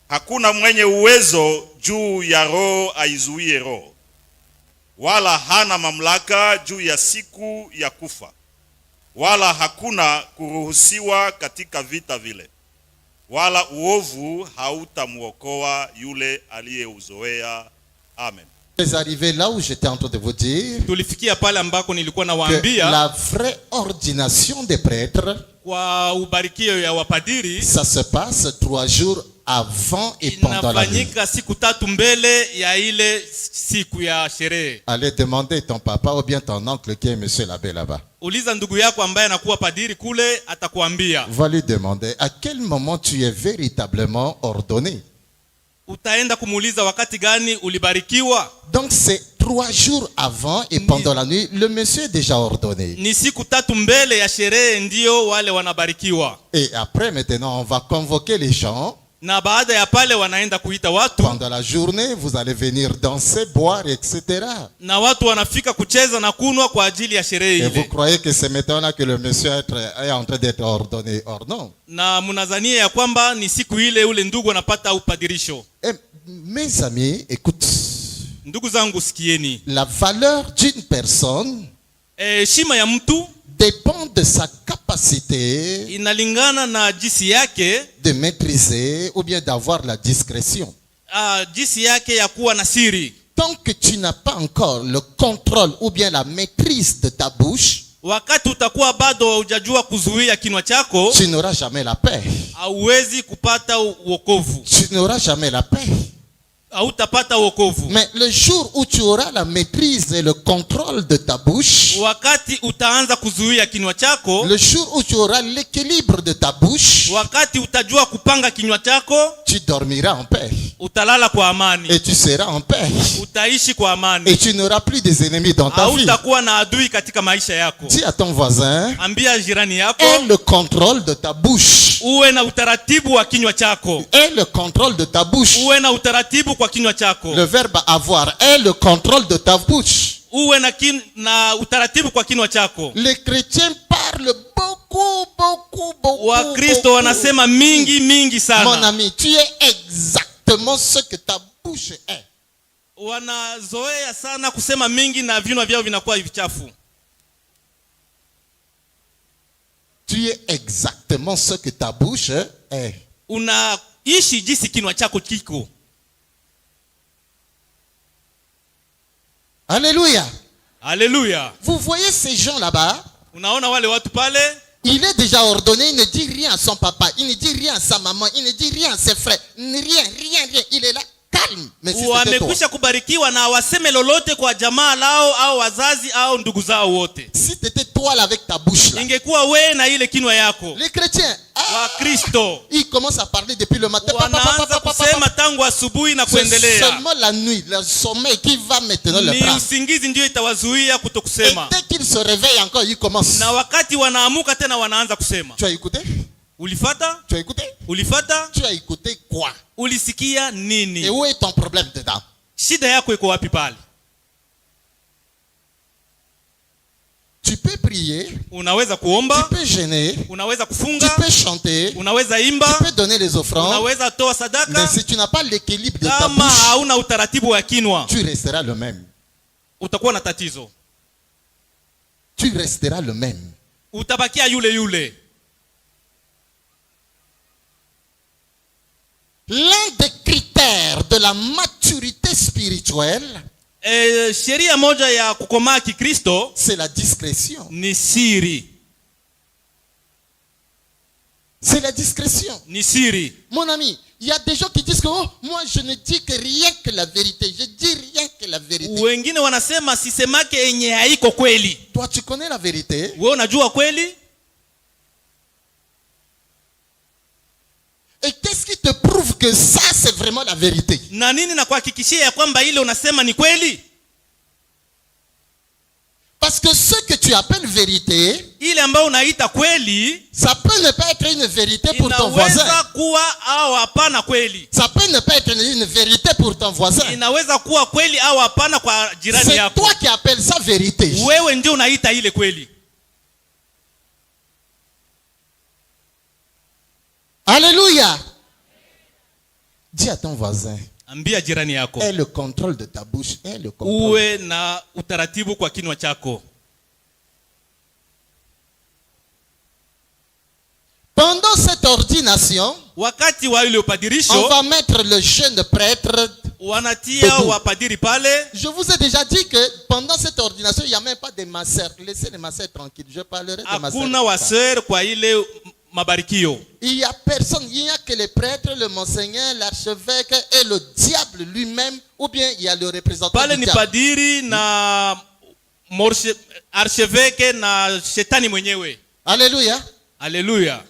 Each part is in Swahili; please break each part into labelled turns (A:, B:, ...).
A: Hakuna mwenye uwezo juu ya roho aizuie roho, wala hana mamlaka juu ya siku ya kufa, wala hakuna kuruhusiwa katika vita vile, wala uovu hautamuokoa yule aliyeuzoea. Amen.
B: Vous arrivez là où j'étais en train de vous dire
C: tulifikia pale ambako nilikuwa
B: que
C: nawaambia
B: la vraie ordination des prêtres,
C: kwa ubarikio ya wapadiri
B: ça se passe 3 jours avant et pendant la nuit.
C: inafanyika siku 3 mbele ya ile siku ya sherehe.
B: Allez demander ton papa ou bien ton oncle qui est monsieur l'abbé là-bas.
C: Uliza ndugu yako ambaye anakuwa padiri kule, atakuambia.
B: Va lui demander à quel moment tu es véritablement ordonné.
C: Utaenda kumuuliza wakati gani ulibarikiwa.
B: Donc c'est 3 jours avant et pendant la nuit, le monsieur est déjà ordonné.
C: Ni siku 3 mbele ya sherehe ndio wale wanabarikiwa.
B: Et après maintenant, on va convoquer les gens.
C: Na baada ya pale wanaenda kuita watu.
B: Pendant la journée, vous allez venir danser, boire, etc.
C: Na watu wanafika kucheza na kunwa kwa ajili ya sherehe ile.
B: Et vous croyez que c'est maintenant que le monsieur est en train d'être ordonné? Or non.
C: Na mnazania ya kwamba ni siku ile ule ndugu anapata upadirisho.
B: Et mes amis, écoute.
C: Ndugu zangu sikieni.
B: La valeur d'une personne
C: heshima ya mtu
B: dépend de sa capacité
C: inalingana na jinsi yake
B: de maîtriser ou bien d'avoir la discrétion.
C: Jinsi yake ya kuwa na siri.
B: Tant que tu n'as pas encore le contrôle ou bien la maîtrise de ta bouche,
C: wakati utakuwa bado hujajua kuzuia kinywa chako,
B: tu n'auras jamais la paix.
C: hauwezi kupata wokovu.
B: Tu n'auras jamais la paix.
C: Hautapata wokovu.
B: Mais le jour où tu auras la maîtrise et le contrôle de ta bouche,
C: wakati utaanza kuzuia kinywa chako,
B: le jour où tu auras l'équilibre de ta bouche,
C: wakati utajua kupanga kinywa chako,
B: tu dormiras en paix.
C: utalala kwa amani.
B: Et tu seras en paix.
C: Utaishi kwa amani.
B: Et tu n'auras plus des ennemis dans ta vie.
C: Hautakuwa na adui katika maisha yako.
B: Dis à ton voisin,
C: ambia jirani yako,
B: aie le contrôle de ta bouche.
C: uwe na utaratibu wa kinywa chako.
B: Aie le contrôle de ta bouche.
C: Uwe na utaratibu kwa kinywa chako.
B: Le verbe avoir, aie le contrôle de ta bouche.
C: Uwe na utaratibu kwa kinywa chako.
B: Les chrétiens parlent beaucoup.
C: Wakristo wanasema mingi sana.
B: Mon ami, tu es exactement ce que ta bouche est.
C: Wanazoea sana kusema mingi na vinywa vyao vinakuwa vichafu.
B: Tu es exactement ce que ta bouche est.
C: Unaishi jinsi kinywa chako kiko.
B: Alléluia.
C: Alléluia.
B: Vous voyez ces gens là-bas?
C: Unaona wale watu pale?
B: Il est déjà ordonné, il ne dit rien à son papa, il ne dit rien à sa maman, il ne dit rien à ses frères, rien. Il est là, calme. Mais si
C: wamekwisha kubarikiwa na waseme lolote kwa jamaa lao au wazazi au ndugu zao wote.
B: Si tu étais toi là avec ta bouche là.
C: Ingekuwa wewe na ile kinywa yako.
B: Les chrétiens,
C: Wakristo,
B: ils commencent à parler depuis le matin.
C: Wanaanza kusema tangu asubuhi na kuendelea.
B: C'est seulement la nuit, le sommeil qui va maintenant le prendre.
C: Ni usingizi ndio itawazuia kutokusema.
B: Et dès qu'ils se réveillent encore, ils commencent.
C: Na wakati wanaamuka tena wanaanza kusema.
B: Tu as écouté?
C: Ulifata?
B: Tu as écouté?
C: Ulifata?
B: Tu as écouté quoi?
C: Ulisikia nini?
B: Et où est ton problème dedans?
C: Shida yako iko wapi pale?
B: Tu peux prier,
C: unaweza kuomba,
B: tu peux jeûner,
C: unaweza kufunga,
B: tu peux chanter,
C: unaweza imba,
B: tu peux donner les offrandes,
C: unaweza toa sadaka.
B: mais si tu n'as pas l'équilibre de ta
C: kama
B: bouche,
C: hauna utaratibu wa kinywa,
B: tu resteras le même.
C: Utakuwa na tatizo.
B: Tu resteras le même.
C: Utabakia yule.
B: L'un des critères de la maturité spirituelle,
C: sheria moja ya kukomaa kikristo,
B: c'est la discrétion.
C: Ni siri.
B: C'est la discrétion.
C: Ni siri.
B: Mon ami, il y a des gens qui disent que moi je ne dis que rien que la vérité. Je dis rien que la vérité.
C: Wengine wanasema sisemake yenye haiko kweli.
B: Toi tu connais la vérité?
C: Wewe unajua kweli?
B: Et qu'est-ce qui te prouve que ça c'est vraiment la vérité?
C: Na nini na kuhakikishia ya kwamba ile unasema ni kweli?
B: Parce que ce que tu appelles vérité,
C: ile ambayo unaita kweli,
B: ça peut ne pas être une vérité pour ton voisin.
C: Inaweza kuwa au hapana kweli.
B: Ça peut ne pas être une vérité pour ton voisin.
C: Inaweza kuwa kweli au hapana kwa jirani yako.
B: C'est toi qui appelles ça vérité.
C: Wewe ndio unaita ile kweli.
B: Alléluia. Dis à ton voisin,
C: Ambia jirani yako.
B: aie le contrôle de ta bouche. Aie le contrôle.
C: Uwe na utaratibu kwa kinywa chako.
B: Pendant cette ordination,
C: Wakati wa ile upadirisho,
B: on va mettre le jeune prêtre.
C: wanatia
B: debout.
C: wapadiri pale.
B: Je vous ai déjà dit que pendant cette ordination, il n'y a même pas de masseurs. Laissez les masseurs tranquilles. Je parlerai de masseurs.
C: Hakuna waseur kwa ile mabarikio.
B: Il n'y a personne. Il n'y a que les prêtres, le monseigneur, l'archevêque et le diable lui-même. Ou bien il y a le représentant
C: Pale
B: du
C: ni
B: diable.
C: padiri na archevêque na shetani mwenyewe.
B: Alléluia.
C: Haleluya.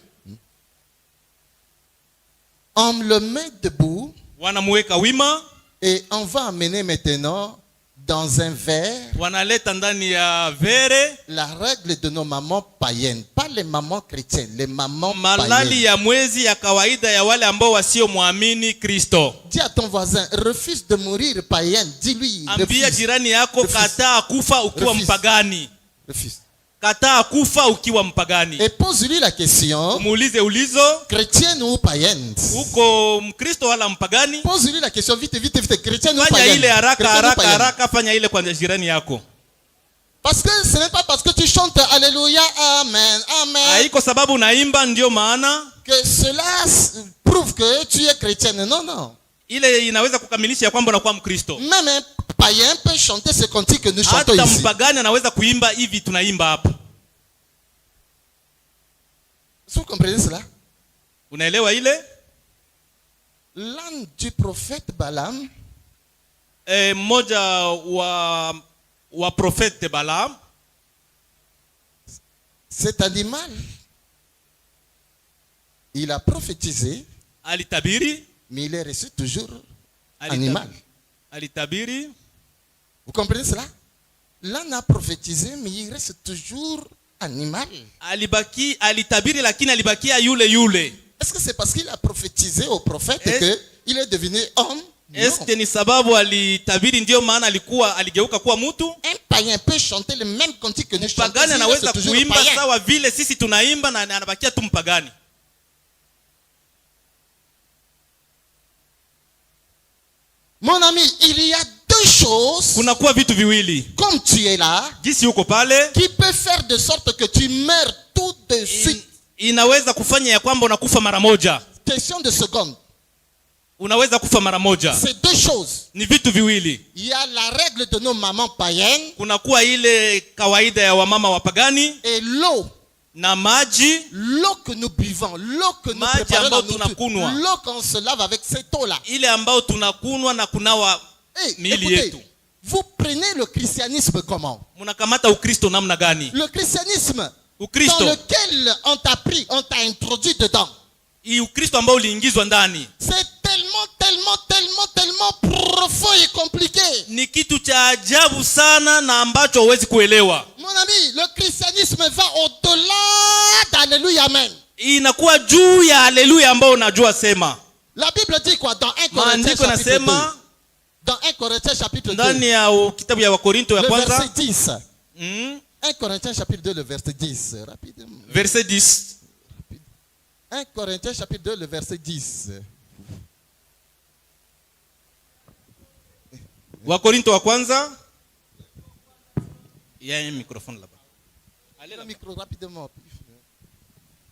B: On le met debout
C: Wanamuweka wima,
B: et on va amener maintenant dans un verre
C: wanaleta ndani ya vere
B: la règle de nos mamans païennes. Pas les mamans chrétiennes, les mamans
C: malali
B: païennes.
C: ya mwezi ya kawaida ya wale ambao wasio muamini Kristo.
B: Dis à ton voisin, refuse de mourir païenne. Dis-lui,
C: Ambia
B: refuse.
C: jirani yako,
B: Refuse.
C: kataa kufa ukiwa
B: Refuse.
C: mpagani.
B: Refuse.
C: Kataa kufa ukiwa mpagani.
B: Et pose-lui la question,
C: Muulize ulizo,
B: chrétienne ou païenne?
C: uko Mkristo wala mpagani?
B: Pose-lui la question vite, vite, vite. Chrétienne ou
C: Fanya
B: païenne?
C: ile haraka
B: Chrétienne ou
C: haraka
B: païenne?
C: haraka, fanya ile kwa jirani yako.
B: Parce que ce n'est pas parce que tu chantes Alléluia, Amen, Amen,
C: Haiko sababu unaimba ndio maana
B: que cela prouve que tu es chrétienne. Non, non.
C: ile inaweza kukamilisha ya kwamba unakuwa Mkristo.
B: Même un païen peut chanter ce cantique que nous chantons
C: Hata
B: ici.
C: mpagani anaweza kuimba hivi tunaimba hapa.
B: Vous comprenez cela?
C: Unaelewa ile?
B: L'âne du prophète Balaam
C: Mmoja wa profete Balaam,
B: cet animal, il a prophétisé,
C: alitabiri,
B: mais il est resté toujours animal.
C: alitabiri.
B: Vous comprenez cela? L'âne a prophétisé, mais il reste toujours animal.
C: Alitabiri lakini alibakia yule.
B: Est-ce que c'est parce qu'il a prophétisé au prophète qu'il est devenu homme?
C: Est-ce ni sababu alitabiri ndio maana aligeuka kuwa mtu?
B: Un païen peut chanter le même cantique que nous chantons.
C: Mpagani
B: Il
C: anaweza
B: reste toujours
C: kuimba
B: païen.
C: sawa vile sisi tunaimba na anabakia tu mpagani.
B: Mon ami, il y a deux choses,
C: Kunakuwa vitu viwili.
B: comme tu es là,
C: Jinsi uko pale,
B: qui peut faire de sorte que tu meurs tout de suite.
C: inaweza kufanya ya kwamba unakufa mara moja.
B: Question de seconde.
C: Unaweza kufa mara moja.
B: C'est deux choses.
C: Ni vitu viwili.
B: Il y a la règle de nos mamans païennes
C: Kunakuwa ile kawaida ya wamama wapagani
B: et l'eau.
C: na maji,
B: L'eau que nous buvons, l'eau que nous
C: Maji
B: préparons la
C: ambayo tunakunywa.
B: nourriture, l'eau qu'on se lave avec cette eau-là.
C: ile ambayo tunakunwa na kunawa
B: Hey,
C: miili
B: écoutez,
C: yetu.
B: vous prenez le christianisme comment?
C: Mnakamata Ukristo namna gani?
B: Le christianisme dans
C: Ukristo,
B: lequel on t'a pris, on t'a introduit dedans.
C: hii Ukristo ambao uliingizwa ndani
B: C'est tellement profond et compliqué.
C: ni kitu cha ajabu sana na ambacho huwezi kuelewa.
B: Mon ami, le christianisme va au-delà d'Alléluia, Amen.
C: Inakuwa juu ya haleluya ambao unajua sema.
B: La Bible dit quoi dans 1 Corinthiens
C: Maandiko
B: chapitre 2?
C: nasema
B: Dans 1 Corinthiens chapitre 2,
C: ndani ya kitabu ya Wakorinto ya
B: le
C: kwanza,
B: verset 10. 1
C: 1
B: Corinthiens chapitre 2, le verset 10. Rapidement.
C: verset 10.
B: 1 Corinthiens chapitre 2, le verset 10.
C: Wakorinto wa kwanza. Ya microphone là-bas.
B: Le micro rapidement.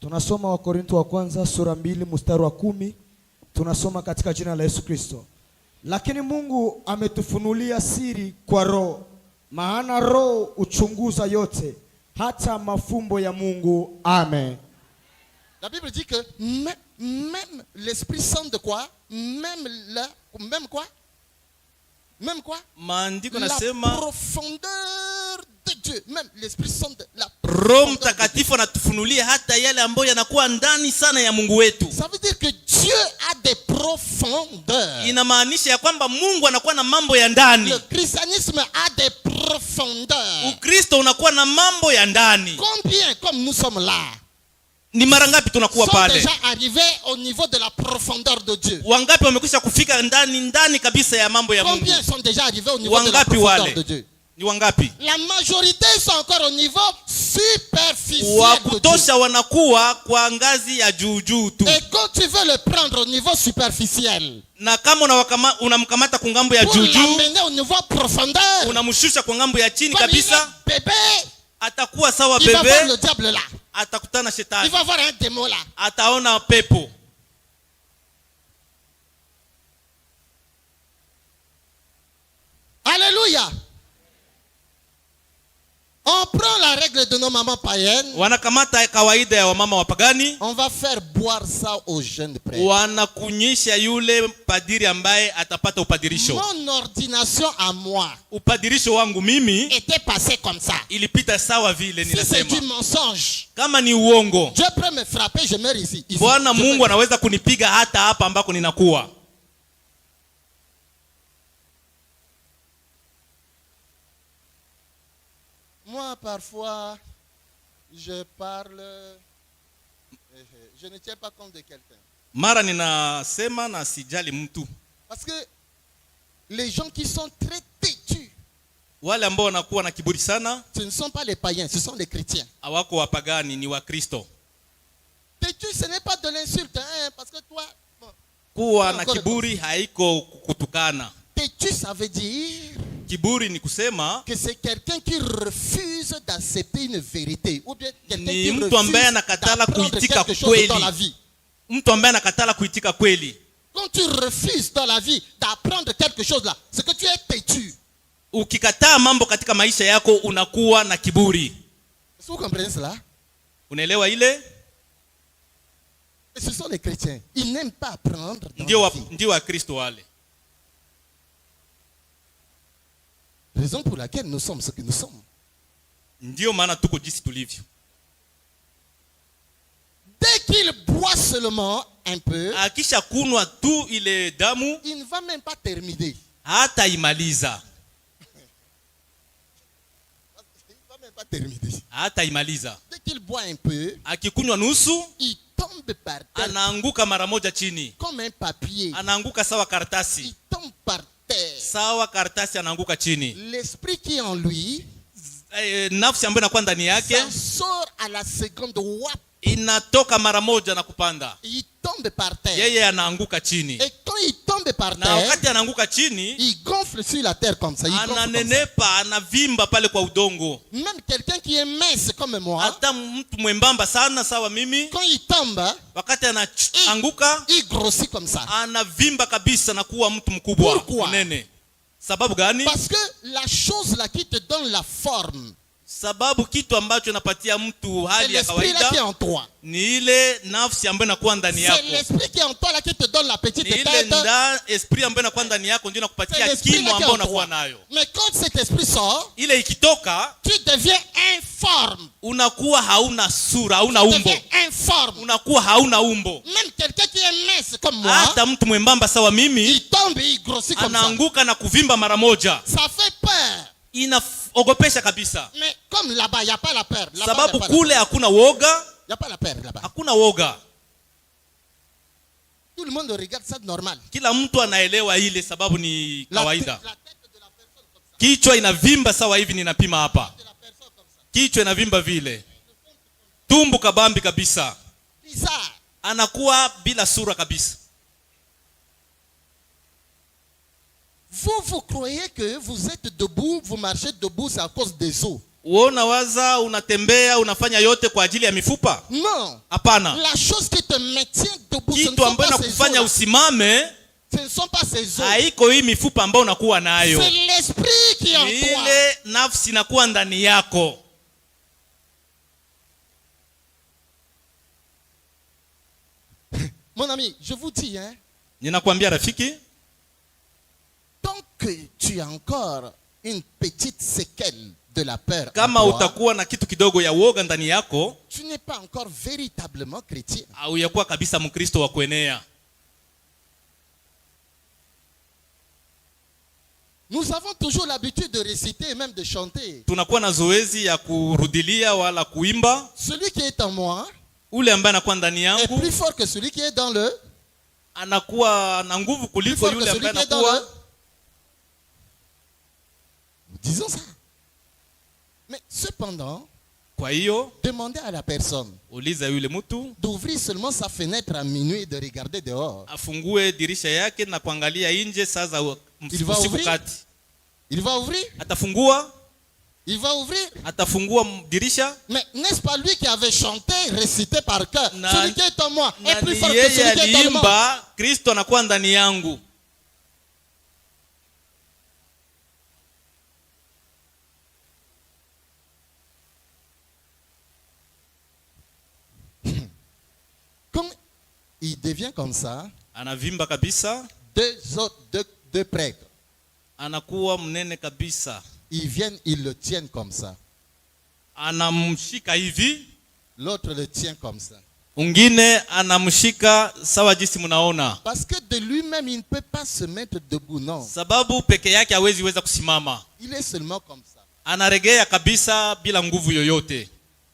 D: Tunasoma Wakorintho wa kwanza sura 2 mstari wa 10. Tunasoma katika jina la Yesu Kristo. Lakini Mungu ametufunulia siri kwa Roho, maana Roho uchunguza yote, hata mafumbo ya Mungu. Amen.
B: La Bible dit que même l'Esprit Saint de quoi? Même quoi? Même quoi?
C: Maandiko
B: La
C: nasema
B: profondeur de Dieu. Même l'Esprit Saint de la
C: Roho
B: profondeur de Dieu.
C: Mtakatifu anatufunulia hata yale ambayo yanakuwa ndani sana ya Mungu wetu.
B: Ça veut dire que Dieu a des profondeurs.
C: Inamaanisha ya kwamba Mungu anakuwa na mambo ya ndani.
B: Le christianisme a des profondeurs.
C: Ukristo unakuwa na mambo ya ndani.
B: Combien, comme nous sommes là,
C: Ni mara ngapi tunakuwa
B: sont
C: pale?
B: déjà arrivés au niveau de la profondeur de Dieu?
C: Wangapi wamekwisha kufika ndani kabisa ya mambo ya Mungu?
B: Combien sont déjà arrivés au niveau de la
C: Wangapi
B: profondeur
C: wale?
B: de Dieu?
C: Ni wangapi?
B: La majorité sont encore au niveau superficiel.
C: Wa
B: de Dieu.
C: kutosha wanakuwa kwa ngazi ya juu juu tu.
B: Et quand tu veux le prendre au niveau superficiel,
C: Na kama unamkamata kwa ngambo ya
B: pour
C: juu juu,
B: l'amener au niveau profondeur,
C: unamshusha kwa ngambo ya chini
B: comme il
C: kabisa,
B: est bébé,
C: atakuwa sawa
B: il va voir
C: bebe,
B: le diable là.
C: atakutana
B: Il
C: shetani,
B: va voir un démon là.
C: ataona pepo.
B: Alléluia. On prend la règle de nos mamans païennes.
C: Wanakamata kawaida ya wamama wapagani,
B: On va faire boire ça aux jeunes prêtres.
C: wanakunyisha yule padiri ambaye atapata upadirisho.
B: Mon ordination à moi
C: Upadirisho wangu mimi
B: était passée comme ça.
C: ilipita sawa vile
B: Si c'est du
C: ninasema.
B: mensonge,
C: Kama ni uongo,
B: Dieu peut me frapper, je meurs ici.
C: Bwana
B: Je
C: Mungu
B: meurs.
C: anaweza kunipiga hata hapa ambako ninakuwa.
B: Moi, parfois, je parle, je ne tiens pas compte de quelqu'un.
C: Mara ninasema na sijali mtu.
B: Parce que les gens qui sont très têtus,
C: Wale ambao wanakuwa na kiburi sana
B: ce ne sont pas les païens, ce sont les chrétiens.
C: hawako wapagani, ni Wakristo.
B: Têtu, ce n'est pas de l'insulte, hein, parce que toi, bon,
C: Kuwa na kiburi haiko kutukana.
B: têtu, ça veut dire
C: Kiburi ni kusema
B: que c'est quelqu'un qui refuse d'accepter une vérité, ou bien quelqu'un
C: Ni
B: qui
C: mtu ambaye
B: refuse
C: anakatala
B: d'apprendre
C: kuitika
B: quelque chose
C: kweli.
B: dans la vie.
C: mtu ambaye anakatala kuitika kweli.
B: Quand tu refuses dans la vie d'apprendre quelque chose là, c'est que tu es têtu.
C: Ukikataa mambo katika maisha yako unakuwa na kiburi.
B: Est-ce que vous comprenez cela?
C: Unaelewa ile?
B: Et ce sont les chrétiens. Ils n'aiment pas apprendre dans la vie.
C: Ndio Wakristo wale.
B: Raison pour laquelle nous sommes ce que nous sommes.
C: Ndio maana tuko jinsi tulivyo.
B: Dès qu'il boit seulement un peu,
C: Akisha kunwa tu ile damu
B: il ne va même pas terminer.
C: hata imaliza.
B: Il ne va même pas terminer.
C: Hata imaliza.
B: Dès qu'il boit un peu,
C: Akikunywa nusu
B: il tombe par terre
C: anaanguka mara moja chini.
B: comme un papier.
C: Anaanguka sawa karatasi.
B: Il tombe par terre.
C: Sawa karatasi anaanguka chini.
B: L'esprit qui est en lui,
C: Nafsi ambayo inakuwa ndani yake
B: ça sort à la seconde. Wap,
C: inatoka mara moja na kupanda.
B: il tombe par terre.
C: Yeye anaanguka chini.
B: Et quand il tombe par
C: Na
B: terre,
C: wakati anaanguka chini,
B: il gonfle sur la terre comme ça. Il gonfle comme ça.
C: ananenepa, anavimba pale kwa udongo.
B: Même quelqu'un qui est mince comme moi,
C: Hata mtu mwembamba sana sawa mimi,
B: quand il tombe,
C: wakati anaanguka,
B: il grossit comme ça.
C: anavimba kabisa na kuwa mtu mkubwa,
B: Pourquoi?
C: mnene. Sababu gani?
B: Parce que la chose là qui te donne la forme,
C: Sababu kitu ambacho napatia mtu
B: c'est
C: hali ya
B: l'esprit là qui est
C: kawaida
B: en toi.
C: ni ile nafsi ambayo inakuwa ndani
B: C'est
C: yako.
B: l'esprit qui est en toi là qui te donne la petite
C: Ni ile
B: tête.
C: esprit ambayo inakuwa ndani yako ndio
B: C'est
C: inakupatia
B: l'esprit
C: kimo
B: là qui est
C: ambayo
B: en
C: unakuwa
B: toi.
C: nayo.
B: Mais quand cet esprit sort,
C: Ile ikitoka
B: tu deviens informe.
C: unakuwa hauna sura, hauna
B: Tu
C: umbo.
B: deviens informe.
C: Unakuwa hauna umbo.
B: Même quelqu'un qui est mince comme moi,
C: Hata mtu mwembamba sawa mimi
B: il tombe et il grossit comme ça.
C: anaanguka na kuvimba mara moja.
B: Ça fait peur.
C: Inaogopesha kabisa.
B: Mais comme là-bas, il n'y a pas la peur. Là-bas,
C: Sababu
B: il n'y a pas la
C: kule hakuna woga,
B: peur. Il n'y a pas la peur là-bas.
C: hakuna woga.
B: Tout le monde regarde ça de normal.
C: Kila mtu anaelewa ile sababu ni
B: La
C: kawaida.
B: tête de la personne comme ça.
C: Kichwa inavimba sawa hivi ninapima hapa.
B: De la personne comme ça.
C: Kichwa inavimba vile. Tumbu kabambi kabisa.
B: Bizarre.
C: Anakuwa bila sura kabisa.
B: Vous croyez que vous êtes debout, vous marchez debout, c'est à cause des os.
C: Uona waza unatembea unafanya yote kwa ajili ya mifupa?
B: Non.
C: Hapana.
B: La chose qui te maintient debout, ce ne
C: Kitu
B: sont
C: ambayo
B: pas ces
C: nakufanya
B: os.
C: usimame
B: Ce ne sont pas ces os.
C: haiko hii mifupa ambayo unakuwa nayo.
B: C'est l'esprit qui est en
C: Ni
B: toi.
C: ile nafsi inakuwa ndani yako.
B: Mon ami, je vous dis, hein,
C: Ninakwambia rafiki,
B: tant que tu as encore une petite séquelle de la peur en
C: kama
B: toi,
C: utakuwa na kitu kidogo ya woga ndani yako,
B: tu n'es pas encore véritablement chrétien.
C: au yakuwa kabisa Mkristo wa kuenea.
B: Nous avons toujours l'habitude de réciter et même de chanter.
C: Tunakuwa na zoezi ya kurudilia wala kuimba.
B: Celui qui est en moi
C: Ule ambaye anakuwa ndani
B: est
C: yangu
B: plus fort que celui qui est dans le.
C: anakuwa na nguvu
B: Plus
C: kuliko
B: fort que
C: yule
B: celui
C: ambaye
B: qui est dans le.
C: anakuwa.
B: Nous disons ça. Mais cependant,
C: Kwa hiyo
B: demandez à la personne
C: uliza yule mtu
B: d'ouvrir seulement sa fenêtre à minuit et de regarder dehors.
C: afungue dirisha yake na kuangalia nje saa za
B: Il va
C: usiku
B: ouvrir?
C: kati.
B: Il va ouvrir?
C: Atafungua?
B: Il va ouvrir?
C: Atafungua dirisha?
B: Mais n'est-ce pas lui qui avait chanté, récité par cœur?
C: Na-
B: Celui qui est en moi est
C: Na
B: plus
C: ni
B: fort que
C: yeye
B: celui qui est dans le monde.
C: aliimba Kristo anakuwa ndani yangu.
B: Comme il devient comme ça,
C: Anavimba kabisa,
B: deux prêtres,
C: anakuwa mnene kabisa.
B: ils viennent, ils le tiennent comme ça.
C: Anamshika hivi,
B: L'autre le tient comme ça.
C: mwingine anamshika sawa jinsi mnaona.
B: Parce que de lui-même, il ne peut pas se mettre debout, non.
C: Sababu peke yake hawezi weza kusimama.
B: Il est seulement comme ça.
C: Anaregea kabisa bila nguvu yoyote.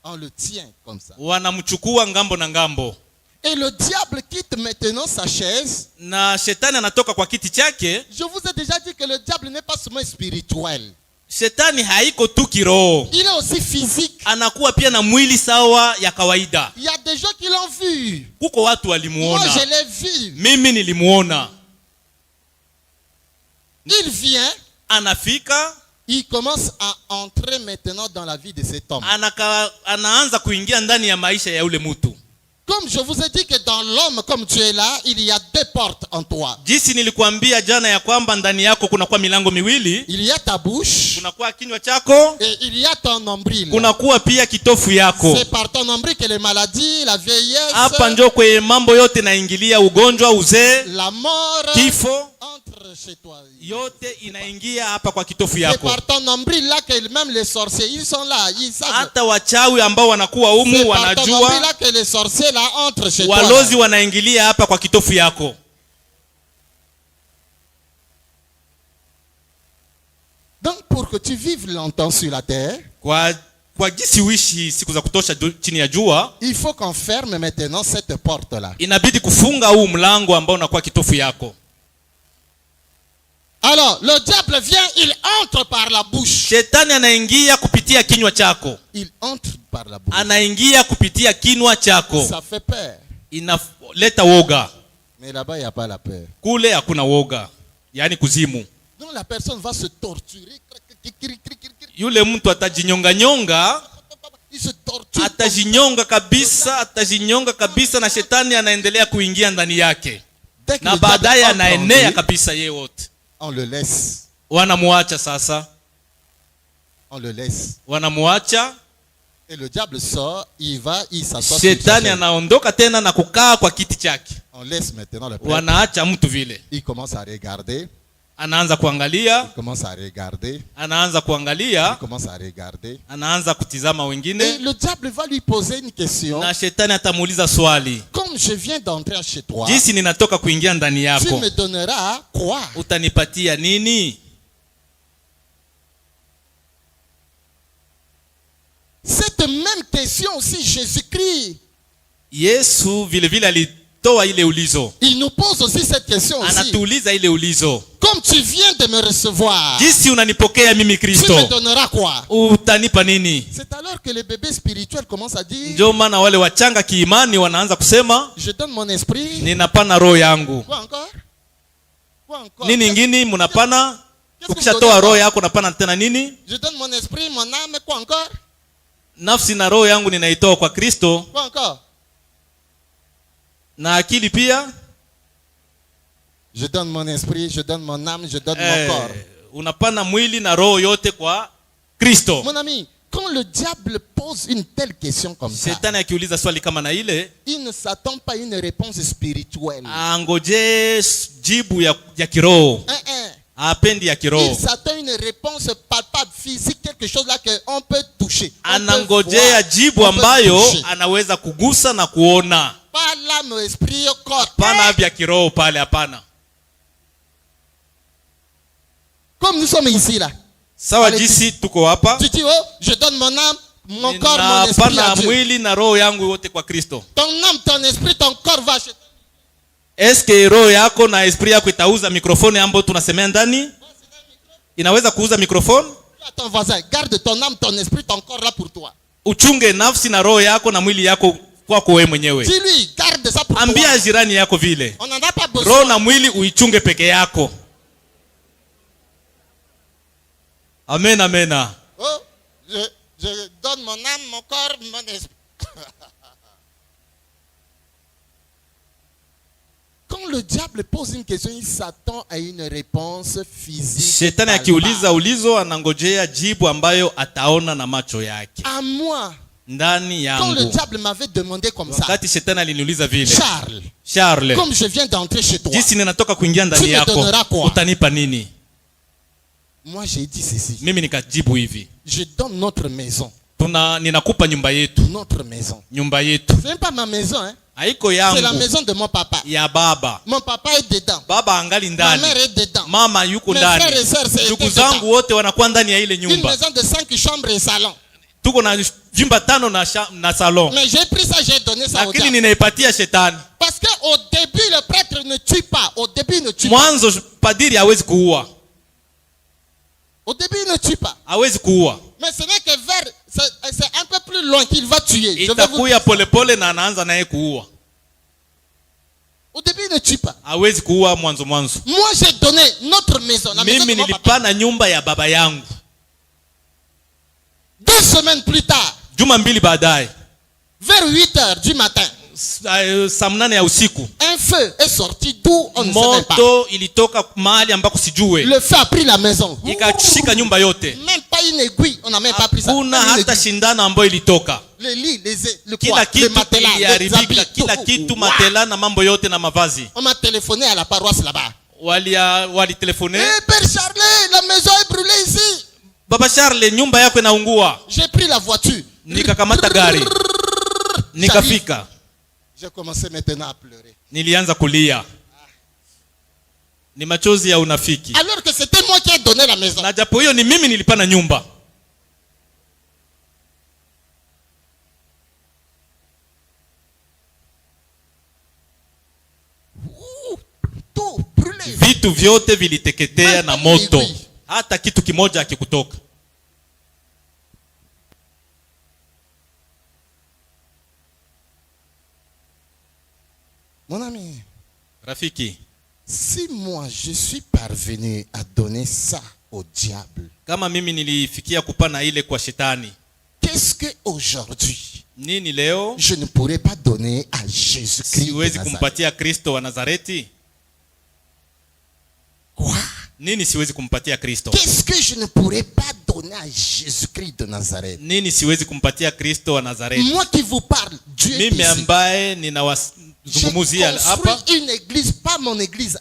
B: On le tient comme ça.
C: Wanamchukua ngambo na ngambo.
B: Et le diable quitte maintenant sa chaise.
C: Na shetani anatoka kwa kiti chake.
B: Je vous ai déjà dit que le diable n'est pas seulement spirituel.
C: Shetani haiko tu kiroho.
B: Il est aussi physique.
C: Anakuwa pia na mwili sawa ya kawaida.
B: Il y a des gens qui l'ont vu.
C: Kuko watu
B: Moi,
C: walimuona.
B: je l'ai vu.
C: Mimi nilimuona.
B: Il vient.
C: Anafika.
B: Il commence à entrer maintenant dans la vie de cet homme.
C: Anaanza kuingia ndani ya maisha ya ule mtu.
B: Comme je vous ai dit que dans l'homme, comme tu es là, il y a deux portes en toi.
C: Jinsi nilikuambia jana ya kwamba ndani yako kunakuwa milango miwili.
B: Il y a ta bouche.
C: Kunakuwa kinywa chako.
B: Et il y a ton nombril.
C: Kunakuwa pia kitofu yako.
B: C'est par ton nombril que les maladies, la vieillesse,
C: Hapa ndio kwenye mambo yote naingilia, ugonjwa, uzee,
B: la mort,
C: kifo,
B: entre chez toi.
C: yote inaingia hapa kwa kitofu
B: C'est
C: yako.
B: par ton nombril là que même les sorciers, ils sont là, ils savent.
C: Hata wachawi ambao wanakuwa
B: C'est
C: humu
B: par ton nombril
C: wanajua.
B: là que les sorciers là entrent chez toi.
C: Walozi wanaingilia hapa kwa kitofu yako.
B: Donc pour que tu vives longtemps sur la terre,
C: Kwa jinsi uishi siku za kutosha chini ya jua,
B: il faut qu'on ferme maintenant cette porte là.
C: inabidi kufunga huu mlango ambao unakuwa kitofu yako.
B: Alors, le diable vient, il entre par la bouche.
C: Shetani anaingia kupitia kinywa chako.
B: Il entre par la bouche.
C: Anaingia kupitia kinywa chako.
B: Ça fait peur.
C: Inaleta woga.
B: Mais là-bas, il n'y a pas la peur.
C: Kule hakuna woga. Yaani kuzimu.
B: Donc la personne va se torturer.
C: Yule mtu atajinyonga nyonga,
B: Il se torture.
C: atajinyonga kabisa na shetani anaendelea kuingia ndani yake.
B: Dès que
C: Na
B: le diable
C: baadaye
B: entre en
C: anaenea
B: lui,
C: kabisa yeye wote.
B: on le laisse.
C: Wanamuacha sasa.
B: On le laisse.
C: Wanamuacha.
B: Et le diable sort, il va, il s'assoit sur sa
C: Shetani
B: chaise.
C: anaondoka tena na kukaa kwa kiti chake.
B: On laisse maintenant le prêtre.
C: Wanaacha mtu vile.
B: Il commence à regarder.
C: Anaanza kuangalia,
B: Il commence à regarder.
C: anaanza
B: Il
C: kuangalia,
B: commence à regarder.
C: anaanza kutizama
B: Et
C: wengine,
B: le diable va lui poser une question.
C: na shetani atamuuliza swali.
B: Comme je viens d'entrer chez toi,
C: Jinsi ninatoka kuingia ndani
B: tu
C: yako,
B: me donneras quoi?
C: utanipatia nini?
B: Cette même question aussi, Jésus-Christ,
C: Yesu vile vile alitoa ile ulizo.
B: il nous pose aussi cette question aussi.
C: Anatuuliza ile ulizo.
B: Comme tu viens de me recevoir,
C: Jinsi unanipokea mimi
B: tu me
C: Kristo,
B: donneras quoi?
C: utanipa nini?
B: C'est alors que les bébés spirituels commencent à dire,
C: Ndio maana wale wachanga kiimani wanaanza kusema,
B: je donne mon esprit.
C: ninapana roho yangu.
B: Quoi encore? Quoi encore?
C: Nini ingine mnapana?
B: Qu'est-ce que vous
C: Ukishatoa
B: donnez
C: roho
B: encore?
C: yako unapana tena nini?
B: Je donne mon esprit, mon âme, quoi encore?
C: Nafsi na roho yangu ninaitoa kwa Kristo,
B: Quoi encore?
C: na akili pia.
B: Je donne mon esprit, je donne mon âme, je donne mon corps.
C: Unapana mwili na roho yote kwa Kristo.
B: Mon ami, quand le diable pose une telle question comme ça,
C: Shetani akiuliza swali kama na ile,
B: il ne s'attend pas à une réponse spirituelle.
C: angoje jibu ya kiroho. Hapendi ya
B: Il
C: kiroho.
B: s'attend à une réponse palpable, physique, quelque chose là qu'on peut toucher. On peut
C: Anangojea
B: voir,
C: jibu
B: on peut
C: ambayo
B: toucher.
C: anaweza kugusa na kuona.
B: Pas l'âme, esprit, corps.
C: Hapana vya kiroho pale, hapana.
B: Comme nous sommes ici là.
C: Sawa
B: Allez,
C: jinsi tuko hapa,
B: Tu dis, oh, je donne mon âme, mon corps, mon esprit à
C: ninapana
B: Dieu.
C: mwili na roho yangu yote kwa Kristo.
B: Ton âme, ton esprit, ton corps va acheter.
C: Eske roho yako na esprit yako itauza mikrofoni ambayo tunasemea ndani? Inaweza kuuza mikrofoni?
B: à ton voisin, garde ton âme, ton esprit, ton corps là pour toi.
C: Uchunge nafsi na roho yako na mwili yako kwako wewe mwenyewe.
B: Dis-lui, garde ça pour toi.
C: Ambia jirani yako vile.
B: On n'en a pas besoin.
C: Roho na mwili uichunge peke yako. Amen, amen.
B: Oh, je donne mon âme, mon corps, mon esprit. Quand le diable pose une question, il s'attend à une réponse physique.
C: Shetani akiuliza ulizo anangojea jibu ambayo ataona na macho yake.
B: À moi,
C: Ndani
B: quand le
C: yangu.
B: diable m'avait demandé comme ça,
C: Wakati shetani aliniuliza vile.
B: Charles, comme je viens d'entrer chez toi,
C: jinsi ninatoka kuingia
B: tu
C: ndani
B: me
C: yako,
B: donneras quoi?
C: utanipa nini?
B: Moi j'ai dit ceci.
C: Mimi nikajibu hivi.
B: Je donne notre maison.
C: Ninakupa nyumba yetu.
B: Notre maison.
C: Nyumba yetu.
B: C'est même pas ma maison, hein.
C: Haiko
B: C'est la
C: yangu.
B: maison de mon papa.
C: Ya baba.
B: Mon papa est dedans.
C: Baba angali
B: Ma
C: ndani.
B: mère est dedans.
C: Mama yuko
B: Mes frères
C: ndani.
B: et sœurs, c'est
C: Ndugu
B: dedans.
C: zangu wote wanakuwa ndani ya ile
B: Une
C: nyumba.
B: maison de 5 chambres et salon.
C: Tuko na vyumba 5 na salon.
B: Mais j'ai pris ça, j'ai donné ça au
C: Lakini
B: diable.
C: ninaipatia shetani.
B: Parce qu'au début, le prêtre ne tue pas. Au début, il ne tue pas.
C: Mwanzo padiri hawezi kuua.
B: Au début, il ne tue pas.
C: Hawezi kuua.
B: Mais ce n'est que vers... C'est un peu plus loin qu'il va tuer. Je vais vous
C: Itakuya
B: dire.
C: polepole na anaanza naye kuua.
B: Au début, il ne tue pas.
C: Hawezi kuua mwanzo.
B: Moi, j'ai donné notre maison. La maison de
C: Mimi
B: mon papa.
C: nilipana nyumba ya baba yangu.
B: 2 semaines plus tard,
C: Juma mbili baadaye,
B: vers 8 heures du matin,
C: saa 8 ya usiku,
B: un feu est sorti d'où on ne sait même pas.
C: moto ilitoka mahali ambako sijue.
B: Le feu a pris la maison.
C: Ikashika nyumba yote.
B: Même pas une aiguille. On n'a même pas pris ça.
C: Hakuna
B: Même une
C: hata
B: aiguille.
C: shindano ambayo ilitoka.
B: Les lits, le
C: Kila
B: quoi, les
C: kitu
B: matelas, les
C: iliharibika,
B: habits,
C: kila
B: tout.
C: kitu,
B: Wow.
C: matela na mambo yote na mavazi.
B: On m'a téléphoné à la paroisse là-bas.
C: Walitelefone.
B: Eh, Père Charlet, la maison est brûlée ici.
C: Baba Charles, nyumba yako inaungua.
B: J'ai pris la voiture.
C: Nikakamata gari. Nikafika.
B: J'ai commencé maintenant à pleurer.
C: Nilianza kulia. Ni machozi ya unafiki.
B: Alors que c'était moi qui ai donné la maison.
C: Na japo hiyo ni mimi nilipana nyumba.
B: Tout brûlé.
C: Vitu vyote viliteketea na moto. Hata kitu kimoja hakikutoka.
B: Mon ami,
C: Rafiki,
B: si moi je suis parvenu à donner ça au diable,
C: kama mimi nilifikia kupana ile kwa shetani,
B: qu'est-ce que aujourd'hui
C: nini leo
B: je ne pourrais pas donner à Jésus-Christ de
C: siwezi
B: Nazareth?
C: kumpatia Kristo wa Nazareti?
B: Quoi?
C: Nini siwezi kumpatia Kristo?
B: Qu'est-ce que je ne pourrais pas donner à Jésus-Christ de Nazareth?
C: Nini siwezi kumpatia Kristo wa Nazareti?
B: Moi qui vous parle, Dieu est
C: Mimi
B: ici.
C: ambaye
B: J'ai
C: ninawazungumzia hapa,
B: construit une église, pas mon église.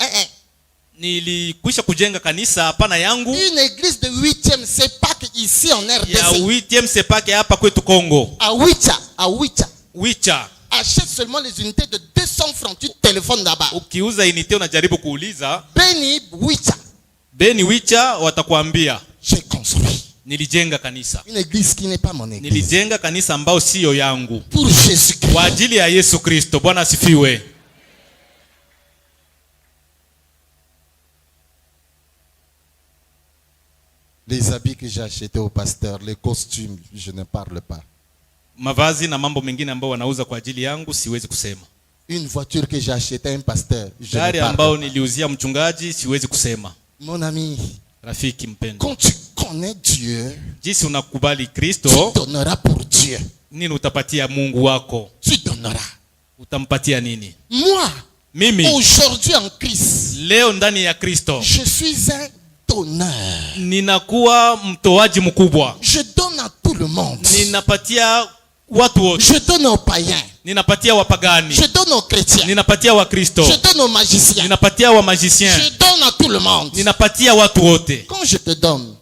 C: nilikwisha kujenga kanisa hapana yangu,
B: Une église de 8e CEPAC ici en
C: ya
B: RDC.
C: 8e Sepake hapa kwetu Kongo.
B: À Wicha.
C: Wicha.
B: Achète seulement les unités de 200 francs. Tu téléphones là-bas.
C: Ukiuza inite unajaribu kuuliza
B: Beni Wicha.
C: Beni Wicha, watakwambia
B: J'ai construit
C: nilijenga kanisa.
B: une église qui n'est pas mon église.
C: Nilijenga kanisa ambao sio yangu.
B: Pour Jésus-Christ.
C: Kwa ajili ya Yesu Kristo. Bwana asifiwe.
B: Les habits que j'ai achetés au pasteur, les costumes, je ne parle pas.
C: Mavazi na mambo mengine ambao wanauza kwa ajili yangu siwezi kusema.
B: Une voiture que j'ai achetée à un pasteur, je ne
C: Gari
B: parle
C: ambao
B: pas.
C: niliuzia mchungaji siwezi kusema.
B: Mon ami,
C: Rafiki mpendwa,
B: quand tu connais Dieu,
C: jinsi unakubali
B: tu
C: Kristo,
B: donneras pour Dieu.
C: nini utapatia Mungu wako?
B: Tu donneras.
C: Utampatia nini?
B: Moi,
C: Mimi
B: aujourd'hui en Christ,
C: leo ndani ya Kristo
B: je suis un donneur.
C: ninakuwa mtoaji mkubwa.
B: Je donne à tout le monde.
C: Ninapatia watu wote.
B: Je donne aux païens.
C: Ninapatia wapagani.
B: Je donne aux chrétiens.
C: Ninapatia Wakristo.
B: Je donne aux magiciens.
C: Ninapatia wa magicien.
B: Je donne à tout le monde.
C: Ninapatia watu wote.
B: Quand je te donne,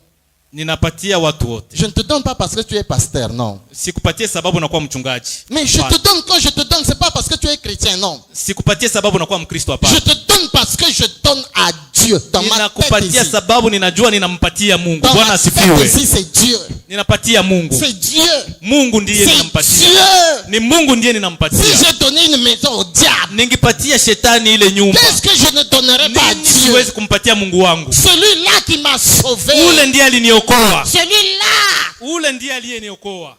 C: Ninapatia watu wote.
B: je ne te donne pas parce que tu es pasteur, non.
C: Sikupatie sababu nakuwa mchungaji.
B: Mais je te donne, quand je te donne, c'est pas parce que tu es chrétien, non.
C: Sikupatie sababu unakuwa Mkristo,
B: Je
C: hapana.
B: te donne parce que je donne à Dieu. Dans ma tête
C: Ninakupatia
B: ici.
C: sababu ninajua ninampatia Mungu.
B: Dans
C: Bwana
B: ma tête
C: asifiwe.
B: ici, c'est Dieu.
C: Ninapatia Mungu.
B: C'est Dieu.
C: Mungu ndiye
B: C'est
C: ninampatia.
B: Dieu.
C: Ni Mungu ndiye
B: Si
C: ninampatia.
B: j'ai donné une maison au diable,
C: Ningepatia shetani ile nyumba,
B: qu'est-ce que je ne donnerais pas à
C: nini
B: Dieu?
C: siwezi kumpatia Mungu wangu?
B: Celui-là qui m'a sauvé.
C: Ule ndiye aliniokoa.
B: Celui-là.
C: Ule ndiye aliyeniokoa.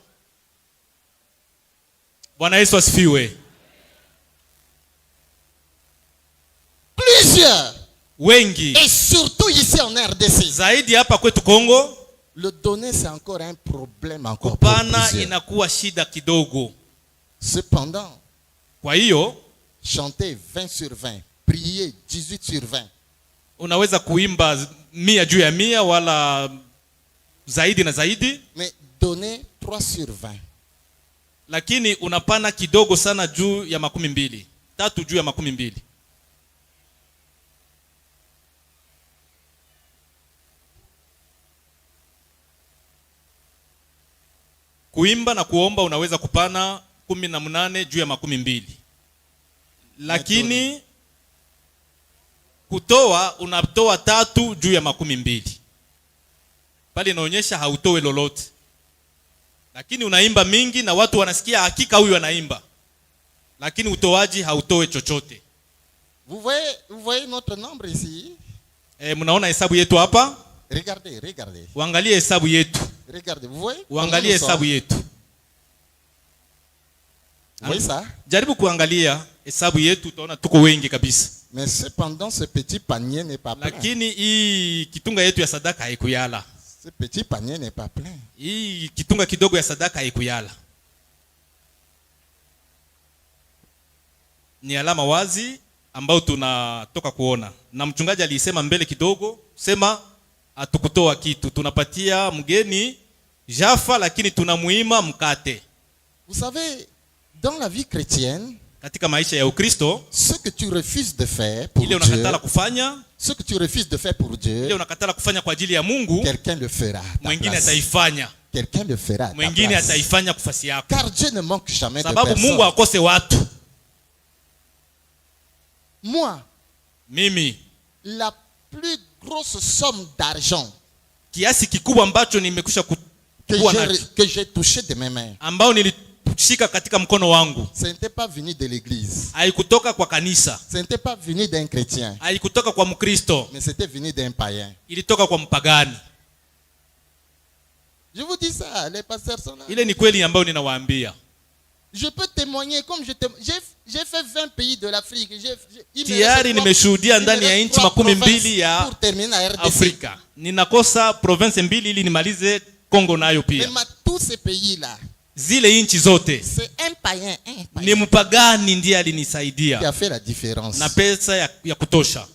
C: Bwana Yesu asifiwe.
B: Plusieurs.
C: Wengi
B: Et surtout ici en RDC.
C: zaidi hapa kwetu Kongo,
B: Le donner, c'est encore un problème encore pour
C: kupana
B: plusieurs.
C: inakuwa shida kidogo.
B: Cependant,
C: Kwa hiyo
B: chanter 20 sur 20, prier 18 sur 20,
C: unaweza kuimba 100 juu ya 100 wala zaidi na zaidi,
B: mais donner 3 sur 20.
C: lakini unapana kidogo sana juu ya 20, 3 juu ya 20. Kuimba na kuomba unaweza kupana 18 juu ya 20, lakini kutoa unatoa 3 juu ya 20. Pale inaonyesha hautoe lolote, lakini unaimba mingi na watu wanasikia hakika huyu anaimba, lakini utoaji hautoe chochote.
B: Vous voyez notre nombre ici?
C: Mnaona hesabu yetu hapa?
B: Regardez, regardez.
C: Uangalie hesabu yetu.
B: Regardez, vous voyez?
C: Uangalie hesabu yetu.
B: Vous voyez ça?
C: Jaribu kuangalia hesabu yetu, utaona tuko wengi kabisa.
B: Mais cependant, ce petit panier n'est pas plein.
C: Lakini hii kitunga yetu ya sadaka haikuyala.
B: Ce petit panier n'est pas plein.
C: Hii kitunga kidogo ya sadaka haikuyala. Ni alama wazi ambao tunatoka kuona. Na mchungaji alisema mbele kidogo, sema hatukutoa kitu, tunapatia mgeni Jafa, lakini tunamuima mkate.
B: Vous savez, dans la vie chrétienne,
C: Katika maisha ya Ukristo,
B: ce que tu refuses de faire pour
C: ile
B: Dieu,
C: unakatala kufanya,
B: ce que tu refuses de faire pour
C: ile
B: Dieu,
C: unakatala kufanya kwa ajili ya Mungu,
B: quelqu'un le fera à ta
C: mwingine
B: place.
C: ataifanya.
B: Quelqu'un le fera à ta
C: Mwingine
B: place.
C: ataifanya kufasi yako.
B: Car Dieu ne manque jamais de
C: Sababu Mungu
B: personne.
C: akose watu.
B: Moi,
C: Mimi
B: la plus grosse somme d'argent
C: kiasi kikubwa ambacho nimekwisha kuwa nacho,
B: que j'ai touché de mes mains,
C: ambao nilishika katika mkono wangu,
B: ce n'était pas venu de l'église,
C: haikutoka kwa kanisa,
B: ce n'était pas venu d'un chrétien,
C: haikutoka kwa Mkristo,
B: mais c'était venu d'un païen.
C: ilitoka kwa mpagani.
B: Je vous dis ça, les pasteurs sont là.
C: Ile ni kweli ambayo ninawaambia.
B: Je peux témoigner comme j'ai fait 20 pays de l'Afrique.
C: Tayari nimeshuhudia ndani ya nchi 12 ya
B: pour terminer à RDC.
C: Afrika. Ninakosa province 2 ili nimalize Kongo nayo pia.
B: Mais tous ces pays-là,
C: Zile nchi zote
B: c'est un païen
C: ni mpagani ndiye
B: qui
C: alinisaidia
B: a fait la différence.
C: na pesa ya kutosha.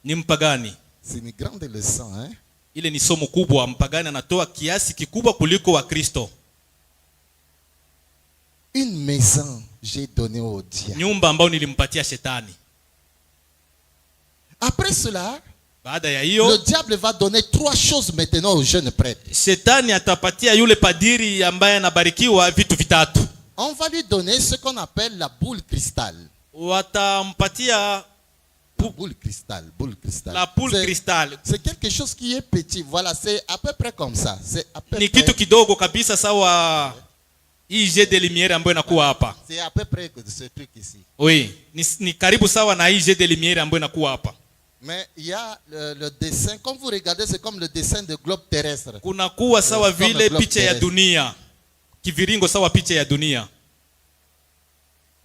C: Ni mpagani.
B: C'est une grande leçon, hein?
C: Ile ni somo kubwa. Mpagani anatoa kiasi kikubwa kuliko wa Kristo.
B: Une maison, j'ai donné au diable.
C: Nyumba ambayo nilimpatia shetani.
B: Après cela,
C: Baada ya
B: le
C: hiyo,
B: diable va donner 3 choses maintenant aux jeunes prêtres.
C: shetani atapatia yule padiri ambaye anabarikiwa vitu vitatu.
B: On va lui donner ce qu'on appelle la boule cristal.
C: Watampatia
B: Boule cristal, boule cristal.
C: la poule
B: C'est-
C: cristal.
B: C'est quelque chose qui est petit. Voilà, c'est à peu près comme ça. C'est à peu
C: Ni
B: près.
C: kitu kidogo kabisa sawa hii jet de lumière ambayo inakuwa hapa.
B: C'est à peu près que ce truc ici.
C: Oui, ni karibu sawa na hii jet de lumière ambayo inakuwa hapa.
B: Mais il y a le dessin. Quand vous regardez, c'est comme le dessin de globe terrestre.
C: Kuna kuwa sawa
B: Kama
C: vile
B: globe
C: picha ya
B: terrestre.
C: dunia. Kiviringo sawa picha ya dunia.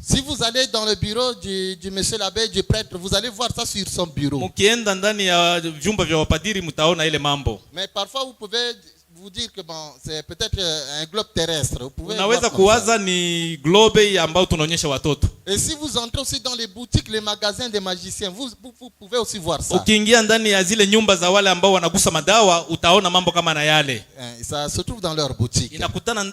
B: Si vous allez dans le bureau du monsieur l'abbé, du prêtre, vous allez voir ça sur son bureau.
C: Mkienda ndani ya vyumba vya wapadiri mtaona ile mambo.
B: Mais parfois, vous pouvez vous dire que bon, c'est peut-être un globe terrestre. Vous pouvez
C: Unaweza
B: voir comme ça.
C: kuwaza ni globe ambayo tunaonyesha watoto.
B: Et si vous entrez aussi dans les boutiques, les magasins des magiciens, vous pouvez aussi voir ça.
C: Ukiingia ndani ya zile nyumba za wale ambao wanagusa madawa utaona mambo kama na yale.
B: Ça se trouve dans leur boutique.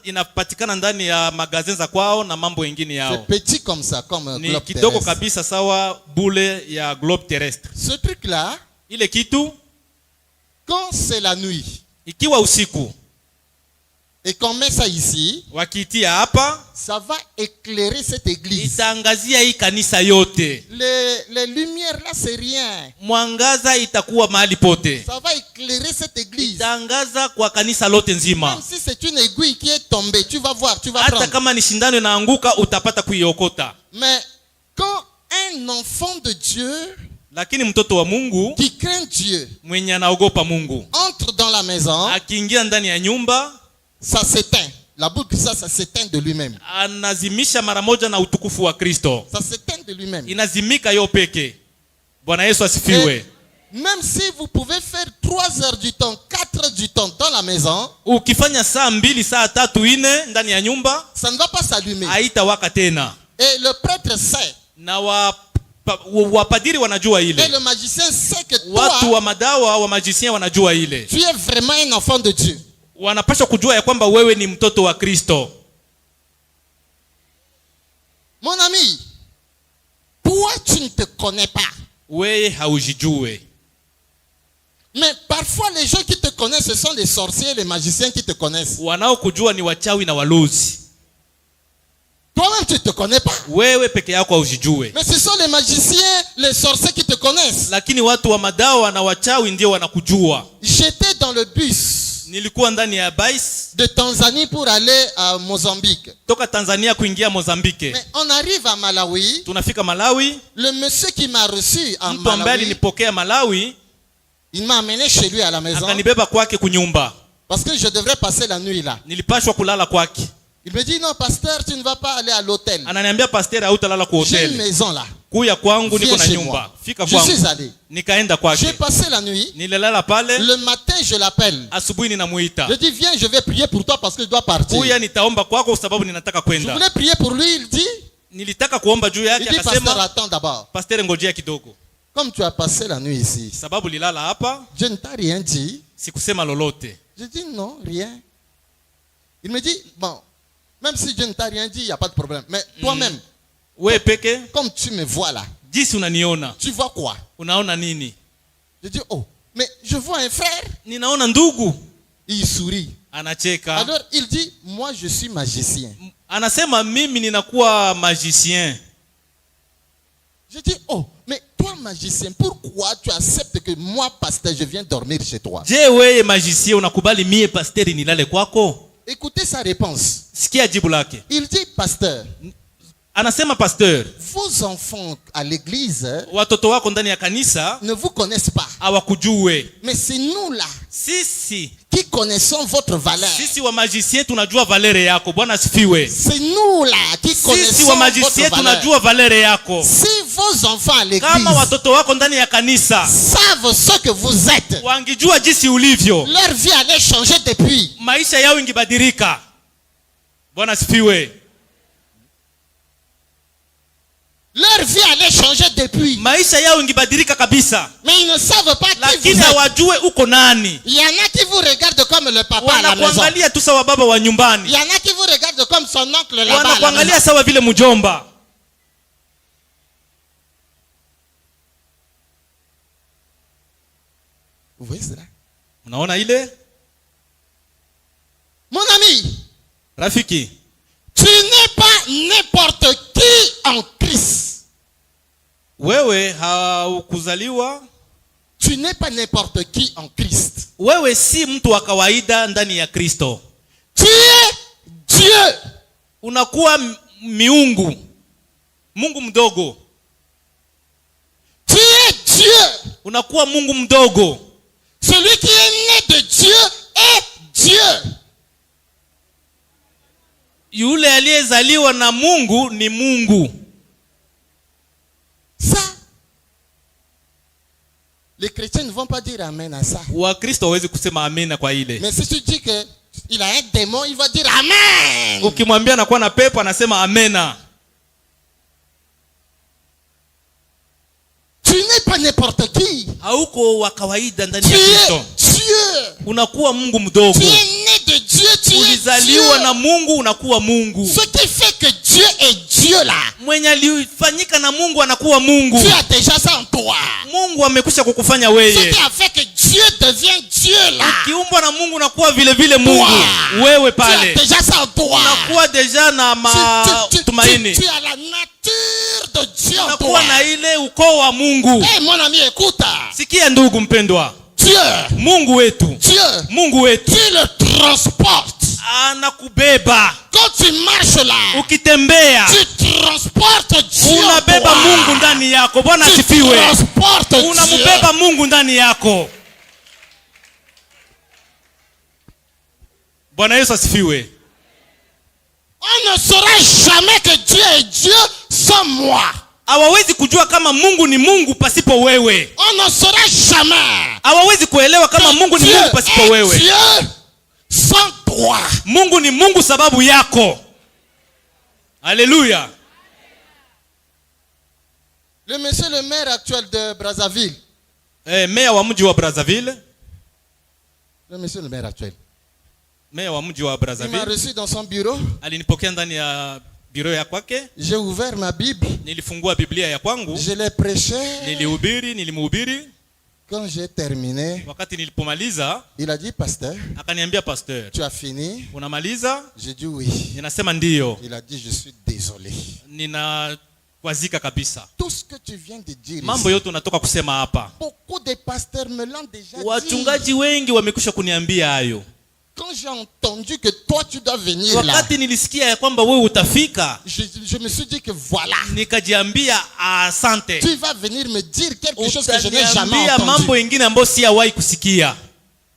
C: Inapatikana ndani ya magazin za kwao na mambo mengine
B: C'est
C: yao.
B: petit comme ça, comme un
C: Ni
B: globe
C: kidogo
B: terrestre.
C: kabisa sawa bule ya globe terrestre.
B: Ce truc-là,
C: Ile kitu
B: quand c'est la nuit,
C: ikiwa usiku
B: et qu'on met ça ici,
C: wakiitia hapa,
B: ça va éclairer cette église.
C: itaangazia hii kanisa yote.
B: Les lumières là, c'est rien.
C: Mwangaza itakuwa mahali pote.
B: Ça va éclairer cette église.
C: Itaangaza kwa kanisa lote nzima.
B: Même si c'est une aiguille qui est tombée, tu vas voir, tu vas
C: Hata
B: prendre.
C: kama ni shindano inaanguka, utapata kuiokota.
B: Mais quand un enfant de Dieu
C: Lakini mtoto wa Mungu
B: qui craint Dieu
C: mwenye anaogopa Mungu
B: entre dans la maison,
C: akiingia ndani ya nyumba,
B: ça s'éteint. La boucle, ça s'éteint de lui-même.
C: anazimisha mara moja na utukufu wa Kristo.
B: Ça s'éteint de lui-même.
C: Inazimika yo peke. Bwana Yesu asifiwe.
B: Et même si vous pouvez faire 3 heures du temps, 4 heures du temps dans la maison,
C: Ukifanya saa 2, saa 3, 4 ndani ya nyumba,
B: ça ne va pas s'allumer.
C: haitawaka tena.
B: Et le prêtre sait.
C: Na wapadiri wanajua
B: Et
C: ile.
B: le magicien sait que
C: Watu
B: toi,
C: wa madawa wa magicien wanajua ile.
B: tu es vraiment un enfant de Dieu.
C: Wanapaswa kujua ya kwamba wewe ni mtoto wa Kristo.
B: Mon ami, toi tu ne te connais pas.
C: Wewe haujijue.
B: Mais parfois les gens qui te connaissent, ce sont les sorciers, les magiciens qui te connaissent.
C: Wanaokujua ni wachawi na waluzi.
B: Toi-même tu ne te connais pas.
C: Wewe peke yako haujijue.
B: Mais ce sont les magiciens, les sorciers qui te connaissent.
C: Lakini watu wa madawa na wachawi ndio wanakujua.
B: J'étais dans le bus
C: Nilikuwa ndani ya bus
B: de Tanzanie pour aller à Mozambique.
C: toka Tanzania kuingia Mozambike.
B: Mais on arrive à Malawi.
C: Tunafika Malawi,
B: Le monsieur qui m'a reçu à
C: mtu ambaye
B: Malawi,
C: alinipokea Malawi
B: il m'a amené chez lui à la maison.
C: akanibeba kwake kunyumba.
B: Parce que je devrais passer la nuit là.
C: Nilipashwa kulala kwake.
B: Il me dit non pasteur, tu ne vas pas aller à l'hôtel.
C: Ananiambia pastor, hautalala kwa
B: J'ai une
C: hoteli.
B: maison là.
C: Kuya kwangu niko
B: Viens
C: na
B: chez
C: nyumba.
B: moi.
C: Fika
B: Je
C: kwangu.
B: suis allé.
C: Nikaenda
B: J'ai
C: kwake.
B: passé la nuit.
C: Nililala pale.
B: Le matin, je l'appelle.
C: Asubuhi ninamuita.
B: Je dis viens, je vais prier pour toi parce que je dois partir.
C: Kuya nitaomba kwako kwa sababu ninataka
B: Je
C: kwenda.
B: voulais prier pour lui, il dit
C: Nilitaka kuomba juu yake,
B: pasteur,
C: akasema
B: attends d'abord.
C: pastor, ngojea kidogo.
B: Comme tu as passé la nuit ici,
C: Sababu lilala hapa,
B: je ne t'ai rien dit.
C: sikusema lolote.
B: Je dis non, rien. Il me dit bon, même si je ne t'ai rien dit, il n'y a pas de problème. Mais toi-même,
C: Wewe peke,
B: comme tu me vois là,
C: jinsi unaniona,
B: tu vois quoi?
C: unaona nini?
B: Je dis oh, mais je vois un frère.
C: Ninaona ndugu.
B: Il sourit.
C: Anacheka.
B: Alors il dit moi je suis magicien.
C: Anasema mimi ninakuwa magicien.
B: Je dis oh, mais toi magicien, pourquoi tu acceptes que moi pasteur je viens dormir chez toi?
C: Je, wewe magicien unakubali mie pasteri nilale kwako?
B: Écoutez sa réponse.
C: Sikia jibu lake.
B: Il dit pasteur,
C: Anasema pasteur,
B: vos enfants à l'église
C: watoto wako ndani ya kanisa
B: ne vous connaissent pas.
C: hawakujue.
B: Mais c'est nous là
C: Sisi
B: qui connaissons votre valeur.
C: sisi wa magicien tunajua valere yako. Bwana asifiwe.
B: C'est nous là qui
C: Sisi
B: connaissons
C: wa
B: votre
C: magicien
B: valeur.
C: tunajua valere yako.
B: Si vos enfants à l'église
C: Kama watoto wako ndani ya kanisa
B: savent ce que vous êtes,
C: wangijua jinsi ulivyo,
B: leur vie allait changer depuis.
C: maisha yao ingibadilika. Bwana asifiwe.
B: Leur vie allait changer depuis.
C: Maisha yao ingibadilika kabisa.
B: Mais ils ne savent pas qui
C: Lakini
B: vous êtes.
C: hawajue uko nani.
B: Il y en a qui vous regardent comme le papa à la maison.
C: Wanakuangalia tu sawa baba wa
B: Il
C: nyumbani.
B: y en a qui vous regardent comme son oncle là-bas à la maison.
C: Wanakuangalia sawa vile mjomba.
B: Vous voyez cela?
C: Unaona ile?
B: Mon ami,
C: Rafiki,
B: tu n'es pas n'importe qui en Christ.
C: wewe haukuzaliwa.
B: Tu n'es pas n'importe qui en Christ.
C: Wewe si mtu wa kawaida ndani ya Kristo.
B: Tu es Dieu.
C: Unakuwa miungu. Mungu mdogo.
B: Tu es Dieu.
C: Unakuwa Mungu mdogo.
B: Celui qui est né de Dieu est Dieu.
C: Yule aliyezaliwa na Mungu ni Mungu.
B: Ça, les chrétiens ne vont pas dire amen à ça.
C: Wakristo hawezi kusema amena kwa ile.
B: Mais si tu dis que il a un démon, il va dire amen.
C: Ukimwambia anakuwa na pepo anasema amena.
B: Tu n'es pas n'importe qui.
C: Hauko wa kawaida ndani
B: Tu
C: ya
B: es
C: Kristo.
B: Dieu.
C: Unakuwa Mungu mdogo.
B: Tu es né de Dieu. Tu es
C: Ulizaliwa na
B: Dieu.
C: Mungu, unakuwa Mungu.
B: Ce qui fait que Dieu est Dieu là.
C: Mwenye alifanyika na Mungu anakuwa Mungu.
B: Tu as déjà ça en toi.
C: Mungu amekwisha kukufanya
B: Ce
C: wewe.
B: qui a fait que Dieu devient Dieu là.
C: Ukiumbwa na Mungu unakuwa vile vile Mungu.
B: Toi.
C: Wewe
B: Tu as
C: pale.
B: déjà ça en toi.
C: Unakuwa deja na matumaini.
B: Tu as la nature de Dieu en toi.
C: Unakuwa na ile ukoo wa Mungu.
B: Eh, mon ami, écoute.
C: Sikia ndugu mpendwa.
B: Dieu,
C: Mungu wetu.
B: Dieu,
C: Mungu wetu
B: tu le transportes.
C: anakubeba.
B: Quand tu marches là,
C: Ukitembea
B: tu transportes Dieu en
C: unabeba
B: toi.
C: Mungu ndani yako. Bwana
B: Tu
C: asifiwe.
B: transportes Dieu.
C: Unambeba Mungu ndani yako. Bwana Yesu asifiwe.
B: On ne saura jamais que Dieu est Dieu sans moi.
C: Hawawezi kujua kama Mungu ni Mungu pasipo wewe.
B: On ne saura jamais
C: Hawawezi kuelewa kama Mungu ni
B: Dieu
C: Mungu pasipo
B: est
C: wewe.
B: Dieu sans toi.
C: Mungu ni Mungu sababu yako. Haleluya.
B: Le monsieur le maire actuel de Brazzaville.
C: Meya wa mji wa Brazzaville.
B: Le monsieur le maire actuel.
C: Meya wa mji wa
B: Il m'a
C: Brazzaville
B: reçu dans son bureau.
C: alinipokea ndani ya biro ya kwake.
B: J'ai ouvert ma Bible.
C: Nilifungua Biblia ya kwangu.
B: Je l'ai prêché.
C: Nilimhubiri.
B: Quand j'ai terminé,
C: Wakati nilipomaliza,
B: il a dit, pasteur,
C: akaniambia pasteur,
B: tu as fini?
C: unamaliza?
B: J'ai dit oui.
C: Ninasema ndiyo.
B: Il a dit, je suis désolé.
C: Ninakwazika kabisa.
B: Tout ce que tu viens de dire
C: Mambo
B: ici,
C: yote unatoka kusema hapa.
B: beaucoup de pasteurs me l'ont déjà dit.
C: Wachungaji wengi wamekwisha kuniambia hayo.
B: Quand j'ai entendu que toi tu dois venir là,
C: Wakati nilisikia ya kwamba wewe utafika,
B: je me suis dit que voilà,
C: nikajiambia asante.
B: tu vas venir me dire quelque chose que je n'ai jamais
C: Utaniambia mambo
B: entendu.
C: mengine ambayo sijawahi kusikia.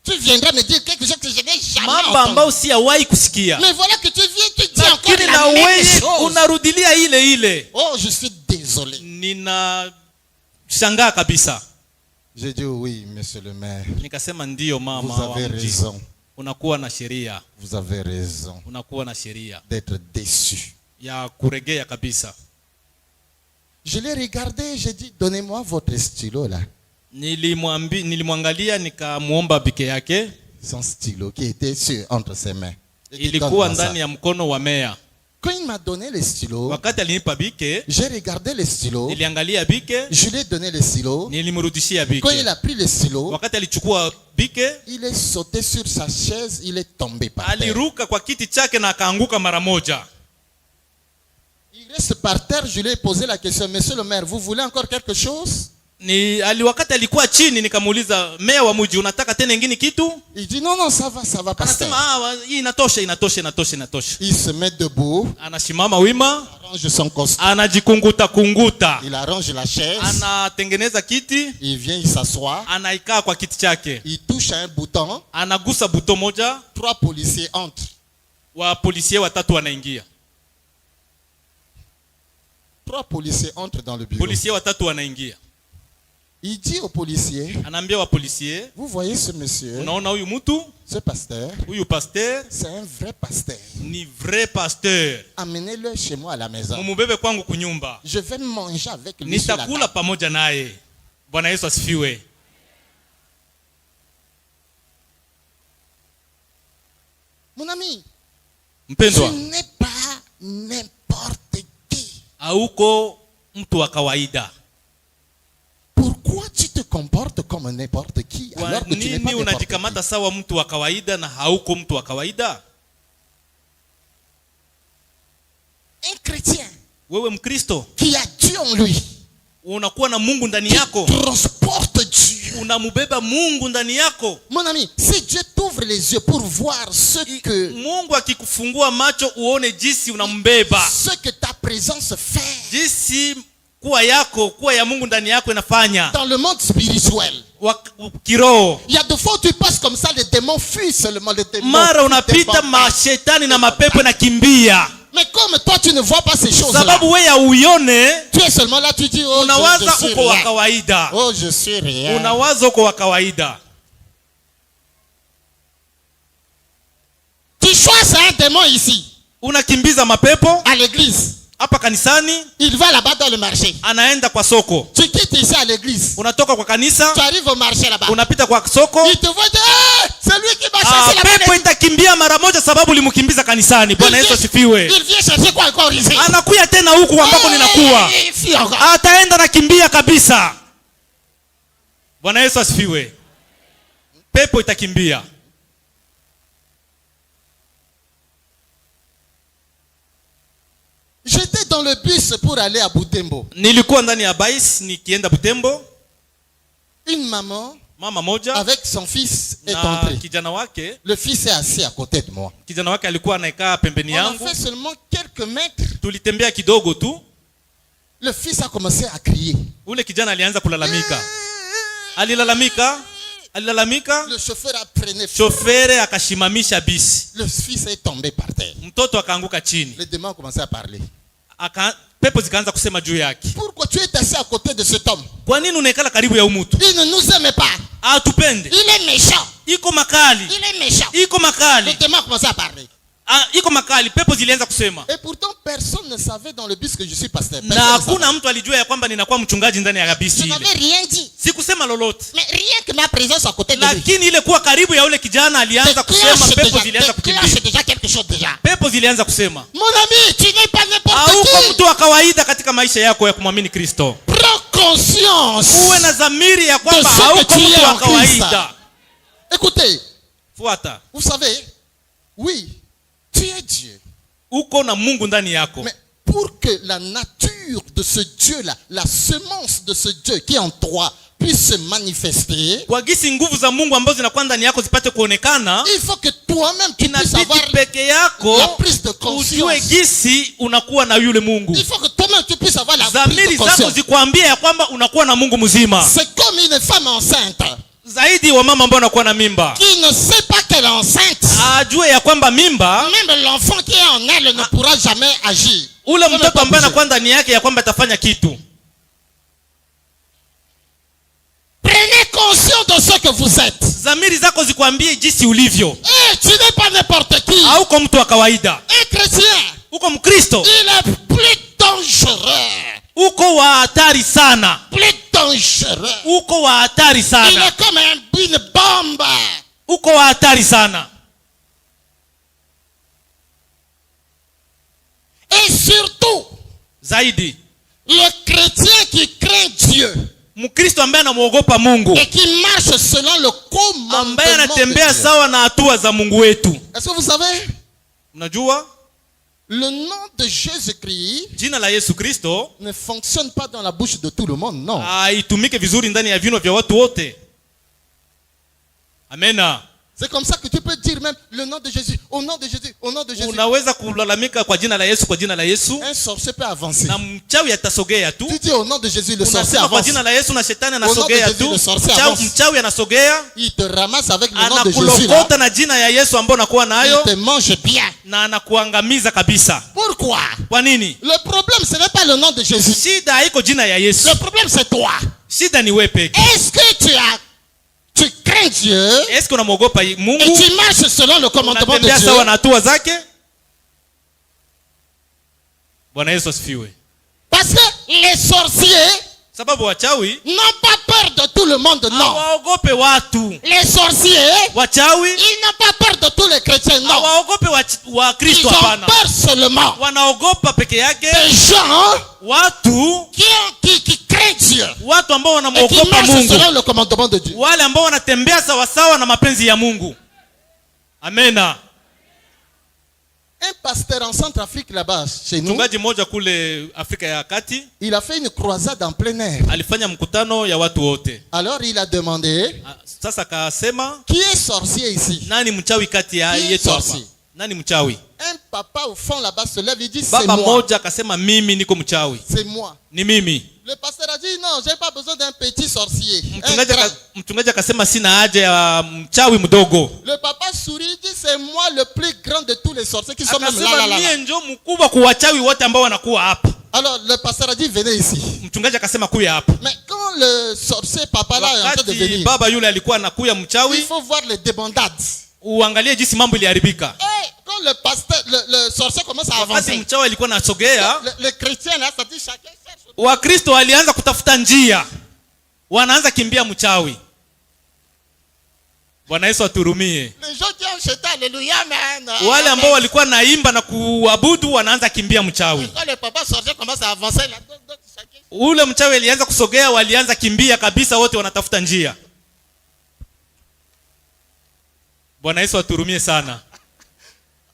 B: Tu viendras me dire quelque chose que je n'ai jamais
C: Mambo
B: entendu.
C: ambayo sijawahi kusikia.
B: Mais voilà que tu viens, tu dis encore
C: Lakini na
B: la même
C: wewe
B: chose.
C: unarudilia ile ile.
B: Oh, je suis désolé.
C: Ninashangaa kabisa.
B: J'ai dit oui, monsieur le maire.
C: Nikasema ndiyo mama
B: Vous
C: wa
B: avez
C: mji.
B: raison.
C: Unakuwa na sheria.
B: Vous avez raison
C: Unakuwa na sheria
B: d'être déçu.
C: ya kuregea kabisa.
B: Je l'ai regardé, j'ai dit, donnez-moi votre stylo là.
C: Nilimwangalia nikamuomba bike yake.
B: Son stylo qui était entre ses mains.
C: Ilikuwa ndani ya mkono wa meya.
B: Quand il m'a donné le stylo,
C: Wakati alinipa bike,
B: j'ai regardé le stylo,
C: niliangalia bike,
B: je lui ai donné le stylo.
C: nilimrudishia bike.
B: Quand il a pris le stylo,
C: Wakati alichukua bike,
B: il est sauté sur sa chaise, il est tombé par terre.
C: aliruka kwa kiti chake na akaanguka mara moja.
B: Il reste par terre, je lui ai posé la question, monsieur le maire, vous voulez encore quelque chose?
C: Wakati alikuwa chini nikamuuliza, meya wa mji, unataka tena ingine kitu?
B: Il dit non, non, ça va, pasteur.
C: Anasema hii inatosha.
B: Il se met debout,
C: Anashimama wima,
B: arrange son costume,
C: anajikunguta.
B: il arrange la chaise,
C: Anatengeneza kiti,
B: il vient, il s'assoit,
C: anaikaa kwa kiti chake.
B: il touche à un bouton,
C: Anagusa buto moja,
B: 3 policiers entrent.
C: wa polisie watatu wanaingia.
B: 3 policiers entrent dans le bureau.
C: Polisie watatu wanaingia.
B: Il dit aux policiers,
C: Anaambia wa polisie,
B: vous voyez ce monsieur,
C: unaona huyu mtu,
B: ce pasteur,
C: huyu pasteur
B: c'est un vrai pasteur.
C: ni vrai pasteur.
B: Amenez-le chez moi à la maison.
C: Mumubebe kwangu kunyumba.
B: Je vais manger avec lui sur la
C: Nitakula
B: table.
C: pamoja naye. Bwana Yesu asifiwe.
B: Mon ami,
C: Mpendwa,
B: tu n'es pas n'importe qui.
C: hauko mtu wa kawaida.
B: Pourquoi tu te comportes comme n'importe qui
C: Kwa
B: alors que tu n'es pas
C: nini
B: n'importe
C: unajikamata
B: qui?
C: sawa mtu wa kawaida na hauko mtu wa kawaida?
B: Un chrétien
C: Wewe Mkristo
B: qui a Dieu en lui,
C: unakuwa na Mungu ndani
B: qui
C: yako,
B: transporte Dieu.
C: unamubeba Mungu ndani yako.
B: Mon ami, si Dieu t'ouvre les yeux pour voir ce que
C: Mungu akikufungua macho uone jinsi unambeba,
B: ta présence fait
C: jinsi kuwa ya Mungu ndani yako inafanya
B: dans le monde spirituel.
C: kiroho.
B: Il y a des fois où tu passes comme ça, les démons fuient seulement, les démons.
C: Mara
B: fuient,
C: unapita
B: démons.
C: mashetani na mapepo na kimbia.
B: Mais comme toi tu ne vois pas ces choses-là,
C: Sababu wewe uione,
B: tu es seulement là, tu dis oh
C: unawaza
B: je suis
C: uko wa
B: rien.
C: kawaida.
B: Oh je suis rien.
C: Unawaza uko wa kawaida.
B: Tu choisis un démon ici,
C: Unakimbiza mapepo
B: à l'église.
C: hapa kanisani,
B: Il va là-bas dans le marché.
C: anaenda kwa soko.
B: Tu quittes ici à l'église.
C: Unatoka kwa kanisa,
B: Tu arrives au marché là-bas.
C: unapita kwa soko,
B: Il te voit, il dit, hey, c'est lui qui m'a chassé la
C: pepo itakimbia mara moja sababu ulimkimbiza kanisani. Bwana Yesu asifiwe.
B: Il vient chercher quoi encore ici?
C: Anakuya tena huku ambako ninakuwa.
B: Fuis encore.
C: Ataenda na kimbia kabisa. Bwana Yesu asifiwe. Pepo itakimbia.
B: J'étais dans le bus pour aller à Butembo.
C: Nilikuwa ndani ya bus nikienda Butembo.
B: Une maman
C: Mama moja
B: avec son fils est
C: na
B: entrée.
C: kijana wake.
B: Le fils est assis à côté de moi.
C: Kijana wake alikuwa anakaa pembeni
B: On a
C: yangu.
B: fait seulement quelques mètres.
C: Tulitembea kidogo tu.
B: Le fils a commencé à crier.
C: Ule kijana alianza kulalamika. Alilalamika.
B: Le chauffeur a freiné.
C: Shofere akashimamisha bisi.
B: Le fils est tombé par terre.
C: Mtoto akaanguka chini.
B: Les démons ont commencé à parler.
C: Pepo zikaanza kusema juu yake.
B: Pourquoi tu es assis à côté de cet homme?
C: Kwa nini unaikala karibu ya umutu?
B: Il ne nous aime pas.
C: Atupende.
B: Il est méchant.
C: Iko makali.
B: Il est méchant.
C: Iko
B: Les
C: makali.
B: démons ont commencé à parler.
C: Iko makali. Pepo zilianza kusema.
B: Et pourtant, personne ne savait dans le bus que je suis pasteur.
C: Na hakuna mtu alijua ya kwamba ninakuwa mchungaji ndani ya bisi
B: Je
C: ile.
B: n'avais rien dit.
C: Sikusema lolote.
B: Mais rien que ma présence à côté de lui.
C: Lakini ile kuwa karibu ya ule kijana alianza kusema, pepo zilianza kukimbia.
B: déjà quelque chose déjà.
C: Pepo zilianza kusema.
B: Mon ami, tu n'es pas n'importe
C: Hauko
B: qui.
C: mtu wa kawaida katika maisha yako ya kumwamini Kristo.
B: Prends conscience.
C: Uwe na dhamiri ya kwamba
B: De ce que
C: hauko
B: tu es
C: mtu wa
B: en
C: kawaida.
B: Écoutez,
C: Fuata.
B: vous savez, oui, tu es Dieu.
C: Uko na Mungu ndani yako.
B: Mais pour que la nature de ce Dieu-là, la semence de ce Dieu qui est en toi, puisse se manifester,
C: Kwa gisi nguvu za Mungu ambazo zinakuwa ndani yako zipate kuonekana,
B: il faut que toi-même tu puisses
C: inabidi
B: avoir
C: peke yako
B: la prise de
C: ujue
B: conscience.
C: gisi unakuwa na yule Mungu.
B: Il faut que toi-même tu puisses avoir la prise
C: Dhamiri
B: de
C: zako
B: conscience.
C: zikwambie ya kwamba unakuwa na Mungu mzima.
B: C'est comme une femme enceinte
C: Zaidi wa mama ambao wanakuwa na mimba.
B: qui ne sait pas qu'elle est enceinte.
C: Ajue ya kwamba mimba,
B: Même l'enfant qui est en elle ne pourra jamais agir.
C: ule mtoto ambaye anakuwa ndani yake ya kwamba atafanya kitu.
B: Prenez conscience de ce que vous êtes.
C: Dhamiri zako zikwambie jinsi ulivyo.
B: Et tu n'es pas n'importe qui.
C: Hauko mtu wa kawaida.
B: Un chrétien,
C: Uko Mkristo.
B: il est plus dangereux.
C: Uko wa hatari sana.
B: Plus dangereux.
C: Uko wa hatari
B: Il
C: sana.
B: est comme une bombe.
C: Uko wa hatari sana.
B: Et surtout,
C: Zaidi,
B: le chrétien qui craint Dieu
C: Mkristo ambaye anamuogopa Mungu,
B: et qui marche selon le commandement
C: ambaye
B: de
C: anatembea
B: Dieu.
C: sawa na hatua za Mungu wetu.
B: Est-ce que vous savez,
C: Unajua,
B: le nom de Jésus-Christ
C: jina la Yesu Kristo
B: ne fonctionne pas dans la bouche de tout le monde, non.
C: haitumike vizuri ndani ya vinywa vya watu wote. Amena.
B: C'est comme ça que tu peux dire même le nom de Jésus, au nom de Jésus, au nom de Jésus.
C: Unaweza kulalamika kwa jina la Yesu, kwa jina la Yesu,
B: Un sorcier peut avancer.
C: na mchawi atasogea tu.
B: Tu dis au nom de Jésus, le sorcier
C: Unasema kwa
B: avance.
C: jina la Yesu na shetani
B: Au nom de
C: anasogea
B: Jésus,
C: tu.
B: le sorcier avance.
C: Mchawi anasogea,
B: Il te ramasse avec le nom de Jésus
C: anakulokota
B: là.
C: na jina ya Yesu ambao unakuwa
B: Il
C: nayo
B: te mange bien.
C: na anakuangamiza kabisa.
B: Pourquoi?
C: Kwa nini?
B: Le problème, ce n'est pas le nom de Jésus.
C: Shida haiko jina ya Yesu.
B: Le problème, c'est toi.
C: Shida ni wewe peke.
B: Est-ce que tu crains Dieu
C: Est-ce que unamwogopa
B: et
C: Mungu?
B: tu marches selon le commandement de
C: Unatembea
B: Dieu?
C: sawa na hatua zake? Bwana Yesu asifiwe.
B: Parce que les sorciers
C: Sababu wachawi
B: n'ont pas peur de tout le monde, non.
C: hawaogope watu.
B: Les sorciers,
C: Wachawi
B: ils n'ont pas peur de tous les chrétiens, non.
C: hawaogope wa
B: Ils
C: Kristo,
B: ont
C: hapana.
B: peur seulement
C: Wanaogopa peke yake
B: des gens
C: watu,
B: qui craignent Dieu
C: watu ambao
B: et qui
C: wanamwogopa
B: marchent
C: Mungu,
B: selon le commandement de Dieu.
C: wale ambao wanatembea sawa sawa na mapenzi ya Mungu. Amena.
B: Un pasteur en Centrafrique là-bas, chez nous,
C: Mchungaji mmoja kule Afrika ya Kati
B: il a fait une croisade en plein air.
C: alifanya mkutano ya watu wote.
B: Alors il a demandé,
C: Sasa akasema,
B: qui est sorcier ici?
C: nani mchawi kati ya
B: Qui est
C: yetu hapa?
B: sorcier?
C: Nani mchawi?
B: Un papa au fond là-bas se lève, il dit, c'est
C: Baba
B: moi.
C: mmoja akasema, mimi niko mchawi.
B: C'est moi.
C: Ni mimi.
B: Le pasteur a dit, non, j'ai pas besoin d'un petit sorcier. Un
C: Mchungaji
B: grand.
C: mchungaji akasema sina haja ya mchawi mdogo.
B: Le papa sourit, il dit, c'est moi le plus grand de tous les sorciers qui sont même là, là,
C: Akasema
B: là, là.
C: mie njo mkubwa kwa wachawi wote ambao wanakuwa hapa.
B: Alors le pasteur a dit, venez ici.
C: Mchungaji akasema kuya hapa.
B: Mais quand le sorcier papa là est en train de
C: Wakati
B: venir,
C: baba yule alikuwa anakuya
B: il
C: mchawi,
B: faut voir les débandades.
C: uangalie jinsi mambo iliharibika.
B: Et quand le pasteur, le sorcier commence à
C: Wakati
B: avancer,
C: mchawi alikuwa anasogea,
B: le chrétien là, ça dit chacun cherche.
C: Wakristo walianza kutafuta njia, wanaanza kimbia mchawi. Bwana Yesu aturumie.
B: Les gens qui ont chanté Alléluia, amen.
C: Wale ambao walikuwa naimba na kuabudu wanaanza kimbia mchawi.
B: Quand le papa sorcier commence à avancer là, donc, chacun
C: Ule mchawi alianza kusogea, walianza kimbia kabisa, wote wanatafuta njia. Bwana Yesu aturumie sana.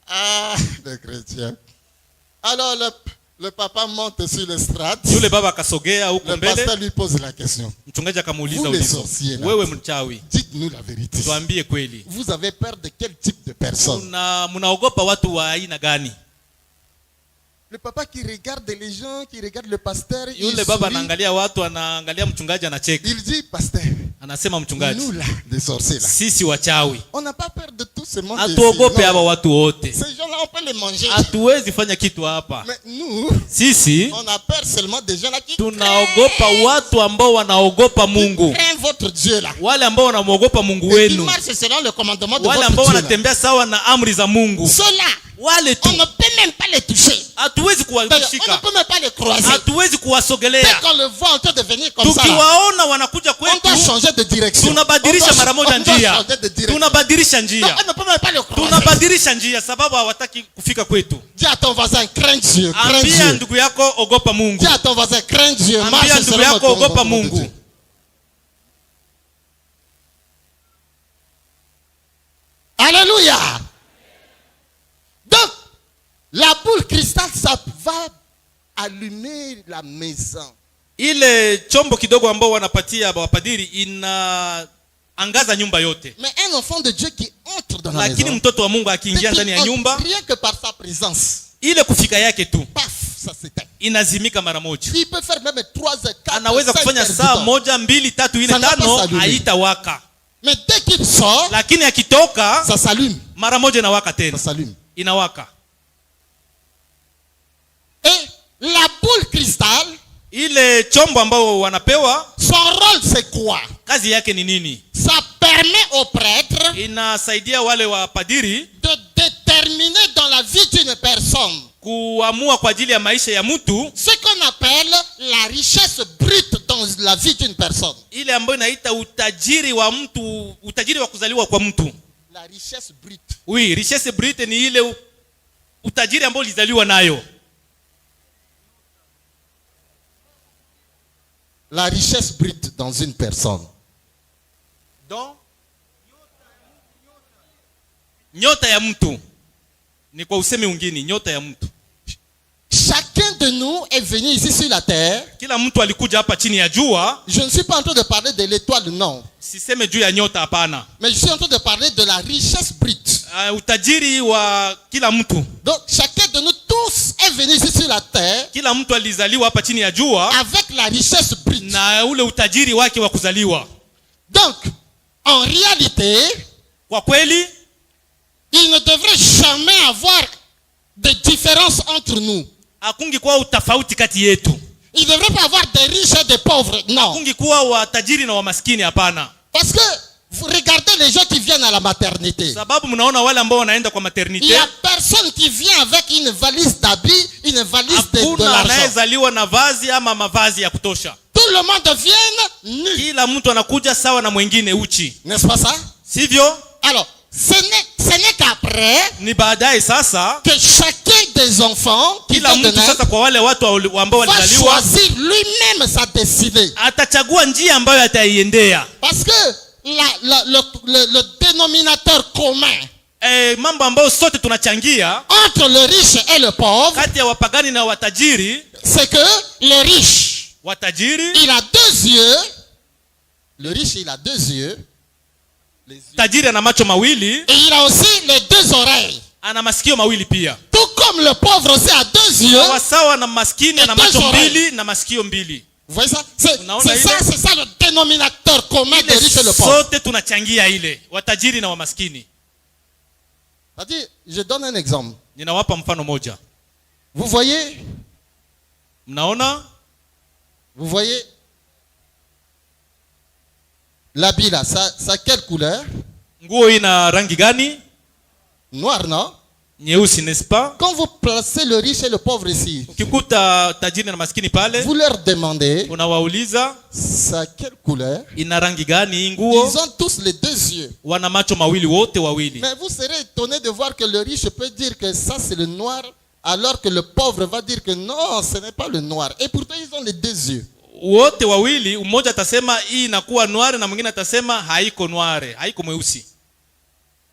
B: Ah, les chrétiens. Alors le papa monte sur l'estrade.
C: Yule baba akasogea huko
B: Le
C: mbele.
B: pasteur lui pose la question.
C: Mchungaji akamuuliza
B: Vous les
C: ulizo.
B: sorciers là.
C: Wewe mchawi,
B: Dites-nous la vérité.
C: tuambie kweli.
B: Vous avez peur de quel type de personne?
C: Mnaogopa watu wa aina gani?
B: Le papa qui regarde les gens, qui regarde le pasteur, il
C: Yule baba
B: sourit.
C: anaangalia watu, anaangalia mchungaji, anacheka.
B: Il dit, pasteur,
C: Anasema mchungaji,
B: nous là, des sorciers là,
C: sisi wachawi
B: on n'a pas peur de tout ce monde.
C: hatuogope hapa watu wote.
B: Ces gens-là, on peut les manger.
C: Hatuwezi fanya kitu hapa.
B: Mais nous,
C: Sisi
B: on a peur seulement des gens là qui
C: tunaogopa watu ambao wanaogopa Mungu,
B: craignent votre Dieu là.
C: wale ambao wanamwogopa Mungu
B: Et qui
C: wenu,
B: marchent selon le commandement de
C: wale
B: votre
C: ambao
B: Dieu là.
C: wanatembea sawa na amri za Mungu.
B: Ceux-là,
C: Wale
B: on
C: tu
B: ne peut même pas les toucher.
C: hatuwezi
B: D'ailleurs, on ne
C: kuwashika,
B: peut même pas les croiser.
C: hatuwezi
B: Dès
C: kuwasogelea.
B: qu'on le voit en train de venir comme ça, là,
C: Tukiwaona wanakuja
B: on doit
C: kwetu,
B: changer de direction.
C: tunabadilisha mara moja
B: On doit
C: njia,
B: changer de direction.
C: tunabadilisha
B: Donc,
C: njia,
B: on ne peut même pas le croiser.
C: tunabadilisha njia sababu hawataki kufika kwetu.
B: Dis à ton voisin, crains Dieu, crains
C: Ambia
B: Dieu.
C: ndugu yako ogopa Mungu.
B: Dis à ton voisin, crains Dieu,
C: Ambia
B: marche
C: ndugu
B: selon le
C: yako ogopa
B: commandement de
C: Mungu.
B: Dieu. Alléluia. Donc, la boule cristal, ça va allumer la maison.
C: Ile chombo kidogo ambao wanapatia wapadiri inaangaza nyumba yote,
B: Mais un enfant de Dieu qui entre dans la
C: lakini
B: maison,
C: mtoto wa Mungu akiingia ndani ya nyumba,
B: rien que par sa présence,
C: ile kufika yake tu
B: paf, ça s'éteint.
C: inazimika mara moja.
B: Il peut faire même 3 heures, 4
C: Anaweza
B: heures, 5
C: kufanya
B: heures du
C: saa
B: temps.
C: moja, mbili, tatu, ine,
B: Ça n'a pas
C: tano,
B: s'allumer.
C: haitawaka,
B: Mais dès qu'il sort,
C: lakini akitoka
B: ça s'allume.
C: mara moja inawaka
B: Ça
C: tena,
B: s'allume.
C: inawaka.
B: Et la boule cristal,
C: Ile chombo ambao wanapewa,
B: son rôle c'est quoi?
C: kazi yake ni nini?
B: Ça permet aux prêtres
C: Inasaidia wale wapadiri
B: de déterminer dans la vie d'une personne
C: kuamua kwa ajili ya maisha ya mtu
B: ce qu'on appelle la richesse brute dans la vie d'une personne.
C: ile ambayo inaita utajiri wa mtu, utajiri wa kuzaliwa kwa mtu.
B: La richesse brute.
C: Oui, richesse brute ni ile utajiri ambao ulizaliwa nayo.
B: La richesse brute dans une personne.
C: Donc nyota ya mtu ni kwa usemi mwingine, nyota ya mtu.
B: Chacun de nous est venu ici sur la terre.
C: Kila mtu alikuja hapa chini ya jua.
B: Je ne suis pas en train de parler de l'étoile, non.
C: Siseme juu ya nyota, hapana.
B: Mais je suis en train de parler de la richesse brute.
C: Utajiri wa kila mtu.
B: Donc, chacun de nous tous est venu ici sur la terre
C: Kila mtu alizaliwa hapa chini ya jua
B: avec la richesse brute.
C: na ule utajiri wake wa kuzaliwa.
B: Donc, en réalité,
C: Kwa kweli,
B: il ne devrait jamais avoir de différence entre nous.
C: hakungi kuwa utafauti kati yetu.
B: Il ne devrait pas avoir de riches et de pauvres, non.
C: Hakungi kuwa watajiri na wamaskini, hapana.
B: Parce que vous regardez les gens qui viennent à la maternité.
C: Sababu mnaona wale ambao wanaenda kwa
B: Il
C: maternite,
B: n'y a personne qui vient avec une valise d'habits, une valise de
C: hakuna
B: l'argent.
C: anayezaliwa na vazi ama mavazi ya kutosha.
B: Tout le monde vient nu.
C: Kila mtu anakuja sawa na mwingine uchi,
B: N'est-ce pas ça?
C: sivyo?
B: Alors, ce n'est qu'après
C: Ni baadaye sasa
B: que chacun des enfants qui
C: kila
B: viennent de
C: mtu
B: naître
C: sasa, kwa wale watu ambao
B: va
C: walizaliwa,
B: choisir lui-même sa destinée.
C: atachagua njia ambayo ataiendea.
B: Parce que le dénominateur commun
C: Mambo ambayo sote tunachangia
B: entre le riche et le pauvre,
C: kati ya wapagani na watajiri,
B: c'est que le riche,
C: watajiri,
B: il a 2 yeux. Le riche, il a 2 yeux.
C: tajiri ana macho mawili,
B: Et il a aussi les 2 oreilles.
C: ana masikio mawili pia.
B: Tout comme le pauvre aussi a 2 yeux.
C: Sawa sawa na maskini ana
B: Et 2
C: macho
B: oreilles.
C: mbili na masikio mbili.
B: Vous voyez ça? C'est
C: Unaona ile?
B: ça le dénominateur commun des
C: Ile
B: riches et le pauvre.
C: sote tunachangia ile, watajiri na wamaskini.
B: C'est-à-dire, je donne un exemple.
C: Ninawapa mfano moja.
B: Vous voyez,
C: Mnaona
B: l'habit là, ça quelle couleur?
C: nguo ina rangi gani?
B: Noir, non?
C: Nyeusi, n'est-ce pas?
B: Quand vous placez le riche et le pauvre ici,
C: Ukikuta tajiri na maskini pale,
B: vous leur demandez,
C: unawauliza
B: ça quelle couleur?
C: ina rangi gani hii nguo?
B: Ils ont tous les 2 yeux.
C: Wana macho mawili wote wawili.
B: Mais vous serez étonné de voir que le riche peut dire que ça c'est le noir alors que le pauvre va dire que non, ce n'est pas le noir. Et pourtant, ils ont les deux yeux.
C: Wote wawili, mmoja atasema hii inakuwa noire na mwingine atasema haiko noire, haiko mweusi.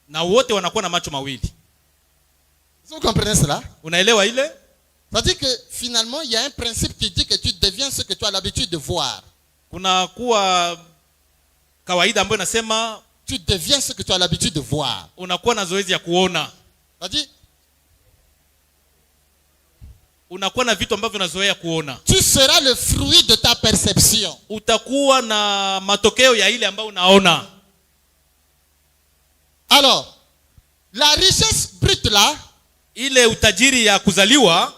C: Na wote wanakuwa na macho mawili.
B: Vous comprenez cela?
C: Unaelewa ile?
B: C'est-à-dire que finalement, il y a un principe qui dit que tu deviens ce que tu as l'habitude de voir.
C: Kuna kuwa kawaida ambayo nasema
B: Tu deviens ce que tu as l'habitude de voir.
C: unakuwa na zoezi ya kuona.
B: C'est-à-dire,
C: Unakuwa na vitu ambavyo unazoea kuona.
B: tu seras le fruit de ta perception.
C: Utakuwa na matokeo ya ile ambayo unaona.
B: Alors, la richesse brute là,
C: Ile utajiri ya kuzaliwa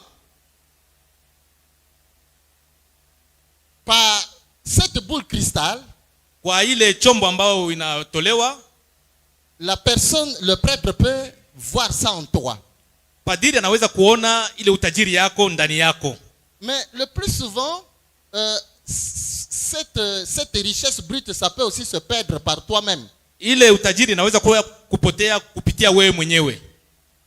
B: par cette boule cristal,
C: kwa ile chombo ambao inatolewa,
B: la personne, le prêtre peut voir ça en toi.
C: padiri anaweza kuona ile utajiri yako ndani yako.
B: Mais le plus souvent, cette richesse brute, ça peut aussi se perdre par toi-même.
C: Ile utajiri inaweza kupotea kupitia wewe mwenyewe.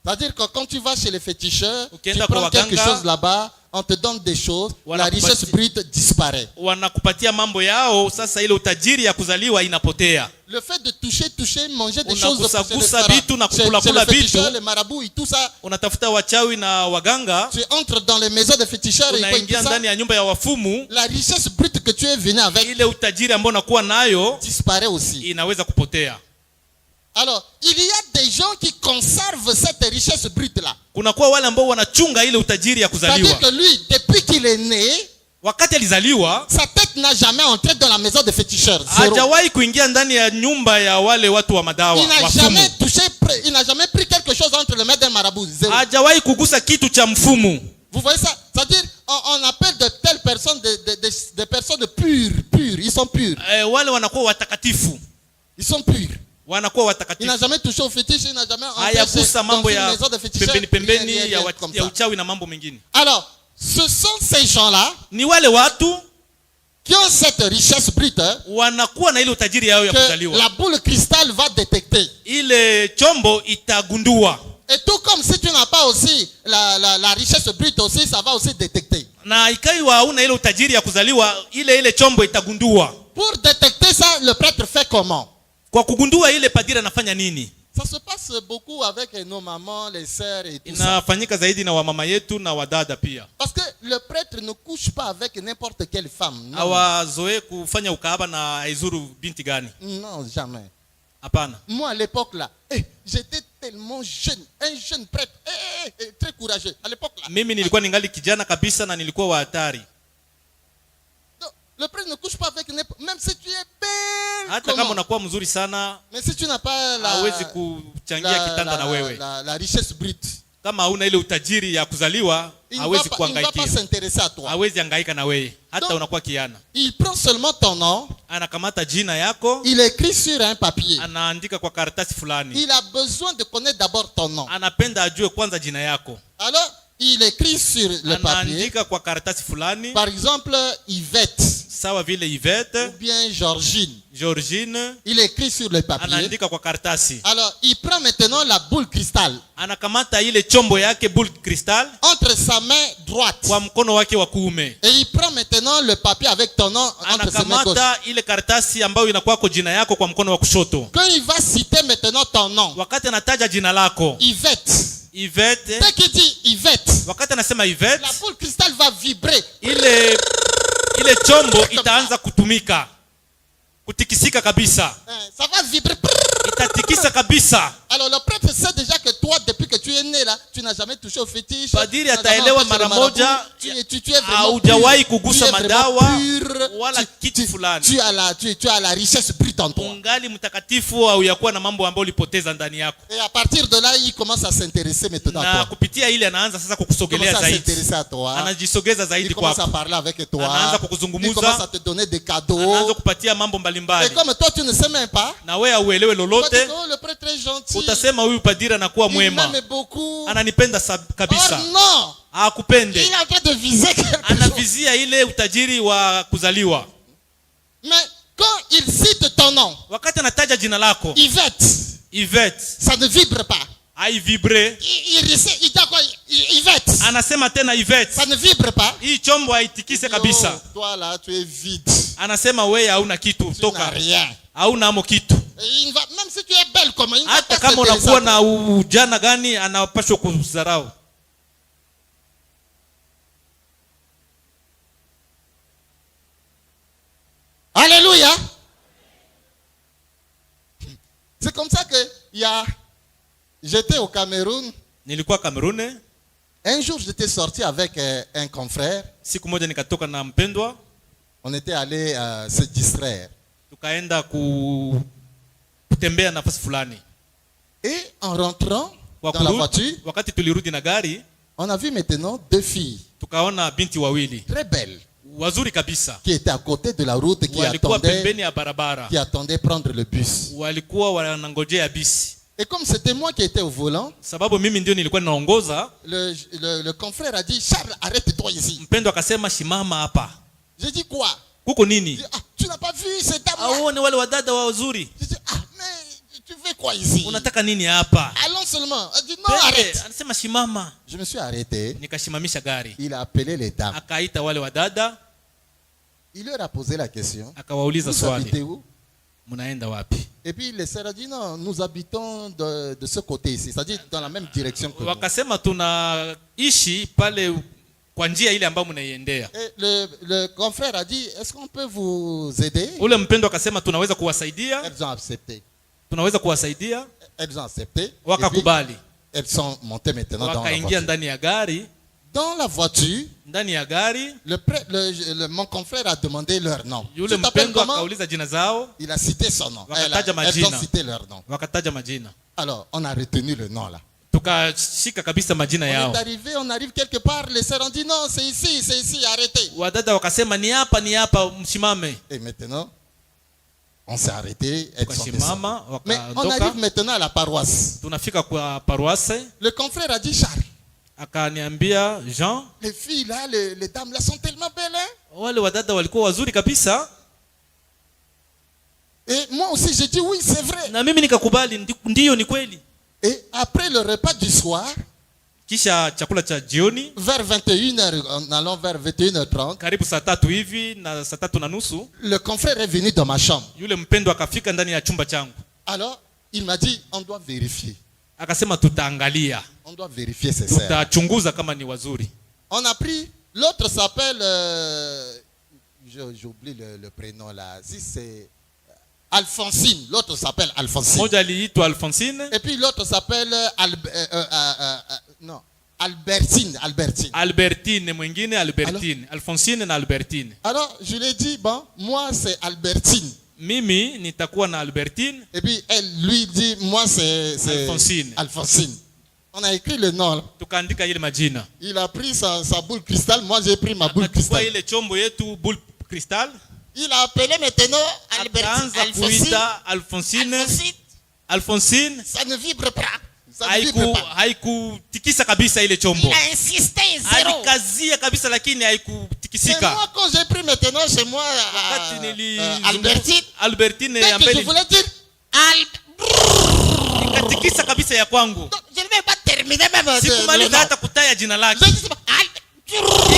B: C'est-à-dire que quand tu vas chez les féticheurs, tu
C: Ukienda
B: prends
C: kwa
B: quelque
C: waganga,
B: chose là-bas, on te donne des choses, la
C: wanakupatia-
B: richesse brute disparaît.
C: Wanakupatia mambo yao, sasa ile utajiri ya kuzaliwa inapotea.
B: Le fait de toucher, manger des choses
C: Unagusagusa vitu na kukula
B: les féticheurs,
C: vitu.
B: les marabouts et tout ça,
C: Unatafuta wachawi na waganga,
B: tu entres dans les maisons des féticheurs et
C: unaingia
B: tout ça,
C: ndani ya nyumba ya wafumu,
B: la richesse brute que tu es venu avec
C: ile utajiri ambao unakuwa nayo
B: disparaît aussi.
C: inaweza kupotea.
B: Alors, il y a des gens qui conservent cette richesse brute-là.
C: Kunakuwa wale ambao wanachunga ile utajiri ya
B: C'est-à-dire
C: kuzaliwa.
B: que lui, depuis qu'il est né,
C: Wakati alizaliwa
B: sa tête n'a jamais entré dans la maison des féticheurs. Zéro.
C: hajawahi kuingia ndani ya nyumba ya wale watu wa madawa,
B: Il n'a
C: wafumu.
B: jamais touché, il n'a jamais pris quelque chose entre les mains d'un marabout. Zéro.
C: Hajawahi kugusa kitu cha mfumu.
B: Vous voyez ça? C'est-à-dire, on appelle de telles personnes des personnes pures. Ils sont purs.
C: Wale wanakuwa watakatifu.
B: Ils sont purs.
C: Wanakuwa
B: Il
C: watakatifu.
B: n'a jamais touché au fétiche, il n'a jamais entré
C: Hayagusa
B: dans
C: mambo
B: une
C: ya
B: maison de féticheurs.
C: pembeni
B: Rien,
C: ya
B: comme
C: ya
B: ça.
C: uchawi na mambo mengine.
B: Alors, ce sont ces gens-là
C: Ni wale watu
B: qui ont cette richesse brute hein,
C: wanakuwa na ile utajiri yao ya
B: que
C: kuzaliwa.
B: la boule cristal va détecter.
C: Ile chombo itagundua.
B: Et tout comme si tu n'as pas aussi la richesse brute aussi, ça va aussi détecter.
C: Na ikiwa hauna ile utajiri ya kuzaliwa, ile chombo itagundua.
B: Pour détecter ça, le prêtre fait comment?
C: Kwa kugundua ile, padiri anafanya nini?
B: Ça se passe beaucoup avec nos mamans, les sœurs et tout ça.
C: Inafanyika zaidi na wamama yetu na wadada pia.
B: Parce que le prêtre ne couche pas avec n'importe quelle femme. Non,
C: Hawazoe kufanya ukahaba na haizuru binti gani.
B: non, jamais.
C: Hapana.
B: Moi, à l'époque là, j'étais tellement jeune, un jeune prêtre, très courageux. À l'époque là.
C: Mimi nilikuwa ningali kijana kabisa na nilikuwa wa hatari.
B: Donc, le prêtre ne couche pas avec n'importe, même si tu es belle.
C: Hata kama unakuwa mzuri sana,
B: Mais si tu n'as pas
C: hawezi kuchangia kitanda na wewe.
B: la richesse brute,
C: Kama hauna ile utajiri ya kuzaliwa,
B: il ne
C: hawezi
B: va pas
C: kuhangaikia.
B: s'intéresser à toi.
C: Hawezi hangaika na wewe, hata
B: Donc,
C: unakuwa kiana.
B: Il prend seulement ton nom,
C: Anakamata jina yako,
B: il écrit sur un papier.
C: anaandika kwa karatasi fulani.
B: Il a besoin de connaître d'abord ton nom.
C: Anapenda ajue kwanza jina yako.
B: Alors, il écrit sur le papier,
C: Anaandika kwa karatasi fulani,
B: par exemple, Yvette
C: sawa vile Yvette,
B: ou bien Georgine.
C: Georgine,
B: Il écrit sur le papier.
C: anaandika kwa karatasi.
B: Alors, il prend maintenant la boule cristal
C: Anakamata ile chombo yake boule cristal
B: entre sa main droite.
C: kwa mkono wake wa kuume.
B: Et il prend maintenant le papier avec ton nom entre ses mains gauches.
C: Anakamata ile karatasi ambayo inakuwa kwa jina yako kwa mkono wa kushoto.
B: Quand il va citer maintenant ton nom,
C: Wakati anataja jina lako
B: Yvette,
C: Yvette,
B: dès qu'il dit Yvette,
C: wakati anasema Yvette,
B: la boule cristal va vibrer.
C: ile chombo itaanza kutumika, kutikisika kabisa,
B: Ça va vibrer.
C: itatikisa kabisa.
B: Alors le prêtre sait déjà que toi, depuis que tu es né là, tu n'as jamais touché au fétiche.
C: Padiri
B: tu n'as jamais
C: ataelewa
B: empêché le
C: mara moja,
B: marabout. Tu es vraiment
C: haujawahi
B: pur.
C: kugusa
B: Tu es vraiment
C: madawa
B: pur.
C: wala kitu fulani.
B: Tu as la richesse brute en toi.
C: Ungali mtakatifu au yakuwa na mambo ambayo ulipoteza ndani yako.
B: Et à partir de là, il commence à s'intéresser maintenant à
C: Na
B: toi.
C: kupitia ile anaanza sasa
B: Il commence
C: kukusogelea
B: à
C: zaidi.
B: s'intéresser à toi.
C: Anajisogeza zaidi
B: Il commence
C: kwako.
B: à parler avec toi.
C: Anaanza
B: Il
C: kukuzungumuza.
B: commence à te donner des cadeaux.
C: Anaanza kupatia mambo
B: Et
C: mbalimbali.
B: comme toi, tu ne sais même pas,
C: Na wewe auelewe
B: tu vas
C: lolote,
B: dire, oh, le prêtre est gentil.
C: utasema huyu padiri anakuwa
B: Il
C: mwema.
B: m'aime beaucoup.
C: Ananipenda kabisa.
B: Oh non!
C: Hakupende.
B: Il est en train de viser quelque chose.
C: Anavizia ile utajiri wa kuzaliwa.
B: Mais quand il cite ton nom,
C: Wakati anataja jina lako,
B: Yvette,
C: Yvette,
B: ça ne vibre pas.
C: haivibre.
B: Il dit quoi? Yvette.
C: Anasema tena Yvette,
B: Ça ne vibre pas.
C: hii chombo haitikise
B: Oh,
C: kabisa.
B: toi là, tu es vide.
C: Anasema wewe hauna kitu,
B: Tu n'as
C: toka.
B: rien.
C: Hauna amo kitu.
B: Et il va, même si tu es belle comme il ne va
C: Hata
B: pas
C: kama
B: s'intéresser
C: unakuwa
B: à toi.
C: na ujana gani, anapashwa kudharau.
B: Alléluia. C'est comme ça que j'étais au Cameroun.
C: Nilikuwa Kamerune,
B: Un jour, j'étais sorti avec un confrère.
C: siku moja nikatoka na mpendwa,
B: On était allé se distraire.
C: tukaenda kutembea nafasi fulani.
B: Et en rentrant
C: Kwa
B: dans la
C: kurudi-
B: voiture,
C: wakati tulirudi na gari,
B: on a vu maintenant 2 filles
C: tukaona binti wawili
B: très belles
C: wazuri kabisa,
B: qui étaient à côté de la route, qui
C: walikuwa pembeni ya barabara,
B: attendaient prendre le bus.
C: walikuwa wanangojea bisi.
B: Et comme c'était moi qui étais au volant,
C: Sababu mimi ndio nilikuwa ninaongoza,
B: le confrère a dit, Charles, arrête-toi ici.
C: mpendwa akasema shimama hapa.
B: J'ai dit quoi?
C: Kuko
B: Il
C: nini?
B: dit, ah, tu n'as pas vu ces dames-là?
C: Aone wale wadada wazuri,
B: J'ai dit, ah, mais tu fais quoi ici?
C: unataka nini hapa?
B: Allons seulement. Elle dit, non,
C: Twende.
B: arrête.
C: Anasema shimama.
B: Je me suis arrêté.
C: Nikashimamisha gari,
B: Il a appelé les dames.
C: akaita wale wadada,
B: Il leur a posé la question.
C: akawauliza
B: Vous
C: swali,
B: habitez où?
C: mnaenda wapi?
B: Et puis les sœurs ont dit, non, nous habitons de ce côté ici. C'est-à-dire dans la même direction que nous.
C: Wakasema tunaishi pale kwa njia ile ambayo mnaiendea.
B: Et le confrère a dit, est-ce qu'on peut vous aider?
C: Ule mpendwa akasema tunaweza kuwasaidia,
B: Elles ont accepté.
C: tunaweza kuwasaidia.
B: Elles ont accepté. Et puis,
C: Wakakubali,
B: elles sont montées maintenant dans la
C: wakaingia
B: voiture.
C: ndani ya gari.
B: Dans la voiture,
C: Ndani ya gari
B: mon confrère a demandé leur nom.
C: yule
B: Tu t'appelles
C: mpendwa
B: comment?
C: akauliza jina zao,
B: Il a cité son nom.
C: Wakataja
B: Elles
C: majina.
B: ont cité leur nom.
C: wakataja majina,
B: Alors, on a retenu le nom là.
C: tukashika kabisa majina
B: On
C: yao.
B: est arrivé, on arrive quelque part, les sœurs ont dit non, c'est ici, arrêtez.
C: Wadada wakasema ni hapa, msimame.
B: Et maintenant, on s'est arrêté, elles sont descendues.
C: Tukasimama,
B: Mais on
C: wakaondoka.
B: arrive maintenant à la paroisse.
C: Tunafika kwa paroisse,
B: Le confrère a dit, Charles,
C: akaniambia Jean,
B: les filles là, les dames là sont tellement belles, hein?
C: wale wadada walikuwa wazuri kabisa.
B: Et moi aussi, j'ai dit oui, c'est vrai.
C: Na mimi nikakubali, ndiyo, ni kweli.
B: Et après le repas du soir,
C: Kisha chakula cha jioni,
B: vers 21h, en allant vers 21h30,
C: karibu saa 3 hivi na saa 3:30,
B: le confrère est venu dans ma chambre.
C: yule mpendwa akafika ndani ya chumba changu,
B: Alors, il m'a dit, on doit vérifier.
C: akasema tutaangalia,
B: On doit vérifier ces sœurs.
C: tutachunguza kama ni wazuri.
B: On a pris, l'autre s'appelle, j'oublie le prénom là, si c'est Alphonsine, l'autre s'appelle Alphonsine.
C: Moja aliitwa Alphonsine,
B: Et puis l'autre s'appelle Albertine.
C: Albertine mwingine Albertine. Alphonsine na Albertine.
B: Alors je lui ai dit, bon, moi c'est Albertine.
C: Mimi nitakuwa na Albertine.
B: Et puis elle lui dit, moi c'est Alphonsine. On a écrit le nom là.
C: Tukaandika ile majina.
B: Il a pris sa boule cristal, moi j'ai pris ma boule
C: Akachukua
B: cristal.
C: ile chombo yetu boule cristal,
B: Il a appelé maintenant
C: akaanza
B: Alphonsine.
C: kuita Alphonsine. Alphonsine
B: Ça ne vibre pas. Ça ne vibre pas.
C: haikutikisa kabisa ile chombo.
B: Il a insisté, zéro.
C: Alikazia kabisa lakini
B: C'est
C: haikutikisika.
B: moi quand j'ai pris maintenant chez moi
C: Wakati
B: Albertine.
C: Albertine
B: Dès que je
C: ambaye
B: voulais dire
C: ikatikisa kabisa ya kwangu.
B: donc, je ne vais pas terminer même le
C: Sikumaliza
B: nom.
C: hata kutaya jina lake.
B: Je dis,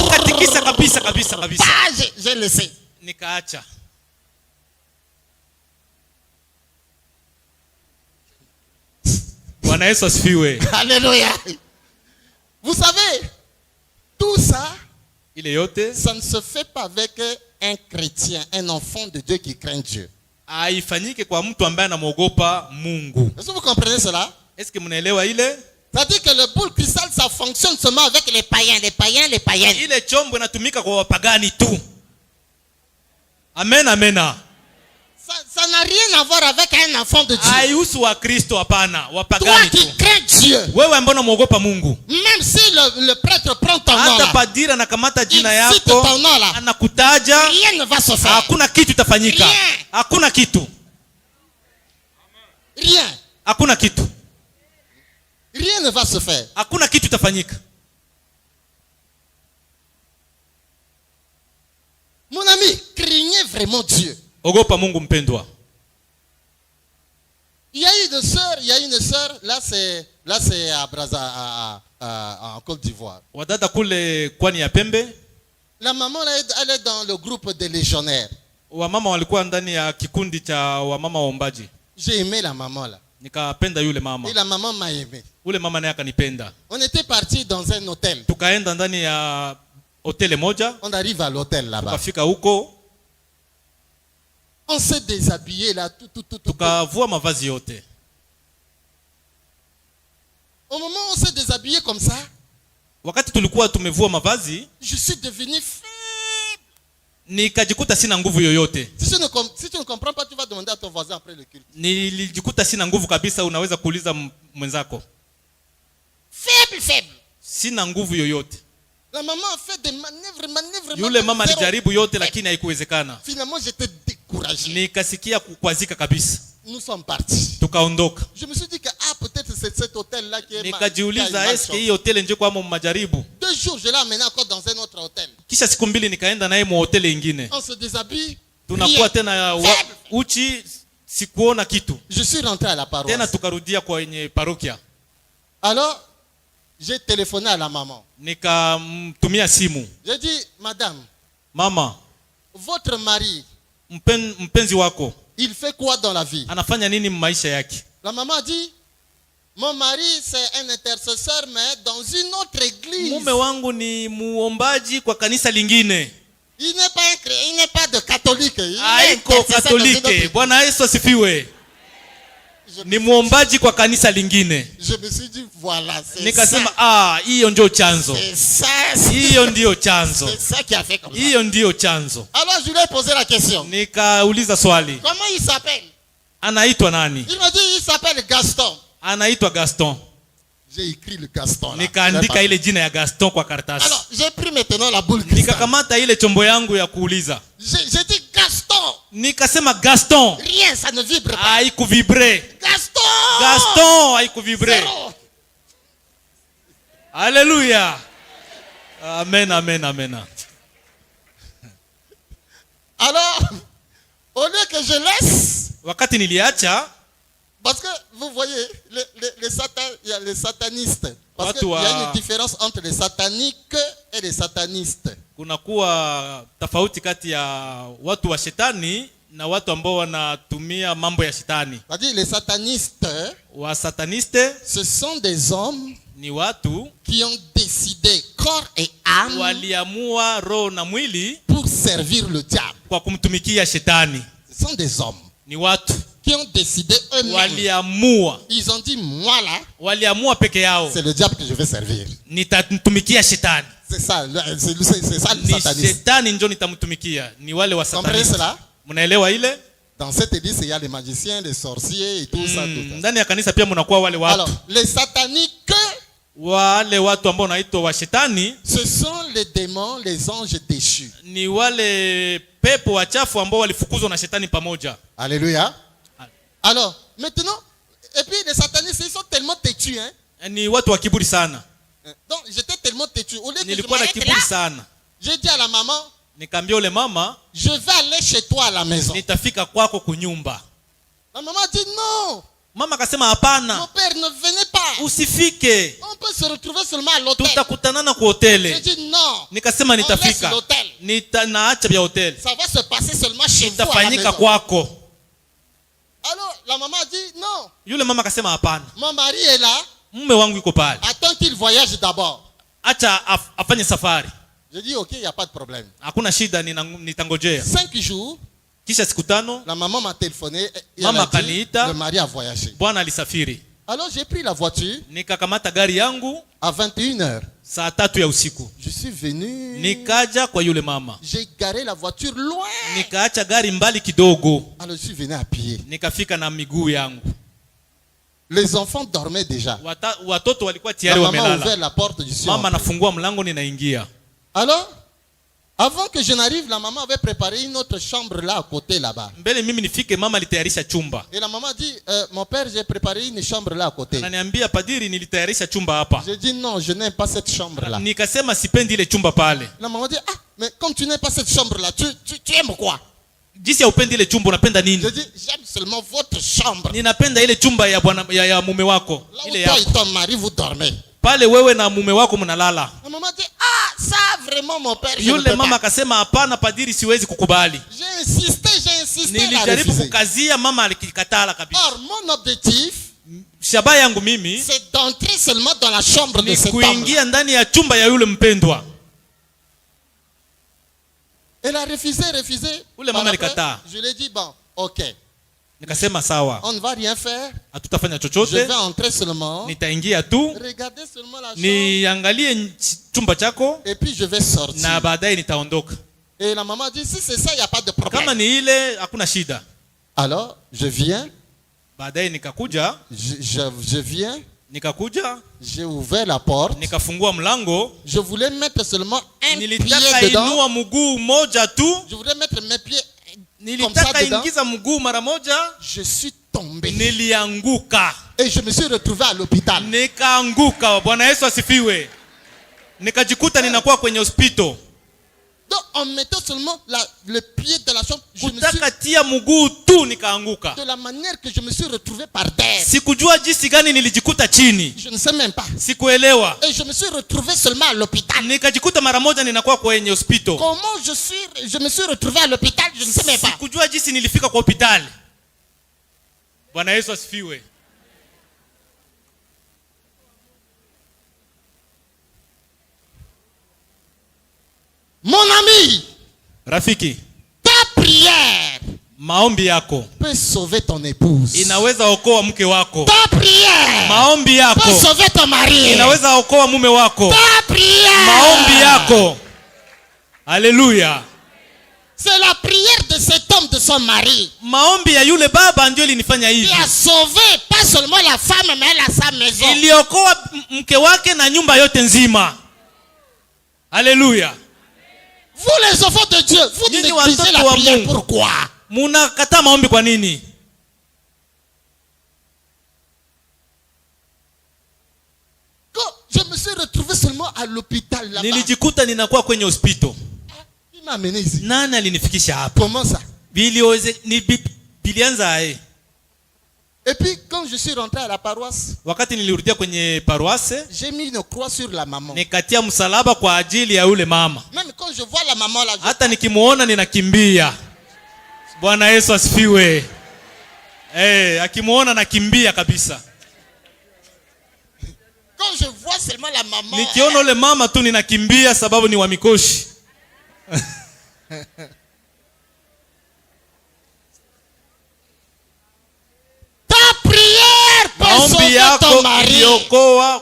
C: Ikatikisa kabisa.
B: ah, j'ai laissé.
C: Nikaacha. Bwana Yesu asifiwe.
B: Alléluia. Vous savez, tout ça,
C: Ile yote
B: ça ne se fait pas avec un chrétien, un enfant de Dieu qui craint Dieu.
C: haifanyike kwa mtu ambaye anamwogopa Mungu.
B: Est-ce que vous comprenez cela?
C: Est-ce que mnaelewa ile?
B: C'est-à-dire que le boule cristal, ça fonctionne seulement avec les païens, les païennes.
C: Ile chombo inatumika kwa wapagani tu. Amen, amena.
B: Ça n'a rien à voir avec un enfant de Dieu.
C: Haihusu wa Kristo, hapana,
B: Toi
C: wapagani tu.
B: qui crains Dieu,
C: Wewe ambaye unamwogopa Mungu,
B: même si le prêtre prend ton nom
C: hata
B: là,
C: padiri anakamata jina
B: il cite
C: yako,
B: ton nom là,
C: anakutaja,
B: rien ne va se faire.
C: hakuna kitu itafanyika.
B: Rien.
C: Hakuna kitu.
B: Rien.
C: Hakuna kitu.
B: Rien ne va se faire.
C: Hakuna kitu itafanyika.
B: Mon ami, craignez vraiment Dieu.
C: Ogopa Mungu mpendwa.
B: Il y a une sœur, là c'est Là, c'est à en Côte d'Ivoire.
C: Wadada kule kwani ya Pembe,
B: La maman, là, elle est dans le groupe des légionnaires.
C: wamama walikuwa ndani ya kikundi cha wamama waombaji.
B: J'ai aimé la maman là.
C: Nikapenda yule mama.
B: Et la maman m'a aimé.
C: Ule mama naye akanipenda.
B: On était parti dans un hôtel.
C: Tukaenda ndani ya hoteli moja.
B: On arrive à l'hôtel là-bas.
C: Tukafika huko.
B: On s'est déshabillé là, tout.
C: Tukavua mavazi yote.
B: Au moment où on s'est déshabillé comme ça,
C: Wakati tulikuwa tumevua mavazi,
B: je suis devenu faible.
C: nikajikuta sina nguvu yoyote.
B: Si tu ne comprends pas, tu vas demander à ton voisin après le culte.
C: Nilijikuta sina nguvu kabisa, unaweza kuuliza mwenzako.
B: Faible.
C: Sina nguvu yoyote.
B: La maman a fait des manœuvres.
C: Yule mama
B: zéro.
C: alijaribu yote lakini haikuwezekana.
B: Finalement, j'étais découragé.
C: Nikasikia kukwazika kabisa.
B: Nous sommes partis.
C: Tukaondoka.
B: Je me suis dit que peut-être c'est cet hôtel-là qui est
C: Nikajiuliza eske hii hoteli nje kwa majaribu.
B: 2 jours, je l'ai amené encore dans un autre hôtel.
C: Kisha siku mbili nikaenda naye mu hoteli ingine.
B: On se déshabille.
C: Tunakuwa
B: rien.
C: tena uchi, sikuona kitu.
B: Je suis rentré à la
C: Tena
B: paroisse.
C: tukarudia kwenye parokia.
B: Alors, j'ai téléphoné à la maman.
C: Nikamtumia simu.
B: J'ai dit, madame,
C: Mama,
B: votre mari,
C: mpenzi wako
B: il fait quoi dans la vie?
C: anafanya nini maisha yake?
B: La maman a dit, mon mari c'est un intercesseur mais dans une autre église.
C: Mume wangu ni muombaji kwa kanisa lingine.
B: Il n'est pas il n'est pas de catholique. Il est
C: Haiko
B: intercesseur dans une autre
C: Katolike.
B: église.
C: Bwana Yesu asifiwe. Ni muombaji kwa kanisa lingine.
B: Je me suis dit, voilà, c'est
C: Nikasema
B: ça.
C: hiyo ndio chanzo.
B: C'est ça.
C: Hiyo ndio chanzo.
B: C'est ça qui a fait comme ça.
C: Hiyo ndio chanzo.
B: Alors je lui ai posé la question.
C: Nikauliza swali.
B: Comment il s'appelle?
C: Anaitwa nani?
B: Il m'a dit, il s'appelle Gaston.
C: Anaitwa Gaston.
B: J'ai écrit le Gaston. Là.
C: Nikaandika ile jina ya Gaston kwa karatasi.
B: Alors, j'ai pris maintenant la boule cristal.
C: Nikakamata ile chombo yangu ya kuuliza.
B: J'ai dit Gaston.
C: Nikasema Gaston.
B: Rien, ça ne vibre pas.
C: Haikuvibre.
B: Gaston.
C: Gaston haikuvibre.
B: Zéro.
C: Alléluia. Amen.
B: Alors, au lieu que je laisse,
C: Wakati niliacha,
B: parce que vous voyez, il y a les satanistes. Parce
C: Watu
B: qu'il y a
C: wa-
B: une différence entre les sataniques et les satanistes.
C: kunakuwa tofauti kati ya watu wa shetani na watu ambao wanatumia mambo ya shetani.
B: C'est-à-dire, les satanistes,
C: Wa sataniste
B: ce sont des hommes
C: ni watu
B: qui ont décidé, corps et âme,
C: waliamua roho na mwili
B: pour servir le diable.
C: kwa kumtumikia shetani.
B: Ce sont des hommes
C: Ni watu
B: qui ont décidé eux-mêmes.
C: waliamua,
B: Ils ont dit, moi là,
C: waliamua peke yao,
B: c'est le diable que je vais servir.
C: nitamtumikia shetani.
B: C'est ça, c'est ça le
C: Ni
B: satanisme.
C: shetani ndio nitamtumikia. Ni wale wa
B: Comprenez
C: sataniste.
B: cela?
C: Mnaelewa ile?
B: Dans cette église, il y a les magiciens, les sorciers et tout ça. Tout ça.
C: Ndani ya kanisa pia mnakuwa wale watu.
B: Alors, les sataniques,
C: Wale watu ambao wanaitwa wa shetani
B: ce sont les démons, les anges déchus.
C: ni wale pepo wachafu ambao walifukuzwa na shetani pamoja.
B: Alléluia. Alors, maintenant, et puis les satanistes, ils sont tellement têtus. Hein?
C: Ni watu wa kiburi sana.
B: Donc, j'étais tellement têtu. Au lieu que je
C: Nilikuwa na
B: m'arrête
C: kiburi
B: là,
C: sana.
B: j'ai dit à la maman,
C: Nikaambia ule mama,
B: je vais aller chez toi à la maison.
C: nitafika kwako kunyumba.
B: La maman dit non,
C: Mama akasema
B: mon
C: hapana,
B: père ne venez pas.
C: usifike.
B: On peut se retrouver seulement à l'hôtel.
C: Tutakutanana kwa
B: J'ai
C: hoteli.
B: dit non,
C: Nikasema
B: on laisse
C: nitafika.
B: l'hôtel.
C: Naacha vya hoteli.
B: Ça va se passer seulement chez vous à la
C: Itafanyika
B: maison.
C: kwako.
B: Alors, la maman a dit non,
C: Yule mama akasema hapana.
B: mon mari est là,
C: Mume wangu yuko pale.
B: attends qu'il voyage d'abord.
C: Acha afanye safari.
B: J'ai dit ok, il n'y a pas de problème.
C: Hakuna shida, nitangojea.
B: 5 jours,
C: Kisha siku tano,
B: la maman m'a téléphoné et
C: Mama
B: elle a dit,
C: kaniita.
B: le mari a voyagé.
C: bwana alisafiri.
B: Alors j'ai pris la voiture
C: Nikakamata gari yangu
B: à 21h.
C: saa 3 ya usiku.
B: Je suis venu,
C: Nikaja kwa yule mama.
B: j'ai garé la voiture loin.
C: Nikaacha gari mbali kidogo.
B: Alors je suis venu à pied.
C: Nikafika na miguu yangu.
B: Les enfants dormaient déjà.
C: Watoto walikuwa
B: La
C: tayari
B: maman a ouvert
C: wamelala.
B: la porte du ciel.
C: Mama anafungua mlango, ninaingia.
B: Alors, avant que je n'arrive, la maman avait préparé une autre chambre là à côté là-bas.
C: Mbele mimi nifike, mama alitayarisha chumba.
B: Et la maman dit, mon père, j'ai préparé une chambre là à côté.
C: Ananiambia, padiri, nilitayarisha chumba hapa.
B: J'ai dit non, je n'aime pas cette chambre là.
C: Nikasema sipendi ile chumba pale.
B: La maman dit, ah, mais comme tu n'aimes pas cette chambre là, tu aimes quoi?
C: jinsi ya upendi ile chumba unapenda
B: Je
C: nini?
B: dis, j'aime seulement votre chambre.
C: Ninapenda ile chumba ya bwana ya mume wako.
B: Là où
C: Ile
B: toi
C: yako.
B: et ton mari vous dormez.
C: Pale wewe na mume wako mnalala.
B: La maman dit, ah, ça vraiment mon père, je ne
C: Yule
B: peux
C: mama
B: pas.
C: akasema hapana padiri, siwezi kukubali.
B: J'ai insisté, elle a
C: Nilijaribu
B: refusé.
C: kukazia, mama alikikatala kabisa.
B: Or, mon objectif,
C: Shabaha yangu mimi
B: c'est d'entrer seulement dans la chambre de
C: ni
B: cet homme.
C: kuingia ndani ya chumba ya yule mpendwa.
B: Elle a refusé.
C: Ule
B: Par
C: mama
B: après,
C: alikataa.
B: je lui ai dit, bon, ok,
C: Nikasema sawa,
B: on ne va rien faire.
C: hatutafanya
B: Je
C: chochote,
B: vais entrer seulement.
C: nitaingia tu
B: Regardez seulement la chambre.
C: niangalie chumba chako
B: Et puis je vais sortir.
C: na baadaye nitaondoka.
B: Et la maman dit, si c'est ça, il n'y a pas de problème.
C: Kama ni ile hakuna shida.
B: Alors, je viens.
C: Baadaye nikakuja,
B: Je viens.
C: j'ai
B: ouvert la porte.
C: nikafungua mlango.
B: Je voulais mettre seulement un
C: Nilitaka
B: pied dedans.
C: inua mguu moja tu,
B: Je voulais mettre mes pieds comme ça
C: nilitaka
B: dedans.
C: ingiza mguu mara moja,
B: Je suis tombé.
C: nilianguka.
B: Et je me suis retrouvé à l'hôpital.
C: Nikaanguka. Bwana Yesu asifiwe. Nikajikuta ninakuwa kwenye hospital.
B: Donc, en mettant seulement le pied dans la chambre, je me suis,
C: Kutaka tia mguu tu nikaanguka.
B: de la manière que je me suis retrouvé par terre.
C: Sikujua jinsi gani nilijikuta chini.
B: Je ne sais même pas.
C: Sikuelewa.
B: Et je me suis retrouvé seulement à l'hôpital.
C: Nikajikuta mara moja ninakuwa kwenye hospital.
B: Comment je me suis retrouvé à l'hôpital, je ne sais même pas.
C: Sikujua jinsi nilifika kwa hospitali. Bwana Yesu asifiwe.
B: Mon ami,
C: Rafiki,
B: ta prière
C: maombi yako
B: peut sauver ton épouse.
C: inaweza okoa mke wako.
B: Ta prière
C: Maombi yako
B: peut sauver ton mari.
C: inaweza okoa mume wako.
B: Ta prière.
C: Maombi yako. Haleluya.
B: C'est la prière de cet homme, de son mari,
C: Maombi ya yule baba ndio ilinifanya
B: qui
C: hivi.
B: a sauvé pas seulement la femme, mais elle a sa maison.
C: Iliokoa mke wake na nyumba yote nzima. Haleluya.
B: Vous les enfants de Dieu, vous
C: Nyinyi
B: négligez
C: watoto
B: la
C: wa
B: prière.
C: Mungu.
B: Pourquoi?
C: Munakataa maombi kwa nini?
B: Quand je me suis retrouvé seulement à l'hôpital là-bas,
C: Nilijikuta ninakuwa kwenye hospital.
B: il m'a amené ici.
C: Nani alinifikisha hapa?
B: Comment ça?
C: Bilianza
B: Et puis quand je suis rentré à la paroisse,
C: wakati nilirudia kwenye paroisse,
B: j'ai mis une croix sur la maman.
C: nikatia msalaba kwa ajili ya yule mama.
B: Même quand je vois la maman là,
C: Hata nikimuona ninakimbia. Bwana Yesu asifiwe. Akimuona nakimbia kabisa.
B: quand je vois seulement la maman,
C: Nikiona yule mama tu ninakimbia sababu ni wa mikoshi.
B: ta prière peut
C: Maombi
B: sauver
C: yako
B: ton mari.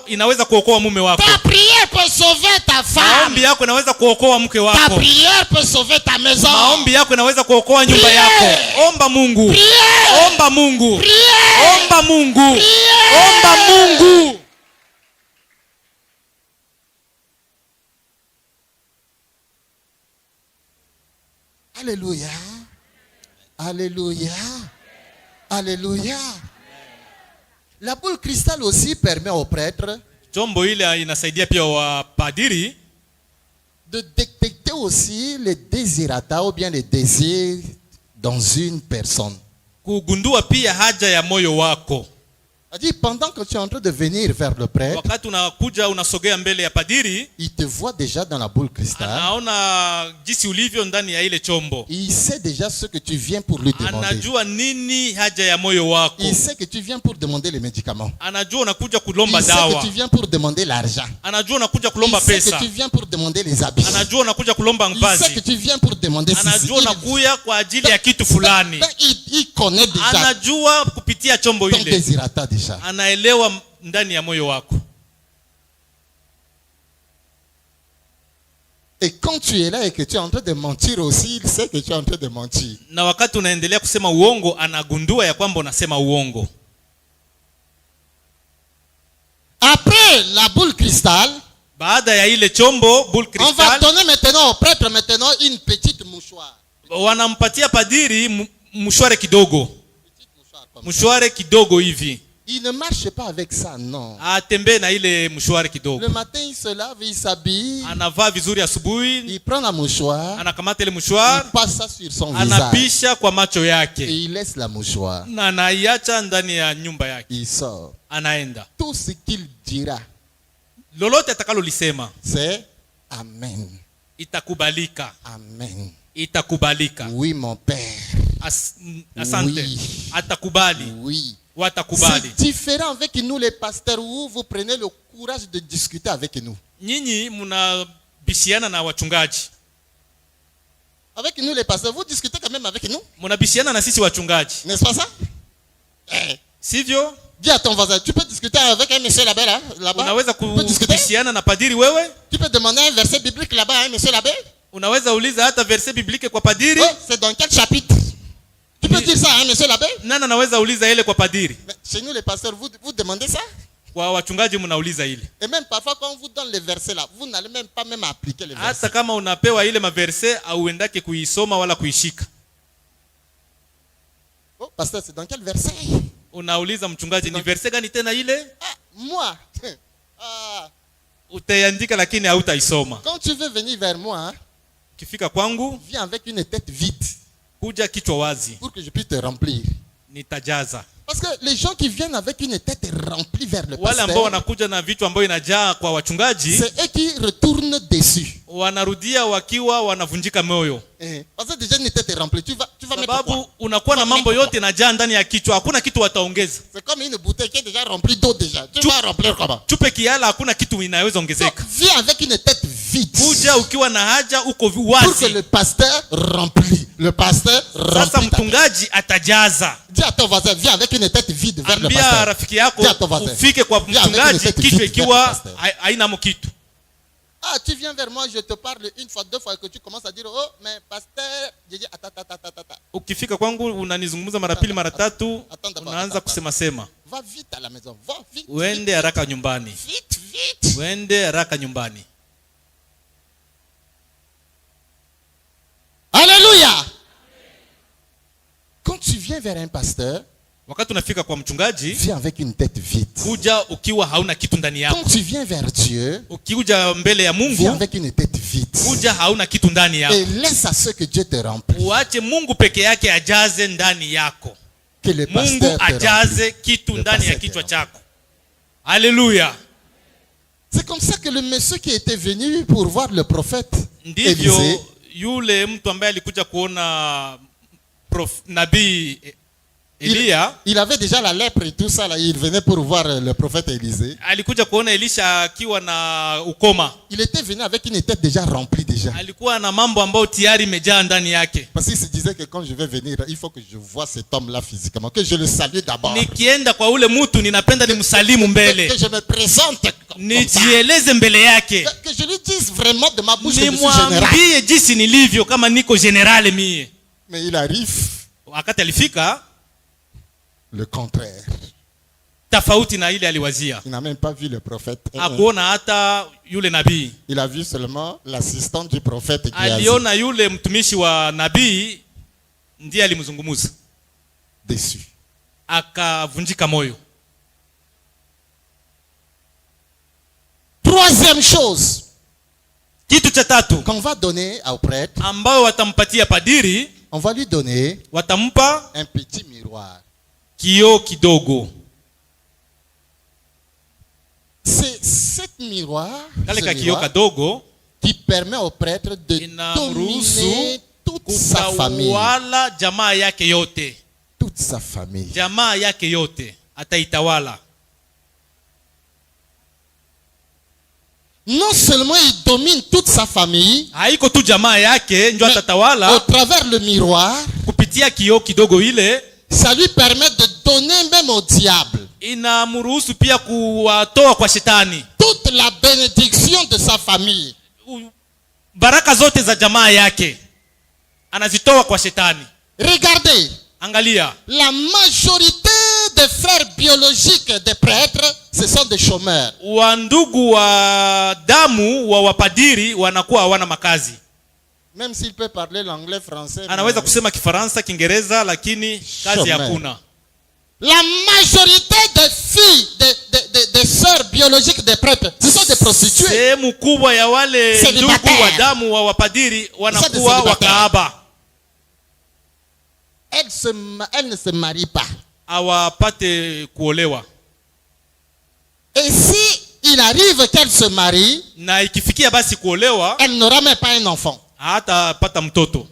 C: inaweza kuokoa mume wako.
B: Ta prière peut sauver ta femme.
C: Maombi yako inaweza kuokoa mke
B: Ta
C: wako.
B: prière peut sauver ta maison.
C: Maombi yako inaweza kuokoa nyumba
B: Prière.
C: yako. Omba Mungu.
B: Prière.
C: Omba Mungu.
B: Prière.
C: Omba Mungu.
B: Prière.
C: Omba Mungu.
B: Alléluia. Alléluia. Alléluia. La boule cristal aussi permet aux prêtres
C: Chombo ile inasaidia pia wapadiri
B: de détecter aussi les désirata ou bien les désirs dans une personne.
C: kugundua pia haja ya moyo wako.
B: C'est-à-dire, pendant que tu es en train de venir vers le prêtre,
C: Wakati unakuja unasogea mbele ya padiri,
B: il te voit déjà dans la boule cristal.
C: anaona jinsi ulivyo ndani ya ile chombo.
B: Il sait déjà ce que tu viens pour lui demander.
C: Anajua nini haja ya moyo wako.
B: Il sait que tu viens pour demander les médicaments.
C: Anajua unakuja
B: Il
C: kulomba
B: sait que
C: dawa.
B: tu viens pour demander l'argent.
C: Anajua unakuja
B: Il
C: kulomba
B: sait
C: pesa.
B: que tu viens pour demander les habits.
C: Anajua unakuja kulomba
B: Il sait que
C: mvazi.
B: tu viens pour demander ceci.
C: Anajua unakuya kwa ajili ya kitu fulani.
B: Il connaît déjà
C: Anajua kupitia chombo
B: ton
C: ile.
B: désirata déjà.
C: Anaelewa ndani ya moyo wako.
B: Et quand tu es là et que tu es en train de mentir aussi, il sait que tu es en train de mentir.
C: Na wakati unaendelea kusema uongo, anagundua ya kwamba unasema uongo.
B: Après la boule cristal,
C: Baada ya ile chombo boule
B: on va
C: cristal,
B: donner maintenant au prêtre maintenant une petite mouchoir.
C: wanampatia padiri mshware kidogo.
B: Petite mouchoir comme ça.
C: Mshware kidogo hivi.
B: Il ne marche pas avec ça, non.
C: atembee na ile mshwari kidogo.
B: Le matin, il se lave, il s'habille,
C: Anavaa vizuri asubuhi,
B: il prend la mouchoir,
C: anakamata ile
B: il
C: mshwari,
B: passe ça sur son visage
C: anapisha kwa macho
B: et
C: yake
B: il laisse la mouchoir.
C: na anaiacha ndani ya nyumba yake,
B: Il sort.
C: anaenda.
B: Tout ce qu'il dira,
C: Lolote atakalolisema
B: c'est Amen.
C: itakubalika,
B: Amen.
C: itakubalika.
B: Oui, mon Père.
C: Asante,
B: Oui.
C: atakubali,
B: Oui.
C: watakubali.
B: C'est différent avec nous les pasteurs où vous prenez le courage de discuter avec nous.
C: Nyinyi mnabishiana na wachungaji,
B: Avec nous les pasteurs, vous discutez quand même avec nous.
C: mnabishiana na sisi wachungaji,
B: N'est-ce pas ça? Eh.
C: sivyo?
B: Dis à ton voisin, tu peux discuter avec un monsieur là-bas, là-bas.
C: Unaweza
B: Tu peux discuter.
C: kubishiana na padiri wewe,
B: Tu peux demander un verset biblique là-bas à un monsieur là-bas.
C: unaweza uliza hata verse biblike kwa padiri.
B: Oh, c'est dans quel chapitre? Tu peux dire ça à un monsieur là-bas.
C: Nani anaweza uliza ile kwa padiri?
B: Mais chez nous les pasteurs, vous demandez ça.
C: Kwa wachungaji mnauliza ile.
B: Et même parfois quand on vous donne les versets là, vous n'allez même pas même appliquer les versets.
C: Hata kama unapewa ile maverse au endake kuisoma wala kuishika.
B: Oh, pasteur, c'est dans quel verset?
C: Unauliza mchungaji ni verse gani tena ile?
B: Ah, moi. Ah,
C: Utaandika lakini hautaisoma.
B: quand tu veux venir vers moi, hein,
C: Ukifika kwangu,
B: viens avec une tête vide
C: kuja kichwa wazi,
B: pour que je puisse te remplir.
C: nitajaza.
B: Parce que les gens qui viennent avec une tête remplie vers le
C: Wale ambao
B: pasteur,
C: wanakuja na vitu ambao inajaa kwa wachungaji,
B: c'est eux qui retournent dessus.
C: wanarudia wakiwa wanavunjika moyo.
B: Parce que déjà une tête remplie, tu vas mettre quoi?
C: Sababu unakuwa na mambo yote inajaa ndani ya kichwa, hakuna kitu wataongeza.
B: C'est comme une bouteille qui est déjà remplie d'eau déjà. Tu vas remplir comment?
C: Chupe kiala, hakuna kitu inaweza
B: Donc,
C: ongezeka.
B: viens avec une tête vide.
C: Kuja ukiwa na haja, uko
B: Pour que
C: wazi.
B: le pasteur remplit. Le pasteur
C: Sasa
B: remplit.
C: mtungaji atajaza.
B: Dis à ton voisin, viens avec une tête vide vers le
C: Ambia
B: pasteur.
C: rafiki yako
B: Dis à ton voisin.
C: ufike kwa
B: Viens avec une
C: mchungaji
B: tête
C: kichwa
B: vide
C: ikiwa
B: vers le pasteur.
C: haina kitu.
B: Ah, tu viens vers moi, je te parle une fois, deux fois, que tu commences à dire, oh, mais pasteur, je dis, attends.
C: Ukifika kwangu unanizungumza mara pili mara tatu,
B: Attends d'abord,
C: unaanza
B: attends.
C: kusema sema.
B: Va vite à la maison, va vite.
C: Uende haraka nyumbani.
B: Vite.
C: Uende haraka nyumbani.
B: Alléluia. Quand tu viens vers un pasteur,
C: Wakati unafika kwa mchungaji,
B: viens avec une tête vide.
C: kuja ukiwa hauna kitu ndani yako.
B: Quand tu viens vers Dieu,
C: Ukikuja mbele ya
B: viens
C: Mungu,
B: avec une tête vide.
C: kuja hauna kitu ndani yako.
B: Et laisse à ce que Dieu te remplit.
C: Uache Mungu peke yake ajaze ndani yako.
B: Que le
C: Mungu
B: pasteur te
C: ajaze
B: remplit.
C: kitu
B: Le
C: ndani ya
B: pasteur te
C: kichwa
B: remplit.
C: chako. Haleluya.
B: C'est comme ça que le monsieur qui était venu pour voir le prophète
C: Ndivyo
B: Élisée,
C: yule mtu ambaye alikuja kuona nabii Elia,
B: il avait déjà la lèpre et tout ça, là, il venait pour voir le prophète Élisée.
C: alikuja kuona Elisha akiwa na ukoma.
B: Il était venu avec une tête déjà remplie déjà.
C: Alikuwa na mambo ambayo tayari imejaa ndani yake.
B: Parce qu'il se disait que quand je vais venir, il faut que je voie cet homme-là physiquement, que je le salue d'abord.
C: Nikienda kwa ule mtu ninapenda nimsalimu mbele.
B: Que je me présente comme ça.
C: Nijieleze mbele yake.
B: Que je lui dise vraiment de ma bouche que je suis général.
C: Nimwambie jinsi nilivyo kama niko generale mie.
B: Mais il arrive
C: Wakati alifika
B: le contraire.
C: tofauti na ile aliwazia.
B: Il n'a même pas vu le prophète.
C: Hakuona hata yule nabii.
B: Il a vu seulement l'assistant du prophète qui a
C: Aliona yule mtumishi wa nabii ndiye alimzungumuza.
B: déçu.
C: Akavunjika moyo.
B: Troisième chose
C: Kitu cha tatu
B: qu'on va donner au prêtre,
C: ambao watampatia padiri,
B: on va lui donner
C: watampa
B: un petit miroir.
C: kioo kidogo.
B: C'est cet miroir,
C: Kale
B: ce
C: ka kioo
B: miroir
C: kadogo
B: qui permet au prêtre de
C: inamruhusu
B: dominer toute sa famille.
C: kutawala jamaa yake yote.
B: Toute sa famille.
C: Jamaa yake yote ataitawala.
B: Non seulement il domine toute sa famille,
C: Haiko tu jamaa yake ndio
B: mais au
C: atatawala,
B: travers le miroir,
C: kupitia kioo kidogo ile
B: ça lui permet de donner même au diable
C: inamruhusu pia kuwatoa kwa shetani.
B: toute la bénédiction de sa famille.
C: Baraka zote za jamaa yake anazitoa kwa shetani.
B: Regardez,
C: Angalia,
B: la majorité des frères biologiques des prêtres, ce sont des chômeurs.
C: wandugu wa damu wa wapadiri wanakuwa hawana makazi.
B: Même s'il peut parler l'anglais, français.
C: Anaweza kusema Kifaransa, Kiingereza, lakini kazi
B: Chômeur.
C: hakuna.
B: La majorité des filles, des sœurs biologiques des prêtres, ce sont des prostituées.
C: Sehemu kubwa ya wale
B: Célibataire.
C: ndugu wa damu wa wapadiri wanakuwa
B: célibataire.
C: wakaaba,
B: Elles ne se marient pas.
C: hawapate kuolewa.
B: Et si il arrive qu'elles se marient,
C: Na ikifikia basi kuolewa,
B: elles n'auront même pas un enfant.
C: hatapata mtoto.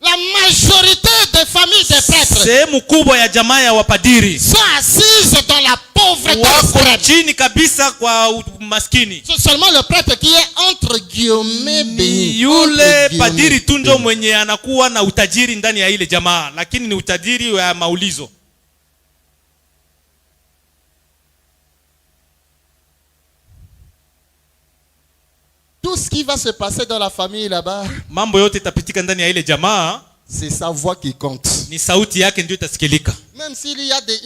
B: La majorité des familles des prêtres
C: Sehemu kubwa ya jamaa ya wapadiri
B: sont assises dans la pauvreté
C: wako
B: extrême.
C: chini kabisa kwa maskini.
B: C'est seulement le prêtre qui est entre guillemets
C: Ni
B: béni.
C: yule
B: Entre guillemets
C: padiri tu ndio
B: béni.
C: mwenye anakuwa na utajiri ndani ya ile jamaa, lakini ni utajiri wa maulizo.
B: Tout ce qui va se passer dans la famille là-bas,
C: Mambo yote itapitika ndani ya ile jamaa,
B: c'est sa voix qui compte.
C: ni sauti yake ndio itasikilika.
B: Même s'il y a des,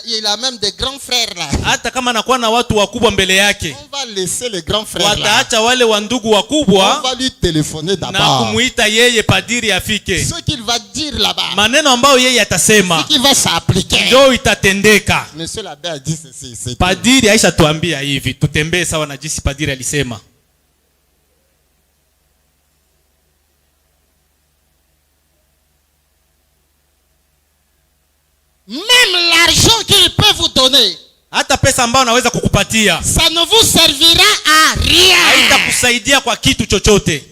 B: il a même des grands frères là.
C: Hata kama anakuwa na watu wakubwa mbele yake,
B: On va laisser les grands frères là.
C: wataacha wale wa ndugu
B: On
C: wakubwa
B: va lui téléphoner
C: na
B: d'abord.
C: kumuita yeye padiri afike.
B: Ce qu'il va dire là-bas,
C: Maneno ambayo yeye
B: ce
C: atasema
B: qui va s'appliquer.
C: ndio itatendeka.
B: Monsieur l'abbé a dit ceci, c'est tout.
C: Padiri aisha tuambia hivi, tutembee sawa na jinsi padiri alisema.
B: Même l'argent qu'il peut vous donner,
C: Hata pesa ambayo anaweza kukupatia
B: ça ne vous servira à rien.
C: haitakusaidia kwa kitu chochote,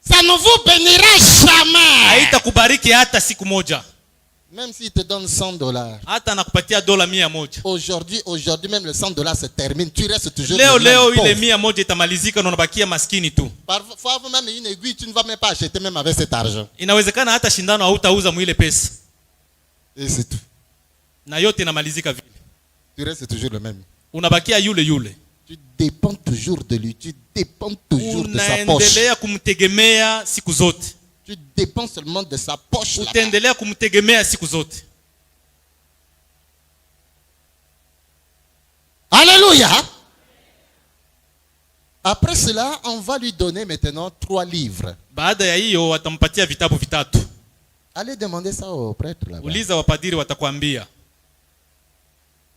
B: Ça ne vous bénira jamais.
C: haitakubariki hata siku moja.
B: Même s'il te donne $100.
C: Hata anakupatia dola 100.
B: Aujourd'hui même le $100 se termine. Tu restes toujours
C: Leo
B: le même
C: leo
B: pauvre.
C: ile 100 itamalizika na unabakia maskini tu.
B: Parfois même une aiguille, tu ne vas même pas acheter même avec cet argent.
C: Inawezekana hata shindano hautauza mwile pesa,
B: Et c'est tout.
C: na yote inamalizika vile,
B: Tu restes toujours le même.
C: unabakia yule yule,
B: Tu dépends toujours de lui. Tu dépends toujours de sa poche.
C: unaendelea kumtegemea siku zote,
B: Tu dépends seulement de sa poche. là-bas.
C: utaendelea kumtegemea siku zote.
B: Alléluia. Après cela, on va lui donner maintenant 3 livres.
C: Baada ya hiyo watampatia vitabu vitatu.
B: Allez demander ça au prêtre là-bas.
C: Uliza wapadiri, watakwambia.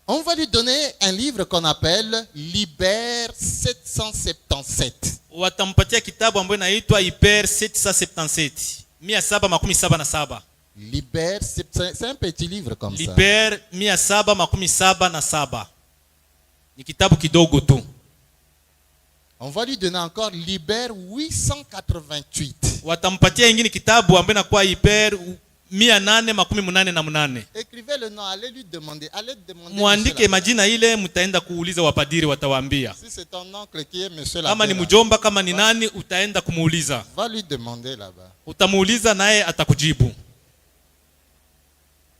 B: On va lui donner un livre qu'on appelle Liber 777.
C: Watampatia kitabu ambayo inaitwa Hyper 777, 777.
B: Liber, c'est un petit livre comme ça.
C: Liber 777 ni kitabu kidogo tu.
B: On va lui donner encore Liber 888.
C: Watampatia ingine kitabu ambayo inakuwa Hyper 888.
B: Écrivez le nom, allez lui demander. Allez demander.
C: Muandike
B: monsieur
C: majina ile, mtaenda kuuliza wapadiri, watawaambia.
B: l'abbé. Si c'est ton oncle qui est monsieur
C: Kama ni
B: l'abbé, là,
C: mjomba, kama ni nani, utaenda kumuuliza.
B: va lui demander là-bas.
C: Utamuuliza naye atakujibu.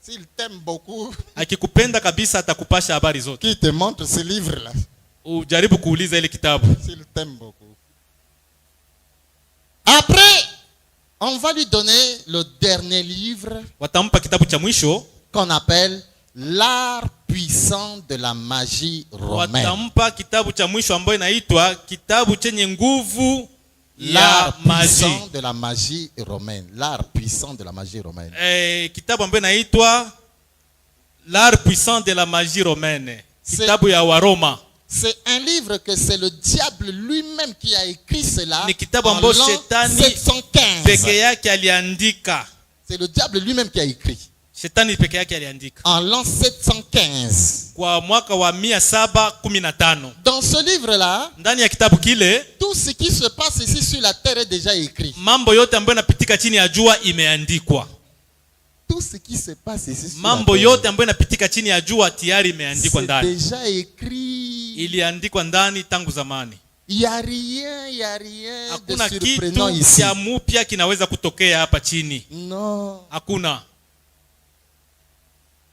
B: S'il t'aime beaucoup,
C: Akikupenda kabisa atakupasha habari zote.
B: qu'il te montre ce livre-là.
C: Ujaribu kuuliza ile kitabu.
B: S'il t'aime beaucoup. Après, on va lui donner le dernier livre
C: Watampa kitabu cha mwisho,
B: qu'on appelle L'art puissant de la magie romaine.
C: watampa kitabu cha mwisho ambayo inaitwa kitabu chenye nguvu ya
B: L'art
C: maji.
B: puissant de la magie romaine. L'art puissant de la magie romaine.
C: Kitabu ambayo inaitwa L'art puissant de la magie romaine, kitabu ya Waroma.
B: C'est un livre que c'est le diable lui-même qui a écrit cela
C: Ni kitabu
B: en
C: ambayo
B: l'an
C: shetani
B: 715.
C: peke yake aliandika.
B: C'est le diable lui-même qui a écrit
C: Shetani peke yake aliandika
B: en l'an 715.
C: kwa mwaka wa 715.
B: Dans ce livre-là,
C: Ndani ya kitabu kile
B: tout ce qui se passe ici sur la terre est déjà écrit.
C: mambo yote ambayo yanapitika chini ya jua imeandikwa.
B: Tout ce qui se passe ici sur
C: Mambo
B: la
C: yote
B: terre,
C: ambayo yanapitika chini ya jua tayari imeandikwa
B: c'est
C: ndani,
B: déjà écrit.
C: iliandikwa ndani tangu zamani.
B: Il n'y a rien de
C: Hakuna
B: surprenant
C: kitu
B: ici.
C: cha mupya kinaweza kutokea hapa chini,
B: Non.
C: hakuna.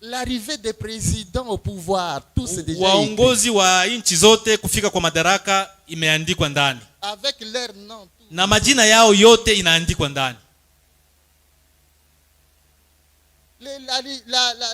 B: L'arrivée des présidents au pouvoir, tout c'est déjà écrit.
C: Waongozi wa nchi zote kufika kwa madaraka imeandikwa ndani,
B: Avec leur nom. Tout.
C: na majina yao yote inaandikwa ndani.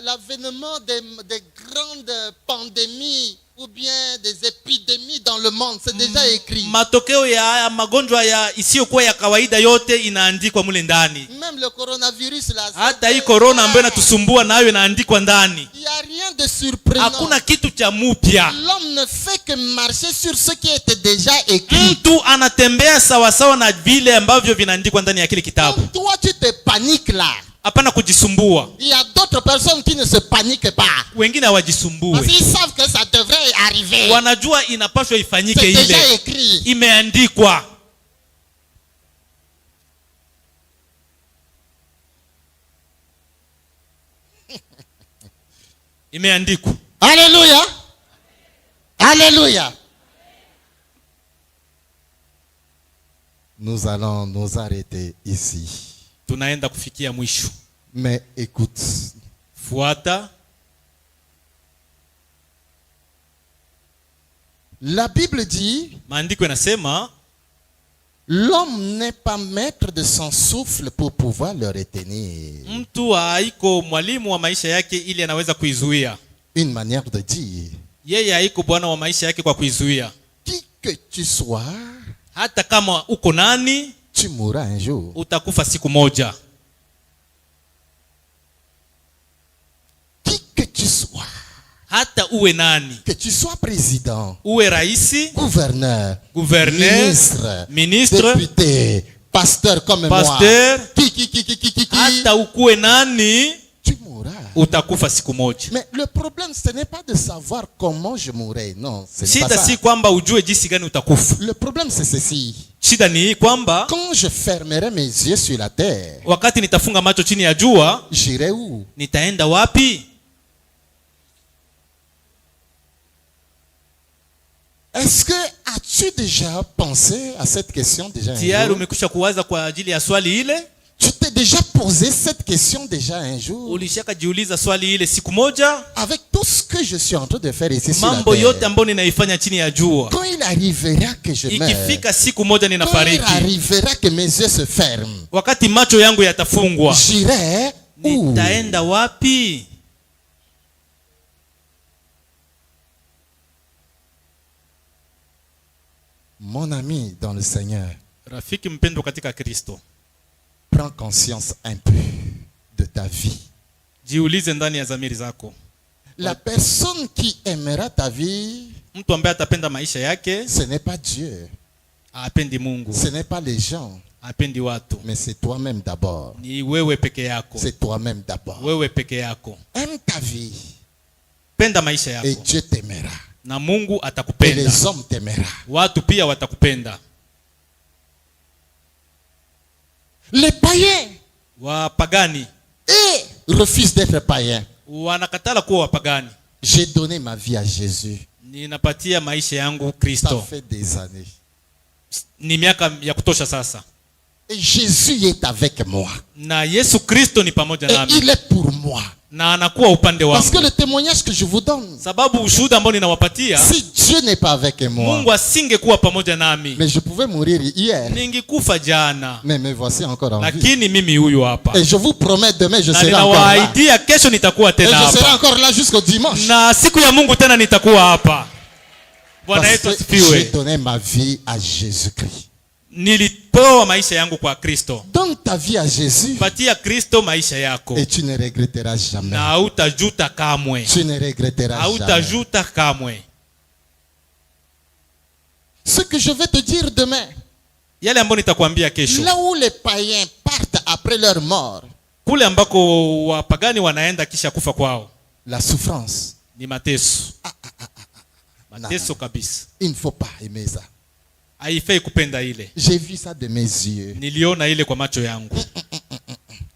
B: L'avènement des grandes pandémies ou bien des épidémies dans le monde, c'est déjà écrit.
C: Matokeo ya magonjwa ya isiyokuwa ya kawaida yote inaandikwa mule ndani.
B: Même le coronavirus là.
C: Hata hii corona ambayo inatusumbua nayo inaandikwa ndani.
B: Il y a rien de surprenant.
C: Hakuna kitu cha mupya.
B: L'homme ne fait que marcher sur ce qui était déjà écrit.
C: Mtu anatembea sawa sawa na vile ambavyo vinaandikwa ndani ya kile kitabu.
B: Toi tu te paniques là.
C: Hapana kujisumbua.
B: Il y a d'autres personnes qui ne se paniquent pas.
C: Wengine hawajisumbue.
B: Parce qu'ils savent que ça devrait arriver.
C: Wanajua inapaswa ifanyike
B: C'est déjà
C: ile.
B: écrit.
C: Imeandikwa. Imeandikwa.
B: Alléluia. Alléluia.
E: Nous allons nous arrêter ici.
C: Tunaenda kufikia mwisho.
E: Mais écoute,
C: Fuata.
B: La Bible dit,
C: Maandiko yanasema
B: l'homme n'est pas maître de son souffle pour pouvoir le retenir.
C: mtu haiko mwalimu wa maisha yake ili anaweza kuizuia.
E: une manière de dire,
C: Yeye haiko bwana wa maisha yake kwa kuizuia.
B: Qui que tu sois,
C: Hata kama uko nani,
E: tu mourras un jour.
C: utakufa siku moja.
B: qui que tu sois,
C: Hata uwe nani,
B: que tu sois président,
C: uwe raisi,
B: gouverneur,
C: gouverneur, ministre,
B: député, pasteur comme
C: pasteur,
B: moi, qui,
C: hata ukuwe nani,
B: tu mourras.
C: utakufa siku moja.
B: Mais le problème, ce n'est pas de savoir comment je mourrai. Non, ce n'est pas
C: Shida
B: ça.
C: si kwamba ujue jinsi gani utakufa.
B: Le problème, c'est ceci.
C: Shida ni hii kwamba
B: Quand je fermerai mes yeux sur la terre,
C: wakati nitafunga macho chini ya jua,
B: j'irai où?
C: nitaenda wapi?
B: Est-ce que as-tu déjà pensé à cette question déjà un
C: Tayari
B: jour?
C: umekwisha kuwaza kwa ajili ya swali ile?
B: Tu t'es déjà posé cette question déjà un jour?
C: Ulishaka jiuliza swali ile siku moja?
B: Avec tout ce que je suis en train de faire ici sur la
C: Mambo yote
B: terre,
C: ambayo ninaifanya chini ya jua,
B: quand il arrivera que je meurs,
C: ikifika siku moja
B: quand il
C: ninafariki,
B: arrivera que mes yeux se ferment,
C: wakati macho yangu yatafungwa,
B: j'irai où?
C: nitaenda wapi?
E: Mon ami dans le Seigneur,
C: Rafiki mpendwa katika Kristo,
E: prends conscience un peu de ta vie.
C: jiulize ndani ya dhamiri zako.
B: La personne qui aimera ta vie,
C: Mtu ambaye atapenda maisha yake
B: ce n'est pas Dieu,
C: hapendi Mungu,
B: ce n'est pas les gens,
C: hapendi watu,
B: mais c'est toi-même d'abord.
C: ni wewe peke yako.
B: C'est toi-même d'abord.
C: Wewe peke yako.
B: Aime ta vie
C: Penda maisha
B: et
C: yako
B: Dieu t'aimera.
C: na Mungu
B: Et
C: atakupenda.
B: les hommes t'aimeront.
C: Watu pia watakupenda.
B: Les païens
C: Wapagani
B: refusent d'être païens.
C: wanakatala kuwa wapagani.
B: J'ai donné ma vie à Jésus.
C: Ninapatia maisha yangu
B: Ça
C: Kristo.
B: fait des années.
C: Ni miaka ya kutosha sasa.
B: Et Jésus est avec moi.
C: Na Yesu Kristo ni pamoja
B: Et
C: nami.
B: il est pour moi.
C: Na anakuwa upande
B: Parce que
C: wangu.
B: le témoignage que je vous donne,
C: Sababu ushuhuda ambao ninawapatia,
B: si Dieu n'est pas avec moi,
C: Mungu asingekuwa pamoja nami,
B: mais je pouvais mourir hier,
C: ningekufa jana.
B: mais me voici encore en vie.
C: Lakini mimi huyu hapa.
B: Et je vous promets, demain je
C: Na
B: serai encore là.
C: ninawaahidia kesho nitakuwa
B: Et
C: tena
B: je serai
C: hapa.
B: encore là jusqu'au dimanche.
C: Na siku ya Mungu tena nitakuwa hapa. Bwana
B: Parce
C: Yesu
B: que j'ai
C: asifiwe.
B: donné ma vie à Jésus-Christ.
C: Nilipewa maisha yangu kwa Kristo.
B: Donne ta vie à Jésus
C: Patia Kristo maisha yako.
B: et tu ne regretteras jamais.
C: Na hautajuta kamwe.
B: Tu ne regretteras jamais.
C: Hautajuta kamwe.
B: Ce que je vais te dire demain,
C: Yale ambayo nitakwambia kesho.
B: là où les païens partent après leur mort,
C: Kule ambako wapagani wanaenda kisha kufa kwao
B: la souffrance,
C: ni mateso. Mateso kabisa.
B: il ne faut pas aimer ça.
C: Haifai kupenda ile.
B: J'ai vu ça de mes yeux.
C: Niliona ile kwa macho yangu.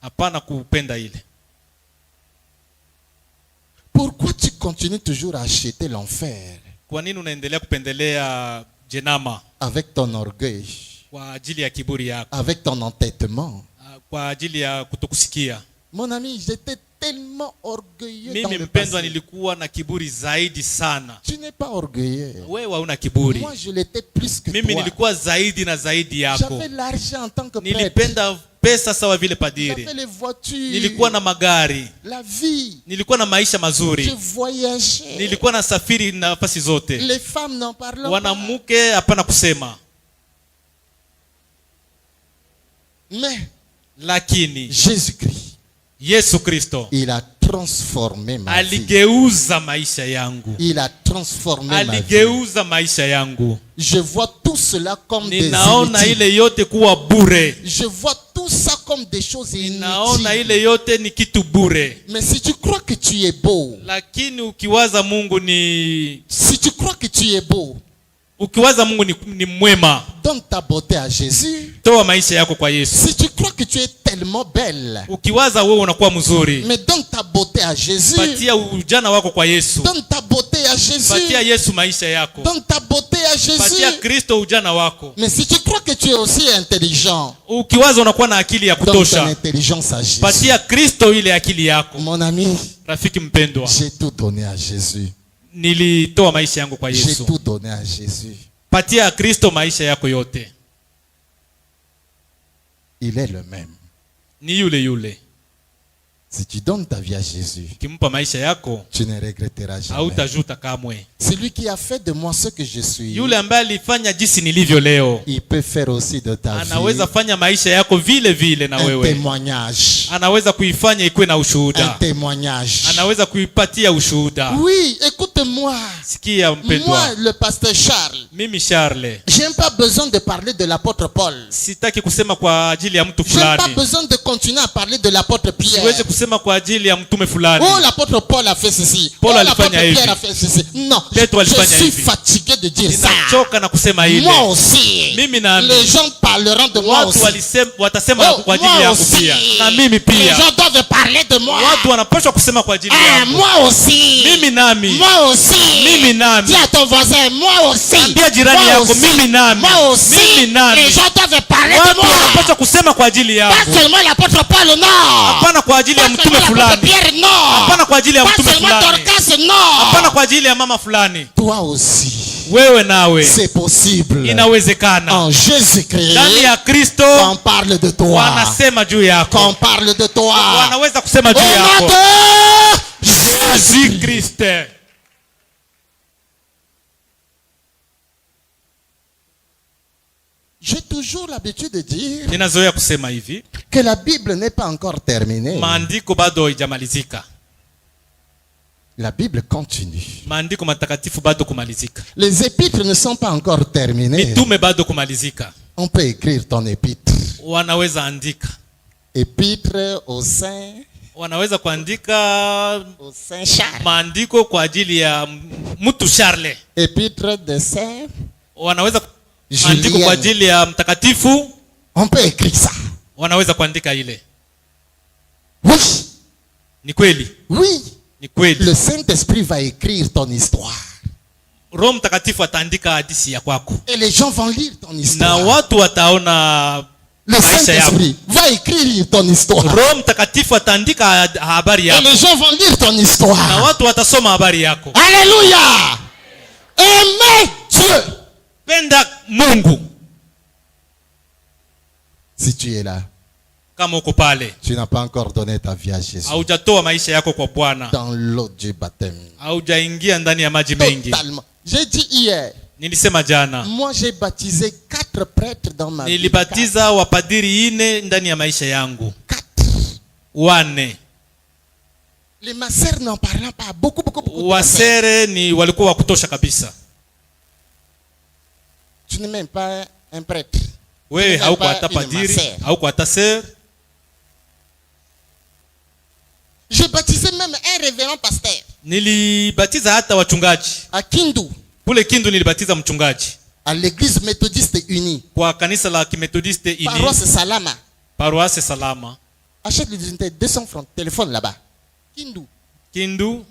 C: Hapana kupenda ile.
B: Pourquoi tu continues toujours à acheter l'enfer
C: Kwa nini unaendelea kupendelea jenama
B: avec ton orgueil,
C: kwa ajili ya kiburi yako,
B: avec ton entêtement?
C: kwa ajili ya kutokusikia?
B: Mon ami, j'étais tellement orgueilleux dans
C: Mimi
B: le
C: mpendwa,
B: passé.
C: nilikuwa na kiburi zaidi sana.
B: Tu n'es pas orgueilleux.
C: Wewe hauna kiburi.
B: Moi, je l'étais plus que
C: Mimi
B: toi.
C: nilikuwa zaidi na zaidi yako.
B: J'avais l'argent en tant que prêtre.
C: Nilipenda pesa sawa vile
B: j'avais
C: padiri,
B: les voitures,
C: nilikuwa na magari,
B: la vie,
C: nilikuwa na maisha
B: je
C: mazuri,
B: voyageais.
C: nilikuwa na safiri nafasi zote.
B: Les femmes n'en parlent pas.
C: Wanamke hapana kusema,
B: Mais
C: lakini
B: Jésus-Christ,
C: Yesu Kristo
B: il a transformé ma vie.
C: aligeuza maisha yangu,
B: Il a transformé ma vie.
C: aligeuza maisha yangu.
B: Je vois tout cela comme des
C: Ninaona
B: inutiles.
C: ile yote kuwa bure,
B: Je vois tout ça comme des choses
C: ninaona
B: inutiles.
C: ile yote ni kitu bure.
B: Mais si tu crois que tu es beau,
C: Lakini ukiwaza Mungu ni ni mwema,
B: donne ta beauté à Jésus.
C: toa maisha yako kwa Yesu.
B: Si tu crois que tu es tellement belle,
C: Ukiwaza wewe unakuwa mzuri,
B: mais donne ta beauté à Jésus.
C: patia ujana wako kwa Yesu.
B: Donne ta beauté à Jésus.
C: Patia Yesu maisha yako,
B: Donne ta beauté à
C: patia
B: Jésus.
C: Kristo ujana wako.
B: Mais si tu crois que tu es aussi intelligent,
C: Ukiwaza unakuwa na akili ya
B: donne ton
C: kutosha,
B: intelligence à Jésus.
C: patia Kristo ile akili yako.
B: Mon ami,
C: Rafiki mpendwa,
B: j'ai tout donné à Jésus.
C: nilitoa maisha yangu kwa
B: J'ai
C: Yesu.
B: tout donné à Jésus.
C: Patia Kristo maisha yako yote,
B: Il est le même.
C: ni yule yule.
B: Si tu donnes ta vie à Jésus,
C: Ukimpa maisha yako
B: tu ne regretteras jamais.
C: hautajuta kamwe.
B: Celui qui a fait de moi ce que je suis,
C: Yule ambaye alifanya jinsi nilivyo leo,
B: il peut faire aussi de ta vie
C: anaweza fanya maisha yako vile vile na
B: un
C: wewe.
B: témoignage.
C: Anaweza kuifanya ikuwe na
B: Un
C: ushuhuda,
B: témoignage.
C: anaweza kuipatia ushuhuda.
B: Oui, écoute-moi.
C: Sikia
B: Moi,
C: mpendwa,
B: le pasteur Charles,
C: mimi Charles
B: j'ai pas besoin de parler de l'apôtre Paul.
C: sitaki kusema kwa ajili ya mtu
B: J'ai pas
C: fulani,
B: besoin de continuer à parler de l'apôtre Pierre.
C: siwezi kusema kwa ajili ya mtume fulani.
B: Oh, l'apôtre Paul a fait ceci.
C: Paul
B: oh,
C: alifanya
B: l'apôtre
C: hivi.
B: Pierre a fait ceci. Non,
C: Petro
B: je
C: alifanya
B: suis
C: hivi.
B: fatigué de dire ça.
C: Ninachoka na kusema ile.
B: Moi aussi.
C: Mimi nami.
B: Les gens parleront de moi aussi.
C: Watu watasema
B: Oh,
C: kwa ajili
B: moi
C: yangu
B: aussi.
C: pia, na mimi
B: Les
C: pia.
B: gens doivent parler de moi.
C: Watu wanapaswa kusema kwa ajili
B: Ah,
C: yangu.
B: moi aussi.
C: Mimi nami.
B: Moi aussi.
C: Mimi nami.
B: Dis à ton voisin, moi aussi.
C: Ambia jirani
B: Moi
C: yako,
B: aussi.
C: mimi nami.
B: Moi aussi.
C: Mimi nami.
B: Les gens doivent parler de
C: Watu
B: moi.
C: wanapaswa kusema kwa ajili
B: Pas
C: yangu,
B: seulement l'apôtre Paul, non.
C: hapana kwa ajili ya
B: Pas
C: mtume
B: seulement l'apôtre
C: fulani,
B: Pierre, non.
C: hapana kwa ajili ya
B: Pas
C: mtume
B: seulement
C: fulani,
B: Dorcas, non.
C: hapana kwa ajili ya mama fulani.
B: Toi aussi.
C: Wewe nawe
B: C'est possible.
C: inawezekana.
B: En Jésus-Christ,
C: Ndani ya Kristo
B: on parle de toi.
C: wanasema juu yako,
B: Qu'on parle de toi.
C: wanaweza kusema
B: Au
C: juu
B: nom
C: yako.
B: de
C: Jésus Kristo.
B: J'ai toujours l'habitude de dire
C: Ninazoea kusema hivi,
B: que la Bible n'est pas encore terminée.
C: maandiko bado haijamalizika.
B: La Bible continue.
C: Maandiko matakatifu bado kumalizika.
B: Les épîtres ne sont pas encore terminées.
C: Mitume bado kumalizika.
B: On peut écrire ton épître.
C: Wanaweza andika,
B: Épître au Saint,
C: wanaweza kuandika
B: au Saint Charles.
C: maandiko kwa ajili ya mtu Charles.
B: Épître de Saint
C: Wanaweza andiko kwa
B: Julien.
C: ajili ya mtakatifu,
B: On peut écrire ça.
C: wanaweza kuandika ile.
B: Oui,
C: Ni kweli,
B: oui.
C: ni kweli.
B: Le Saint-Esprit va écrire ton histoire.
C: Roho Mtakatifu ataandika hadithi ya kwako
B: Et les gens vont lire ton
C: na
B: histoire.
C: watu wataona
B: Le
C: maisha yako.
B: Saint-Esprit va écrire ton histoire.
C: Roho Mtakatifu ataandika habari
B: Et
C: yako
B: les gens vont lire ton
C: na
B: histoire.
C: watu watasoma habari yako.
B: Alléluia. Aimez Dieu.
C: Penda Mungu.
B: Si tu es là,
C: Kama uko pale
B: tu n'as pas encore donné ta vie à Jésus.
C: haujatoa maisha yako kwa Bwana,
B: Dans l'eau du baptême.
C: haujaingia ndani ya maji mengi.
B: Totalement. J'ai dit hier,
C: Nilisema jana,
B: moi j'ai baptisé 4 prêtres dans ma vie.
C: nilibatiza wapadiri 4 ndani ya maisha yangu.
B: 4.
C: 4
B: Les masseurs n'en parlant pas. Beaucoup.
C: wasere ni walikuwa wa kutosha kabisa.
B: Tu n'es même pas un prêtre.
C: Wewe
B: Nilikuwa
C: hauko hata
B: ile
C: padiri,
B: maser.
C: hauko hata ser.
B: J'ai baptisé même un révérend pasteur
C: Nilibatiza hata wachungaji.
B: à Kindu,
C: Kule Kindu nilibatiza mchungaji
B: à l'église méthodiste unie,
C: kwa kanisa la Kimethodiste ili
B: paroisse Salama.
C: Paroisse Salama.
B: Achète l'unité 200 francs, téléphone là-bas. Kindu.
C: Kindu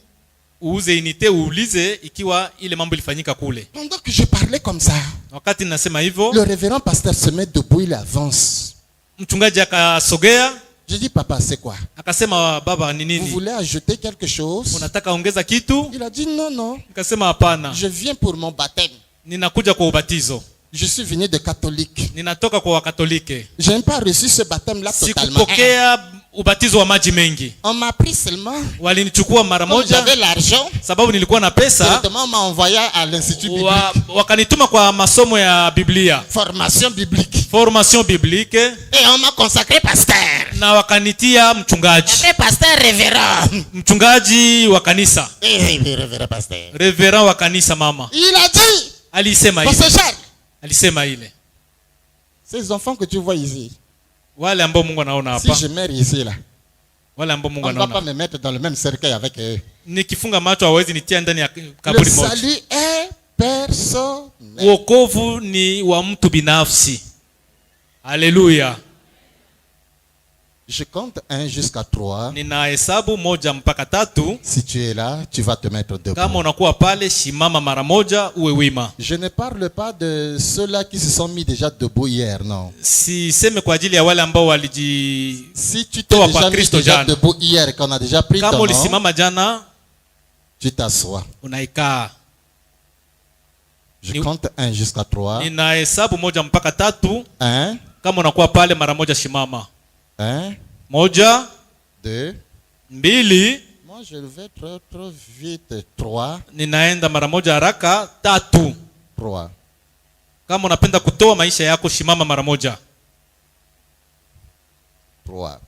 C: uuze inite, uulize ikiwa ile mambo ilifanyika kule.
B: Pendant que je parlais comme ça,
C: Wakati ninasema hivyo,
B: le révérend pasteur se met debout, il avance.
C: mchungaji akasogea
B: Je dis, papa, c'est quoi?
C: akasema, baba ni
B: Vous
C: nini?
B: voulez ajouter quelque chose?
C: Unataka ongeza kitu?
B: Il a dit, non.
C: Nikasema hapana,
B: Je viens pour mon baptême.
C: ninakuja kwa ubatizo.
B: Je suis venu de catholique.
C: ninatoka kwa Wakatolike.
B: Je n'ai pas reçu ce baptême-là totalement.
C: Sikupokea ubatizo wa maji mengi.
B: On m'a pris seulement.
C: Walinichukua mara
B: Comme
C: moja
B: j'avais l'argent,
C: sababu nilikuwa na pesa,
B: directement on m'a envoyé à l'institut biblique.
C: wakanituma kwa masomo ya Biblia,
B: Formation biblique.
C: formation biblique,
B: Et on m'a consacré pasteur.
C: na wakanitia mchungaji,
B: Après pasteur révérend.
C: mchungaji wa kanisa,
B: Révérend pasteur.
C: reverend wa kanisa. Mama
B: Il a dit,
C: alisema
B: Pasteur
C: ile,
B: Charles,
C: alisema ile,
B: ces enfants que tu vois ici,
C: wale ambao Mungu anaona
B: si
C: hapa,
B: je meurs ici là,
C: wale ambao Mungu
B: on ne va pas
C: anaona,
B: me mettre dans le même cercueil avec eux.
C: nikifunga macho hawezi nitia ndani ya
B: Le
C: kaburi moja.
B: salut est personnel.
C: Wokovu ni wa mtu binafsi. Haleluya.
B: Je compte 1 jusqu'à 3.
C: Nina hesabu 1 mpaka 3.
B: Si tu es là, tu vas te mettre debout.
C: Kama unakuwa pale, shimama mara moja uwe wima.
B: Je ne parle pas de ceux-là qui se sont mis déjà debout hier, non.
C: Siseme kwa ajili ya wale ambao
B: Si tu t'es
C: Toa
B: déjà
C: kwa
B: mis
C: Kristo
B: déjà
C: jana.
B: debout hier et qu'on a déjà pris
C: kama
B: ton nom,
C: ulisimama jana,
B: tu t'assois.
C: unaikaa.
B: Je compte 1 jusqu'à 3.
C: Nina hesabu 1 mpaka 3.
B: 1,
C: Kama unakuwa pale, mara moja shimama.
B: 1,
C: 1,
B: 2.
C: 2.
B: Moi, je vais trop vite. 3,
C: Ninaenda mara moja haraka. 3.
B: 3.
C: Kama unapenda kutoa maisha yako, shimama mara moja.
B: 3,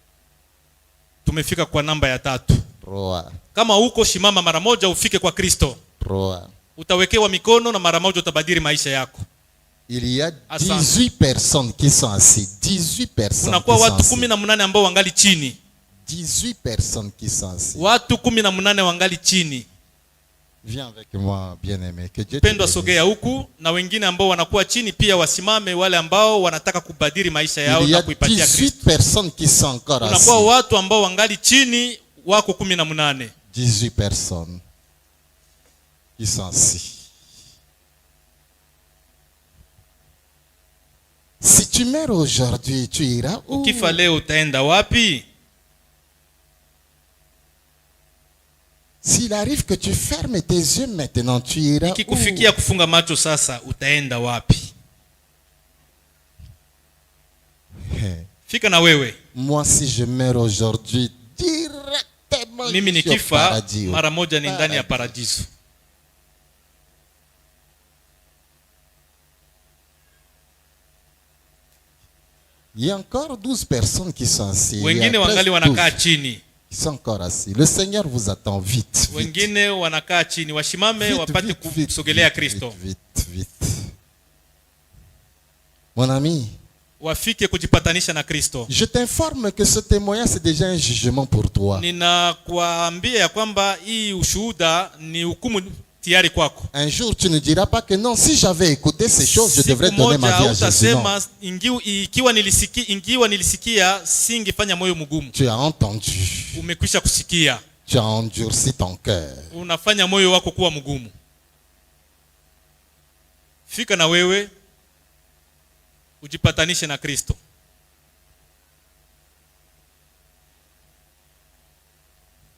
C: Tumefika kwa namba ya 3.
B: 3,
C: Kama uko shimama mara moja, ufike kwa Kristo.
B: 3.
C: Utawekewa mikono na mara moja utabadili maisha yako.
B: Il y a
C: Asante.
B: 18 personnes qui sont assises. 18 personnes.
C: Kunakuwa
B: qui sont
C: watu
B: assises.
C: 18 ambao wangali chini.
B: 18 personnes qui sont assises.
C: Watu 18 wangali chini.
B: Viens avec moi, bien-aimé. Que Dieu te
C: Pendwa,
B: bénisse.
C: sogea huku, na wengine ambao wanakuwa chini pia wasimame, wale ambao wanataka kubadili maisha yao
B: Il y
C: na
B: a
C: kuipatia
B: 18
C: Kristo.
B: personnes qui sont encore assises.
C: Kunakuwa watu ambao wangali chini, wako 18.
B: 18 personnes qui sont assises. Si tu meurs aujourd'hui, tu iras où?
C: Ukifa leo utaenda wapi?
B: S'il arrive que tu fermes tes yeux maintenant, tu iras où?
C: Ikikufikia kufunga macho sasa, utaenda wapi? Fika na wewe.
B: Moi, si je meurs aujourd'hui, directement
C: Mimi
B: je suis au
C: nikifa
B: paradis.
C: mara moja ni ndani ya paradiso.
B: Il y a encore 12 personnes qui sont assises. Il y a
C: Wengine
B: 13,
C: wangali
B: 12
C: wanakaa chini.
B: qui sont encore assis. Le Seigneur vous attend vite. Vite,
C: Wengine wanakaa chini, wasimame
B: vite,
C: wapate
B: vite, vite,
C: kusogelea
B: vite,
C: Kristo.
B: vite, vite. Mon ami,
C: Wafike kujipatanisha na Kristo.
B: je t'informe que ce témoignage c'est déjà un jugement pour toi.
C: Ninakuambia ya kwamba hii ushuhuda ni hukumu tayari kwako.
B: Un jour tu ne diras pas que non, si j'avais écouté ces choses, je devrais
C: Siku
B: donner ma
C: moja
B: vie à Jésus. Non.
C: utasema ingiwa nilisikia singefanya moyo mgumu.
B: Tu as entendu.
C: Umekwisha kusikia,
B: Tu as endurci ton cœur.
C: unafanya moyo wako kuwa mgumu. Fika na wewe ujipatanishe na Kristo.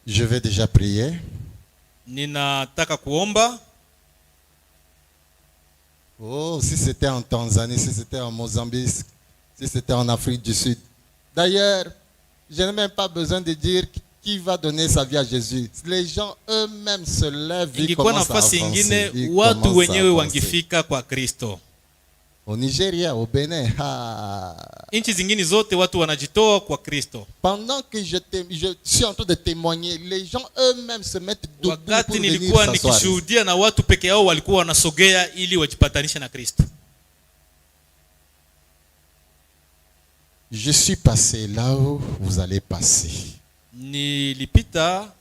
B: Je vais déjà prier.
C: Ninataka kuomba.
B: Oh, si c'était en Tanzanie, si c'était en Mozambique, si c'était en Afrique du Sud. D'ailleurs, je n'ai même pas besoin de dire qui va donner sa vie à Jésus. Les gens eux-mêmes se lèvent, ils
C: Ingekuwa
B: commencent à
C: nafasi
B: avancer.
C: ingine,
B: Ils
C: watu
B: commencent à
C: wenyewe
B: avancer.
C: wangefika kwa Kristo.
B: Au Nigeria, au Bénin,
C: Nchi zingine zote watu wanajitoa kwa Kristo.
B: pendant que je suis en train de témoigner, les gens eux-mêmes se mettent debout pour
C: Wakati
B: venir
C: nilikuwa
B: s'asseoir.
C: nikishuhudia na watu peke yao walikuwa wanasogea ili wajipatanishe na Kristo.
B: Je suis passé là où vous allez passer.
C: Nilipita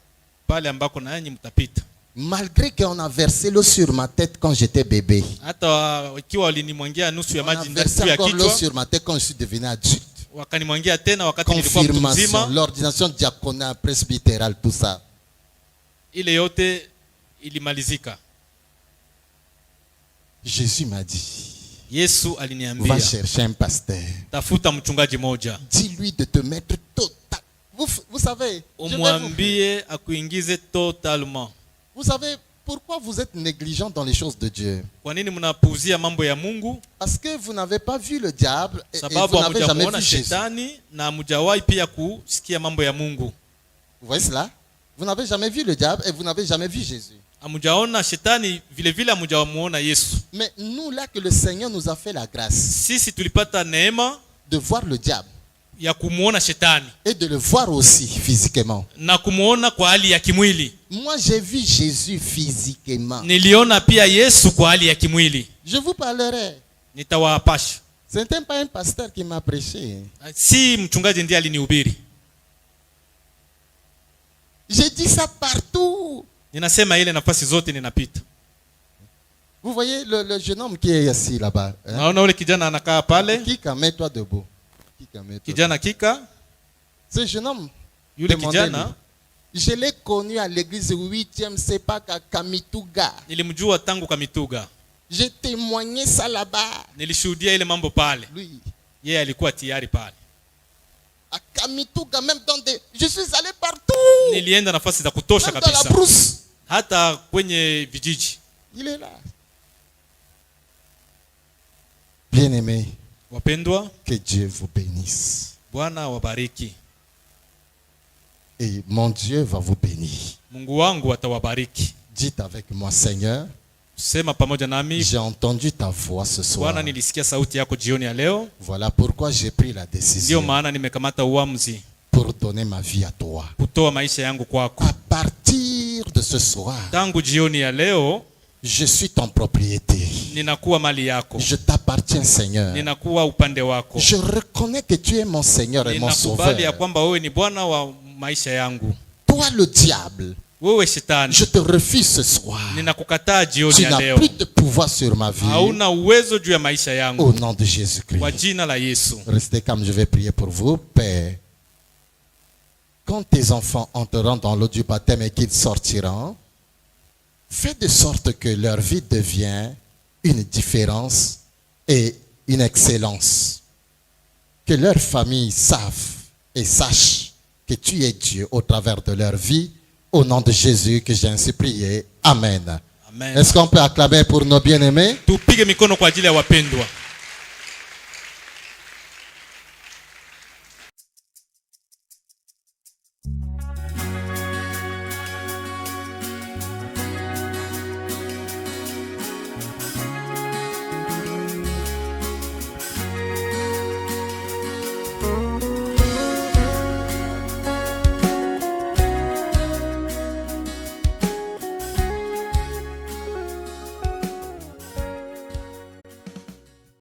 C: pale ambako nanyi mtapita.
B: Malgré qu'on a versé l'eau sur ma tête quand j'étais bébé.
C: Hata ikiwa walinimwangia nusu ya
B: On a
C: maji
B: versé
C: ndani ya
B: encore l'eau
C: kichwa,
B: sur ma tête quand je suis devenu adulte.
C: wakanimwangia tena wakati nilikuwa mtu
B: Confirmation,
C: mzima.
B: l'ordination diaconale, presbytérale, tout ça.
C: Ile yote ilimalizika.
B: Jésus m'a dit,
C: Yesu
B: va
C: aliniambia,
B: chercher un pasteur.
C: tafuta mchungaji moja,
B: Dis-lui de te mettre total. Vous savez, je vais
C: umwambie akuingize totalement.
B: vous savez, pourquoi vous êtes négligent dans les choses de Dieu?
C: Kwa nini mnapuuzia mambo ya Mungu?
B: Parce que vous n'avez pas vu le diable et
C: Sababu
B: vous n'avez jamais
C: hamujamuona
B: vu Jésus.
C: shetani na hamujawahi pia kusikia mambo ya Mungu.
B: Vous voyez cela? Vous n'avez jamais vu le diable et vous n'avez jamais vu Jésus.
C: Hamujaona shetani, vile vile hamujamuona Yesu.
B: Mais nous, là que le Seigneur nous a fait la grâce
C: Sisi tulipata neema
B: de voir le diable
C: ya kumuona shetani
B: et de le voir aussi physiquement.
C: na kumuona kwa hali ya kimwili.
B: Moi, j'ai vu Jésus physiquement.
C: Niliona pia Yesu kwa hali ya kimwili.
B: Je vous parlerai.
C: Nitawapasha.
B: Ce n'était pas un pasteur qui m'a prêché.
C: Si mchungaji ndiye alinihubiri.
B: J'ai dit ça partout.
C: Ninasema ile nafasi zote ninapita.
B: Vous voyez le jeune homme qui est assis là-bas. Hein?
C: Naona ule kijana anakaa pale.
B: Kika, mets-toi debout. Kika, mets-toi.
C: Kijana Kika,
B: Ce jeune homme,
C: yule
B: demandez-lui.
C: kijana
B: Je l'ai connu à l'église 8e Sepak à Kamituga.
C: nilimjua tangu Kamituga.
B: J'ai témoigné ça là-bas.
C: Nilishuhudia ile mambo pale.
B: Lui,
C: Yeye alikuwa tayari pale.
B: à Kamituga, même dans des... Je suis allé partout.
C: Nilienda nafasi za kutosha
B: Même dans la
C: kabisa.
B: brousse.
C: Hata kwenye vijiji.
B: Il est là. Bien-aimés,
C: Wapendwa,
B: que Dieu vous bénisse.
C: Bwana wabariki.
B: Et mon Dieu va vous bénir.
C: Mungu wangu atawabariki.
B: Dites avec moi, Seigneur,
C: Sema pamoja nami,
B: j'ai entendu ta voix ce soir.
C: Bwana, nilisikia sauti yako jioni ya leo.
B: Voilà pourquoi j'ai pris la
C: Ndio
B: décision
C: maana nimekamata uamuzi
B: pour donner ma vie à toi.
C: kutoa maisha yangu kwako.
B: À partir de ce soir,
C: Tangu jioni ya leo
B: je suis ton propriété.
C: ninakuwa mali yako.
B: Je t'appartiens, Seigneur.
C: Ninakuwa upande wako.
B: Je reconnais que tu es mon Seigneur et mon
C: Ninakubali ya
B: Sauveur.
C: kwamba wewe ni Bwana wa maisha yangu.
B: Toi, le diable,
C: Wewe shetani,
B: je te refuse ce soir.
C: ninakukataa jioni
B: Tu
C: ya
B: n'as
C: leo.
B: plus de pouvoir sur ma vie.
C: Hauna uwezo juu ya maisha
B: Au
C: yangu.
B: nom de Jésus-Christ.
C: Kwa jina la Yesu.
B: Restez calme, je vais prier pour vous, Père. Quand tes enfants entreront dans l'eau du baptême et qu'ils sortiront, fais de sorte que leur vie devienne une différence et une excellence. Que leur famille sache et sache que tu es Dieu au travers de leur vie. Au nom de Jésus que j'ai ainsi prié. Amen.
C: Amen.
B: Est-ce qu'on peut acclamer pour nos bien-aimés?
C: Tupige mikono kwa ajili ya wapendwa.